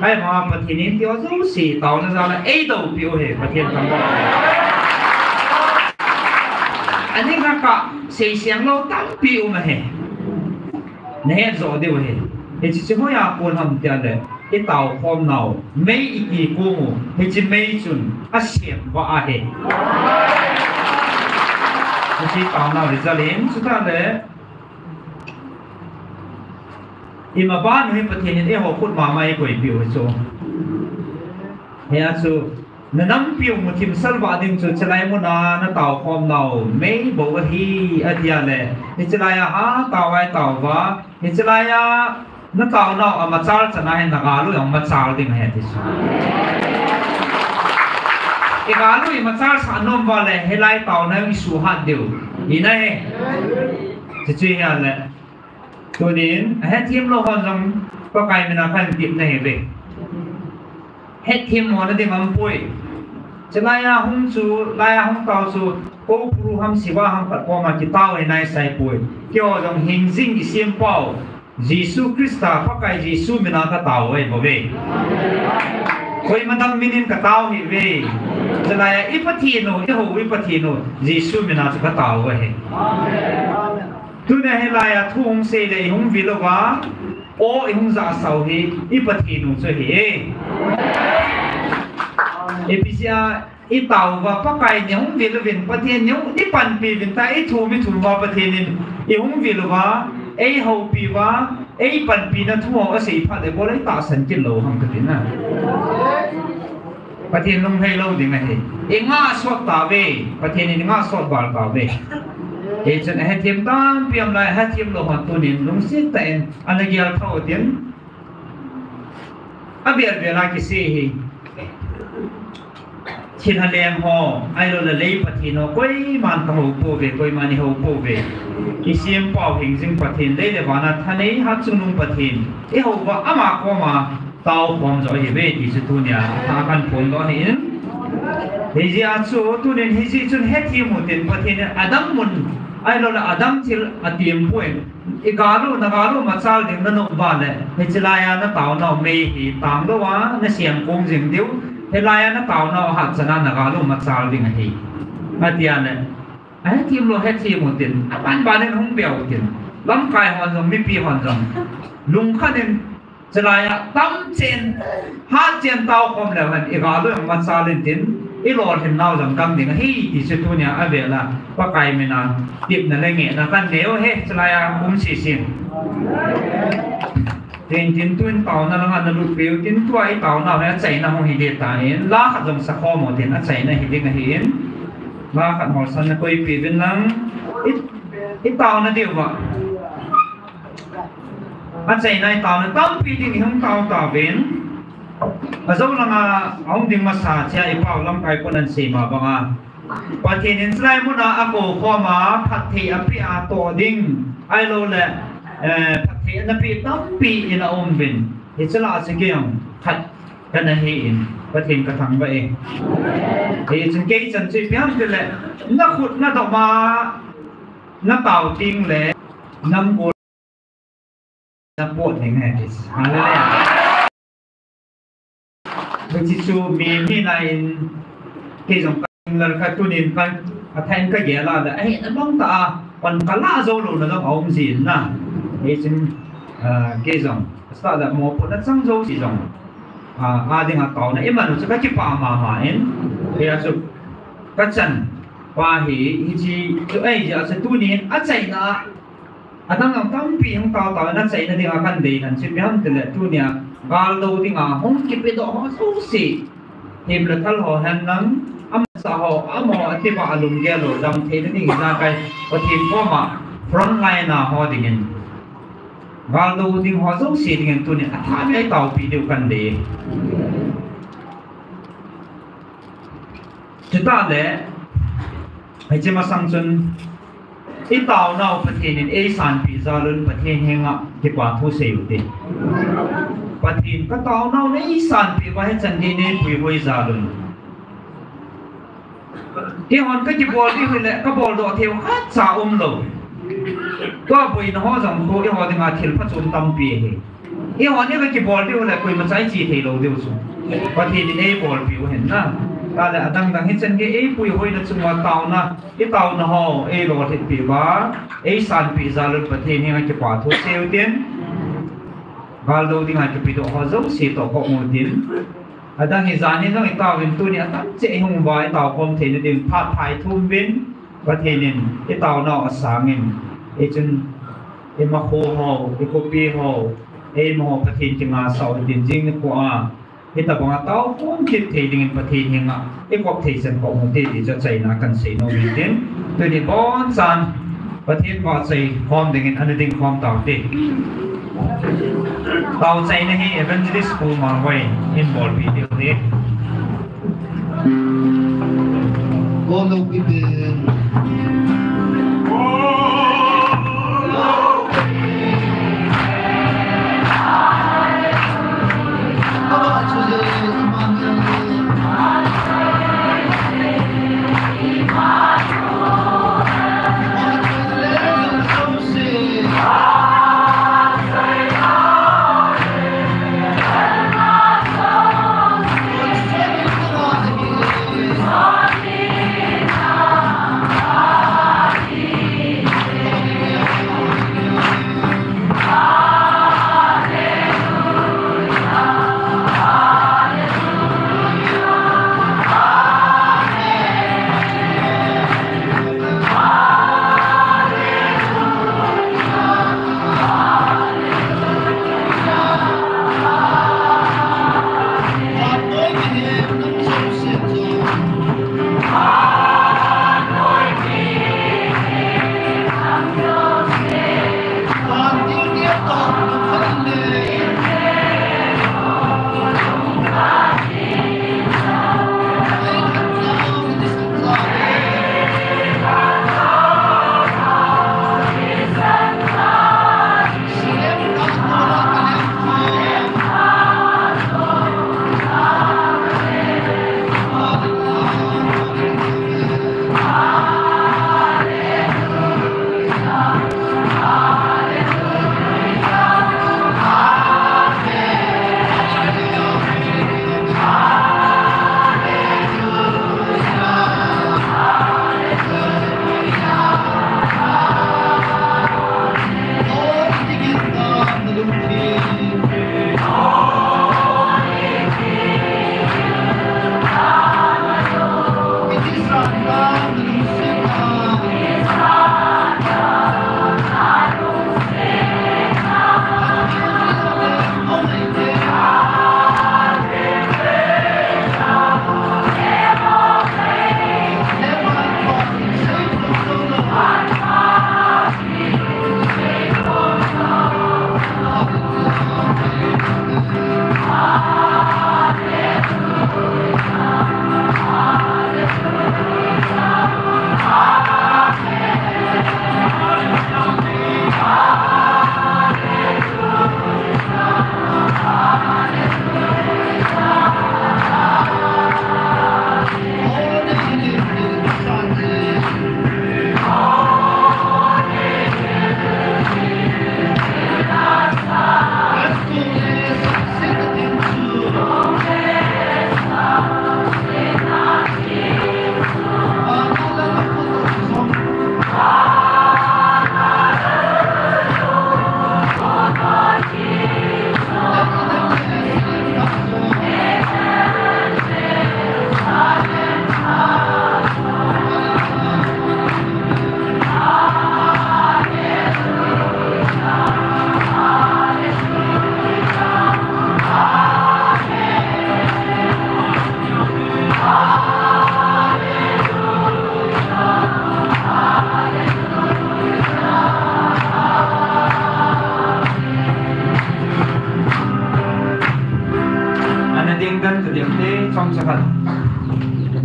ไอ้มาประเทศนี้ที่ว่าสู้สีตาวนั่นจะละไอ้ตัวพิวเหตุประเทศทั้งหมดอันนี้ก็เสียงเราตั้งปีอุมาเหรอเนี่ยจอดเดียวเหรอเฮ้ยจิ๋วเขาอยากพูดทำเดียวเลยไอ้เต่าคอมเราไม่อีกกี่กูเฮ้ยจิ๋วไม่จุนอาเสียงว่าอะไรเฮ้ยเต่าเราดิจะเล่นสุดท้ายเลยอีมาบ้านเฮ้ยประเทศนี้เอ้เขาพูดมาไม่ก่อยปิวโซ่เฮ้ยโซ่นั่นน้ำพิวมุทิมสัลบาดิมจุดเชลัยมุนานั่นเต่าคอมเราไม่บอกว่าฮีอันเดียเลยนี่เชลัยฮะเต่าไว้เต่าว่านี่เชลัยนั่นเต่าเราเอามาจาร์จะน่าเห็นนักอาลุยเอามาจาร์ดิ่งเหตุสุดอีกอาลุยมาจาร์สานนมว่าเลยเฮลัยเต่านั่งสุหัดเดียวอีนั่นจะช่วยอะไรตัวนี้เฮ้ทีมเราคนจงก็กลายเป็นอาการติดในเหตุ hết thêm món để mắm bùi cho lại hung chú lại hung tàu chú cô pru ham siwa ham phát qua mà chỉ tàu này sai bùi kêu dòng hình dinh cái xiêm bao Jesus Christa phát cái Jesus mình cái tàu ấy bảo vệ coi mà đang minin cái tàu này về cho lại ít phát thiên rồi ít hồ ít phát thiên rồi Jesus mình cái tàu ấy tu này hay là thu hung xe để hung vì đâu quá ô hung giả sầu thì ít phát thiên rồi cho hết Episia ít tàu và phát cái những việc là việc phát thiên những ít phần vì việc ta ít thu mới thu vào phát thiên nên ít hung vì đâu quá ấy hậu bị quá ấy phần vì nó thu vào ở sĩ phát để có lấy tạo sản kết lầu không cái gì nào phát thiên long hay lâu thì ngày ấy ngã sốt tạo về phát thiên này ngã sốt vào tạo về ấy cho nên hết thêm tam piam lại hết thêm lầu hoàn tu niệm long xích tên anh ấy giao thâu tiếng à việc về lại cái gì trên hành lang họ ai rồi là lấy phát hiện nó quay màn thầu po về quay màn hậu po về cái xiêm bảo hình dung phát hiện lấy để vào là thanh ấy hát chung nung phát hiện cái hậu và ám mà có mà tàu phong rồi thì về thì sẽ tu nhà ta cần phun đó này thì gì à số tu nên thì gì chun hết thêm một tiền phát hiện Adam mun ai rồi là Adam thì tiệm point cái garo mà sao thì nó nộp vào này thì chỉ là nó tạo nó mê thì tạm đó quá nó xiêm công dừng điếu thế lại nó tạo nó hạt sản nó gà luôn mặt sao đi ngay mà tiền này ấy thêm lo hết thêm một tiền bạn nên không bèo tiền lắm cài hoàn rồi mới pi hoàn rồi lùng khăn nên thế lại tắm trên hát trên tàu không là mình gà luôn mặt sao lên tiền ít lo thì nào rằng cam tiền hi thì sẽ thu nhà ở về là có cài mình là tiệm là lên nghệ là căn nếu hết thế lại cũng xì xì tiền tuyên tàu nó là lục biểu tiền tuổi tàu nào nó chạy nó không hiện địa tại lá khát dòng sắc kho một tiền nó chạy nó hiện địa cái hiện lá khát họ sân nó quay về bên lăng ít tàu nó đều vậy nó chạy này tàu nó tóm phi thì không tàu bên và dẫu là ông đi massage chạy vào lâm cái con anh xì mà bằng à và thì nên sai muốn là ako kho mà phát thị api à tổ đinh ai lo lệ thì nó bị tóm bị là ôm bình thì sẽ là sự kiện thật cái này hiện và thêm cái thằng vậy thì chúng cái chân chỉ biết thì là nó khụt nó đọc mà nó tạo tiếng lệ năm bộ nó bộ này này à đây vậy chỉ số mình này cái dòng là cái tu niệm cái thành cái gì là ấy nó bóng ta còn cả lá dâu luôn nó ông gì nè ấy chính cái dòng sao là một phần đất sang dâu gì dòng đi ngặt tàu này mà nó sẽ cái chip mà em thì là chụp cái chân qua thì chỉ chỗ ấy giờ sẽ tu niệm chạy na đang làm tâm bị không tàu nó chạy nó đi ngặt căn đi thành chip em thì là tu niệm vào đầu đi ngặt không kịp bị độ họ xấu xí thì là thằng họ hành lắm xã hội họ thì mà lùng ghê rồi dòng thế nó đi ra cái và thì có mà frontline nào họ thì nhìn vào đầu thì họ giống xịt thì tôi này thả cái tàu bị điều cần để chúng ta để hay chỉ mà sang chân ít tàu nào phát hiện nên sản bị ra luôn phát hiện hàng ngọc thì quả thu sale đi phát hiện cái tàu nào đấy sản bị vào hết chân đi nên bị hơi ra luôn thì hòn cái chip ball đi hồi lệ cái ball độ theo hết xa lầuก็ไปน้องจังโคอีหัวที่มาเที่ยวพัดชมตั้มปีเหอีหัวนี่ก็จีบอลที่ว่าคุยมันใช้จีเทโลเดียวสุดพอทีนี้ไอ้บอลผิวเห็นนะแต่ละดังเห็นฉันก็ไอ้ปุยหอยนั่นจังหวะเต่านะไอ้เต่านะฮะไอ้โลที่ปีว่าไอ้สันปีซาลุประเทศนี้ก็จะปาทุเซลเตียนบาลโลที่มาจะไปดูหัวจุกสีตัวก็มูดินดังเห็นจานนี้ต้องไอ้เต่าเป็นตัวนี้ตั้งเจ้าหงวายเต่าคมเทนดินพัดไผ่ทุ่มวินประเทศนี้ไอ้เต่านอกสางเงินไอ้จนไอ้มาโคฮอไอ้โคปีฮอไอ้มอประเทศจังอาสาวดินจริงกว่าไอ้ตะบงอาเต้าคนคิดเทดิ่งประเทศเฮงอ่ะไอ้พวกเทศของประเทศที่จะใจนักกันเสียโนวิเดนตัวนี้บอนซันประเทศว่าใจความดิ่งอันดิ่งความต่างเด็กต่างใจในที่ evangelist school มาไว้ involve วิดีโอนี้โอ้ลูกพี่เป็นก็ว่าช่วยมัน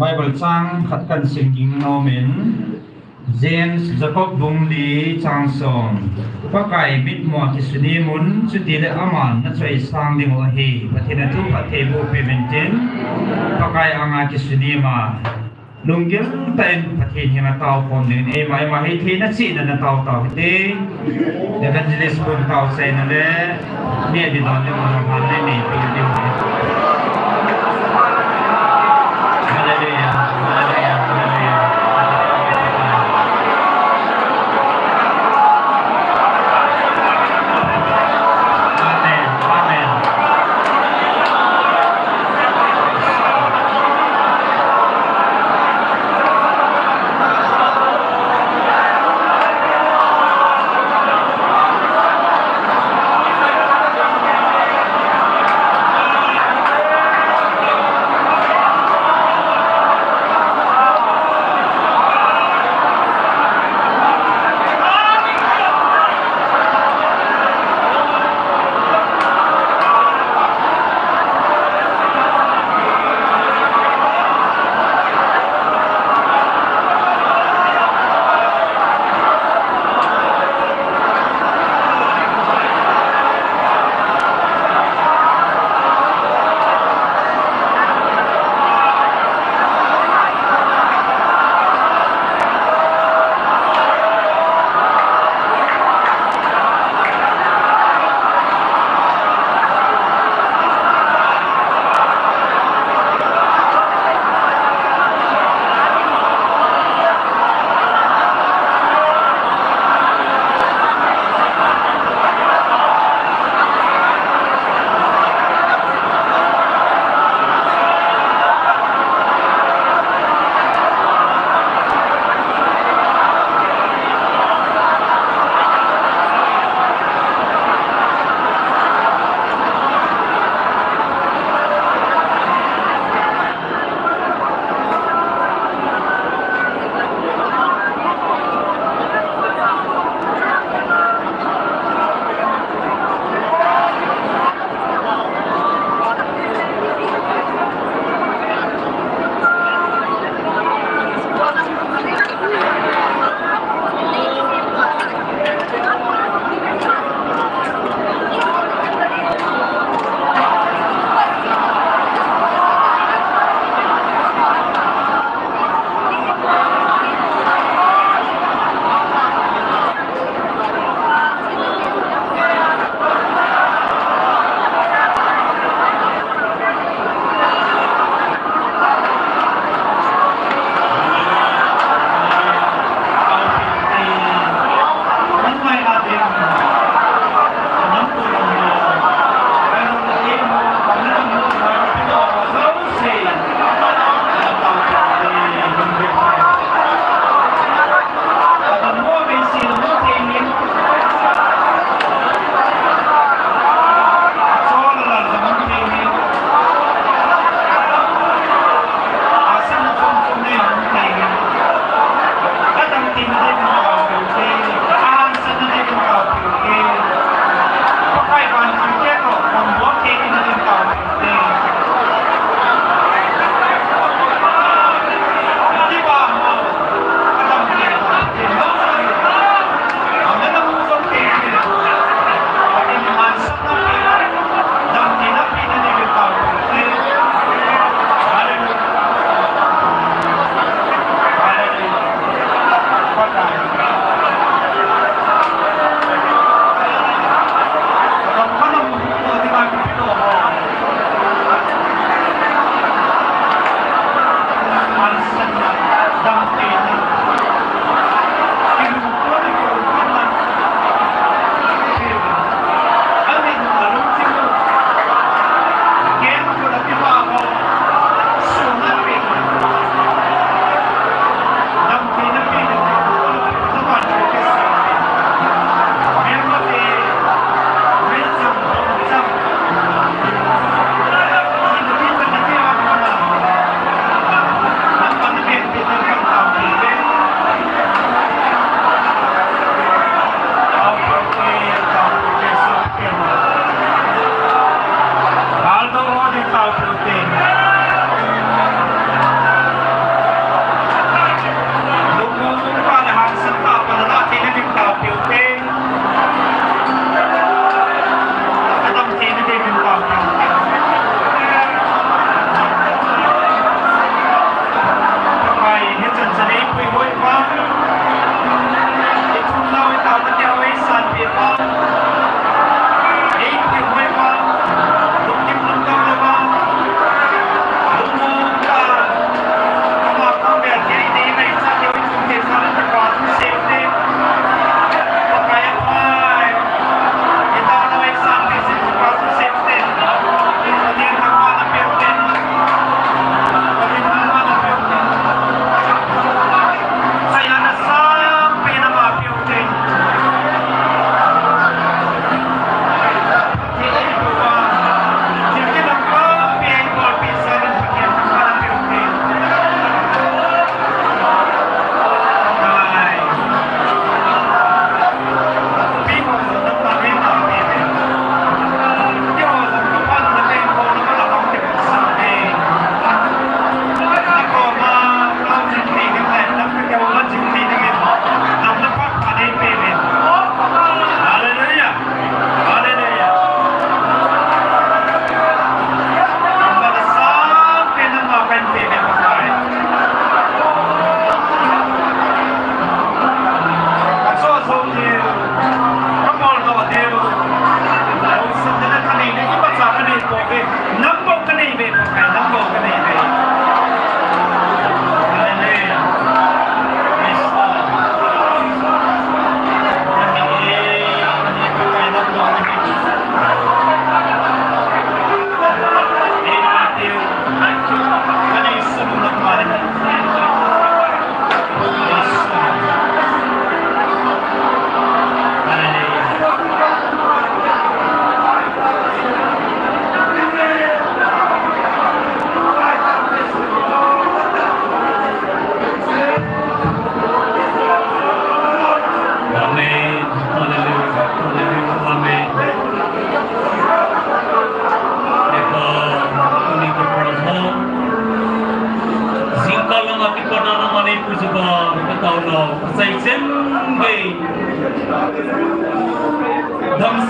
Bible sang khát cần sinh kinh nomen James Jacob bung li chang song pakai bit mo kisuni mun chuti le aman na choi sang ding la hi pathina tu pathe bu pementen pakai anga kisuni ma lunggil time pathin hina taw pon din e mai ma hi thina chi na taw taw te evangelist bun taw sai na le ne di don le ma han le ni pi di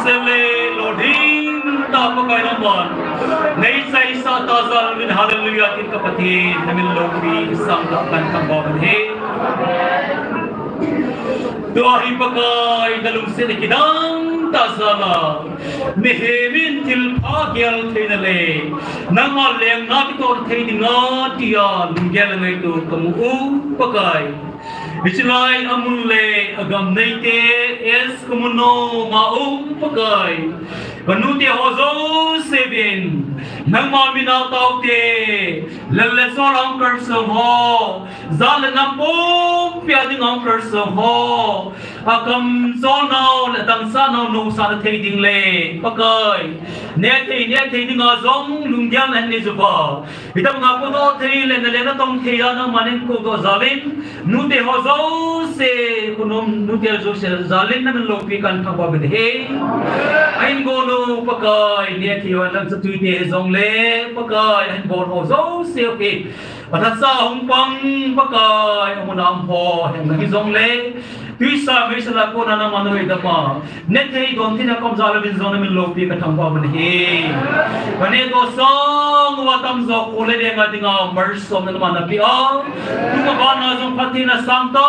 sele lodin ta pakai nomor nei sai sa ta zal min hallelujah tin kapati namin lobi sang kan kambawan he doa pakai dalung sele kidang tazala mehemin til phagyal thainale nama leng na ki tor thaidinga tia lungyal ngai tu kamu pakai Bicilai amunle agam naite es kumuno maum pakai kanute hozo seven nang mamina taute lalle sorang kerso ho zal nampum piading ang kerso ho akam zonau la tangsano no sa thading le pakai ne thei ding azong lungyang nan ne zuba itam nga puno thei le na tong theya na manen ko go zalin nute hozo se kunom nute hozo se zalin na men lopi kan thaba ben he ain go no pakai ne thiwa lang sa tuite zong le pakai ain go hozo se okay patasa hong pang pakai amunam ho hem ngi zong le Pisa misala ko na naman ay dama. Nete don tina kom zala bin zona min lopi ka tangpa man he. Kanito song watam zo kule de nga dinga mersom na naman na pia. Tuma ba na zong pati na sangta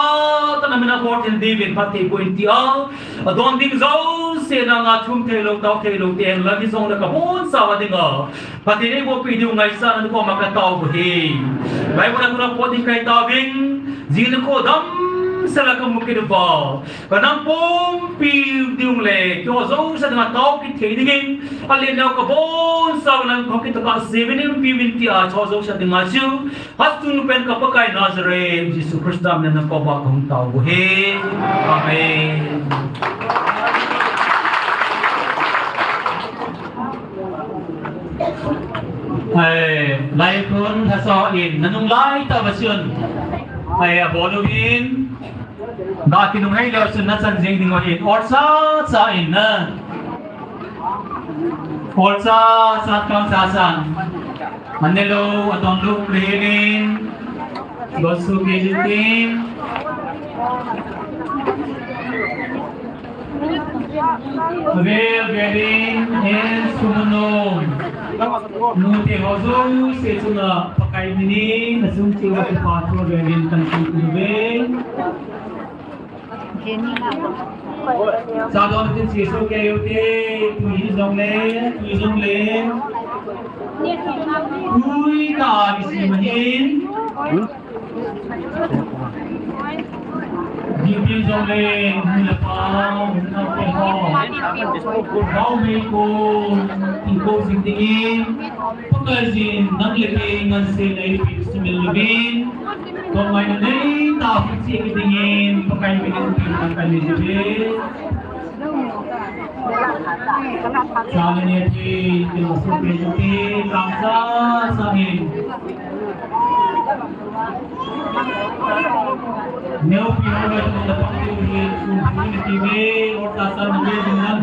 ta namin na Fort David pati ko intia. Don ding zo se na nga chum telong tao telong ten lagi zong na kapon sa wadinga. Pati ne mo pidi ngai sa na ko makataw ko he. Bai mo na ko na podi kay tawing zin ko dam sala ka mukid ba kanang pom pi diung le kyo zo sa nga taw ki theding alin na ka bon sa nang ko ki ta 7 pi winti a cho zo sa dinga chu hatun pen ka pakai Nazareth Jesus Christ nam na ko ba kong taw he amen lai kun tha so in nanung lai ta basun ai aboluin ba kinung hay lo sun na san jing ding in orsa sa in na orsa sa kam sa san manelo atong lu lehilin gosu kejitin Avel berin en sumunong Nuti hozo se suna pakai mini nasung ciwa ke patro berin tansi kubeng Sadon tin siso kayo te tui zong le Ui ka bisi mahin Jipin zong le mula pao na peho Kau meko tingko sing tingin Pagkazin nang lipin ngan se na ilipin simil lubin Kung may nanay tapos siya kitingin pagkain pinagpapin ng kalisibin Sana niya di pinagpapin langsa sa akin Neo pinagpapin ng napakitiwin kung pinagpapin o tasar ng bilang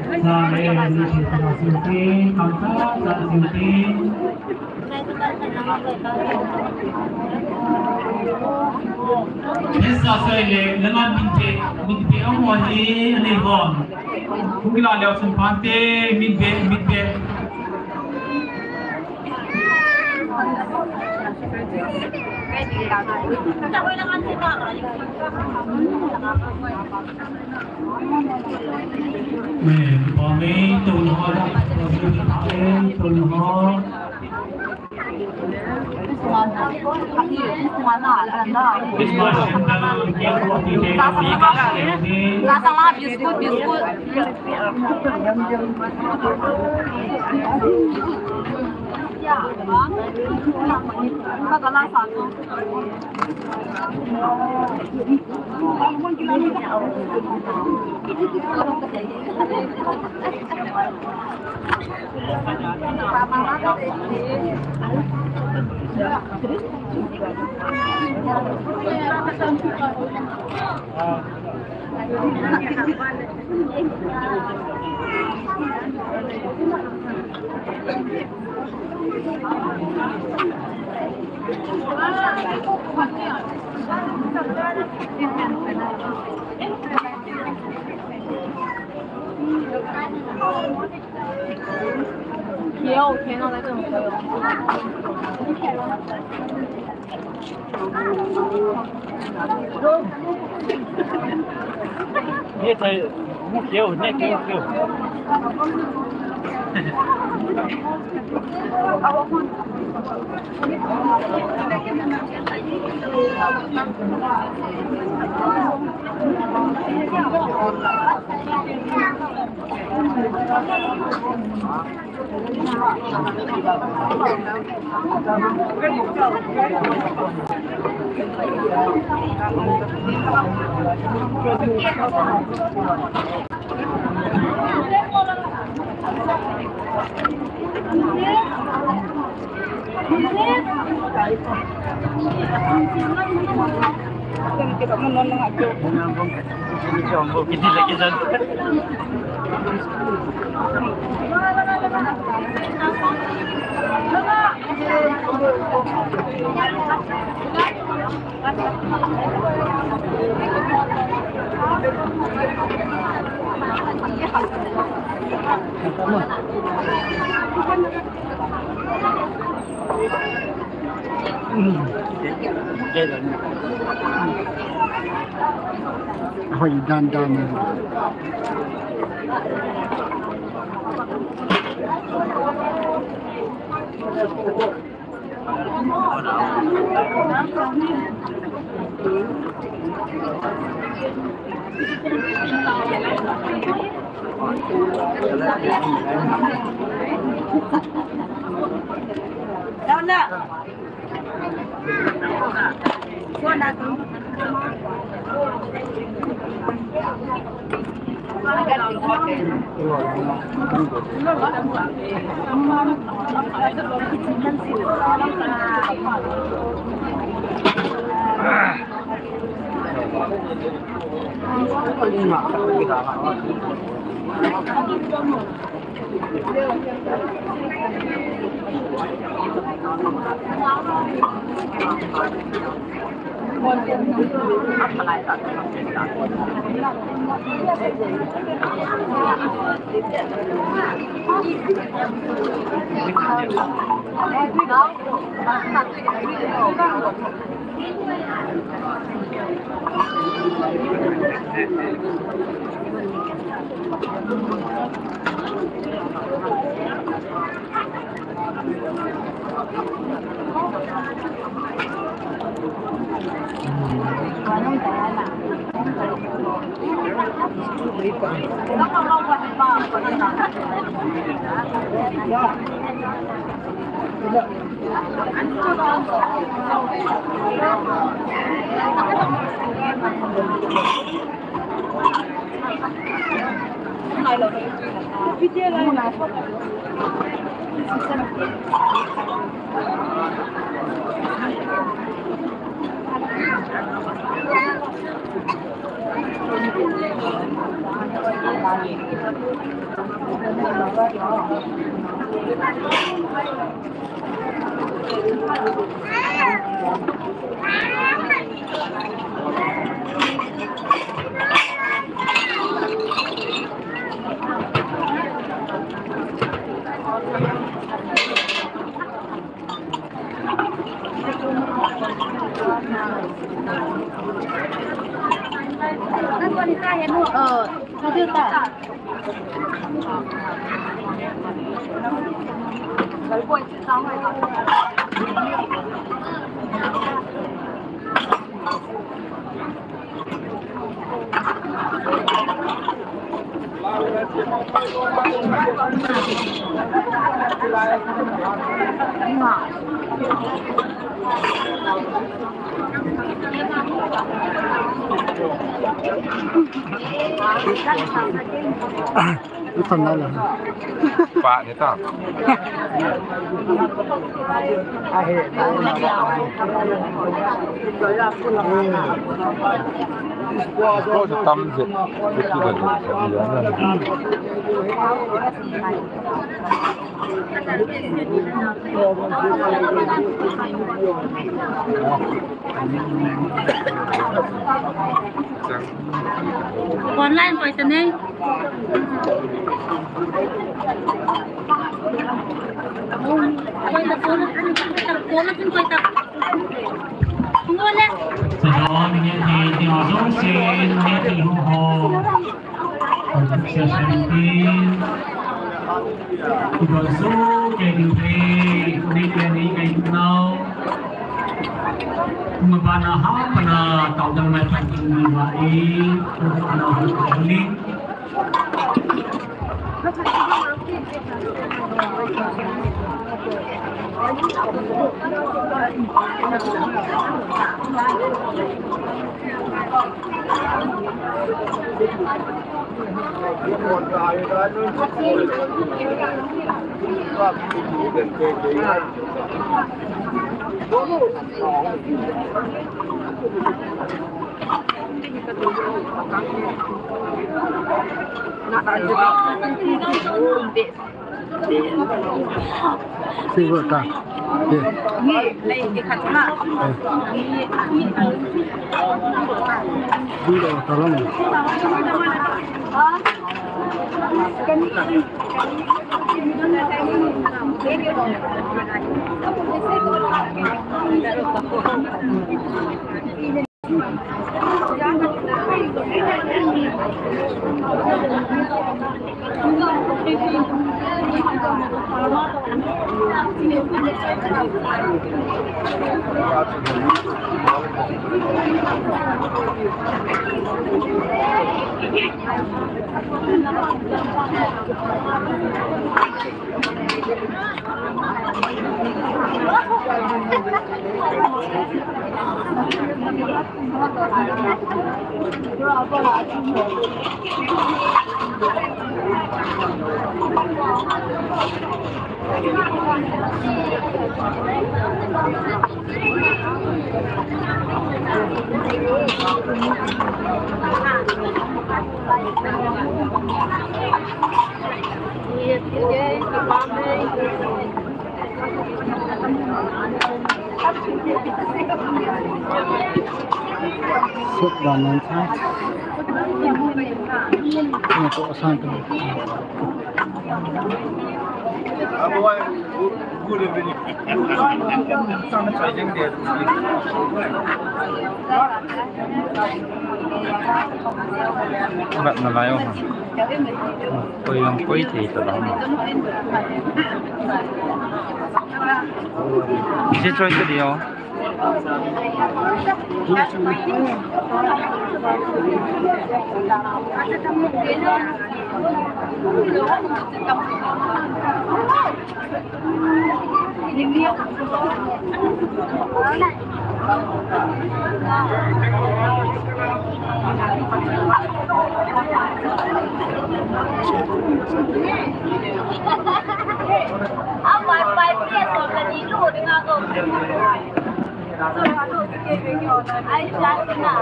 Sampai di situ sinting, kamsa, satu sinting. Bisa saya dengan binti awal ni ane bom. Kukila lewat sempante, minbe. Kami tulungan tulungan. Lasanglah biskut. Kagak langsung. 也有天上在这种朋友。你在木桥那个Hỏi đàn đàn này. Đâu nè. Con đã có. Cái phần này là Pak ni tak. ai Có sự tâm dịch cái gì là online quay tên đi quay tập cố nó cũng quay tập không ngon lên sau đó mình nhận thì tiểu dấu xin nghe thì hô hô còn sẽ xem tin rồi số cái điều gì đi cái này cái nào mà bạn nào bạn tạo ra một cái gì vậy bạn nào học đi Silver ta. ini lagi kacang Dulu tolong. Suốt đàn non khác mà có sang từ bạn là lại không? Quay làm quay thì từ đó mà. Sẽ chơi cái điều.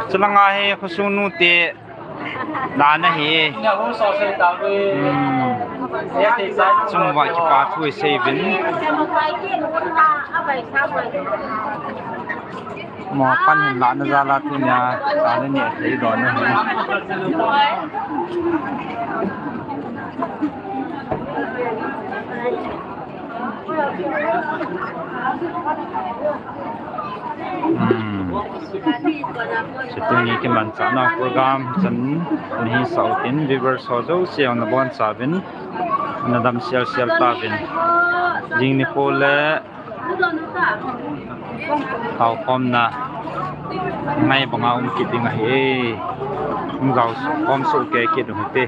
Selangah khusunu te dana hi semua cepat we saving mau pan hin la na tu nya dana ni thei don na Seperti ini kemanca nak program jen ini sautin river sojo siang na bon sabin nadam sial tabin jing ni pole tau kom na ngai banga kiting ai ngau kom so ke kit hote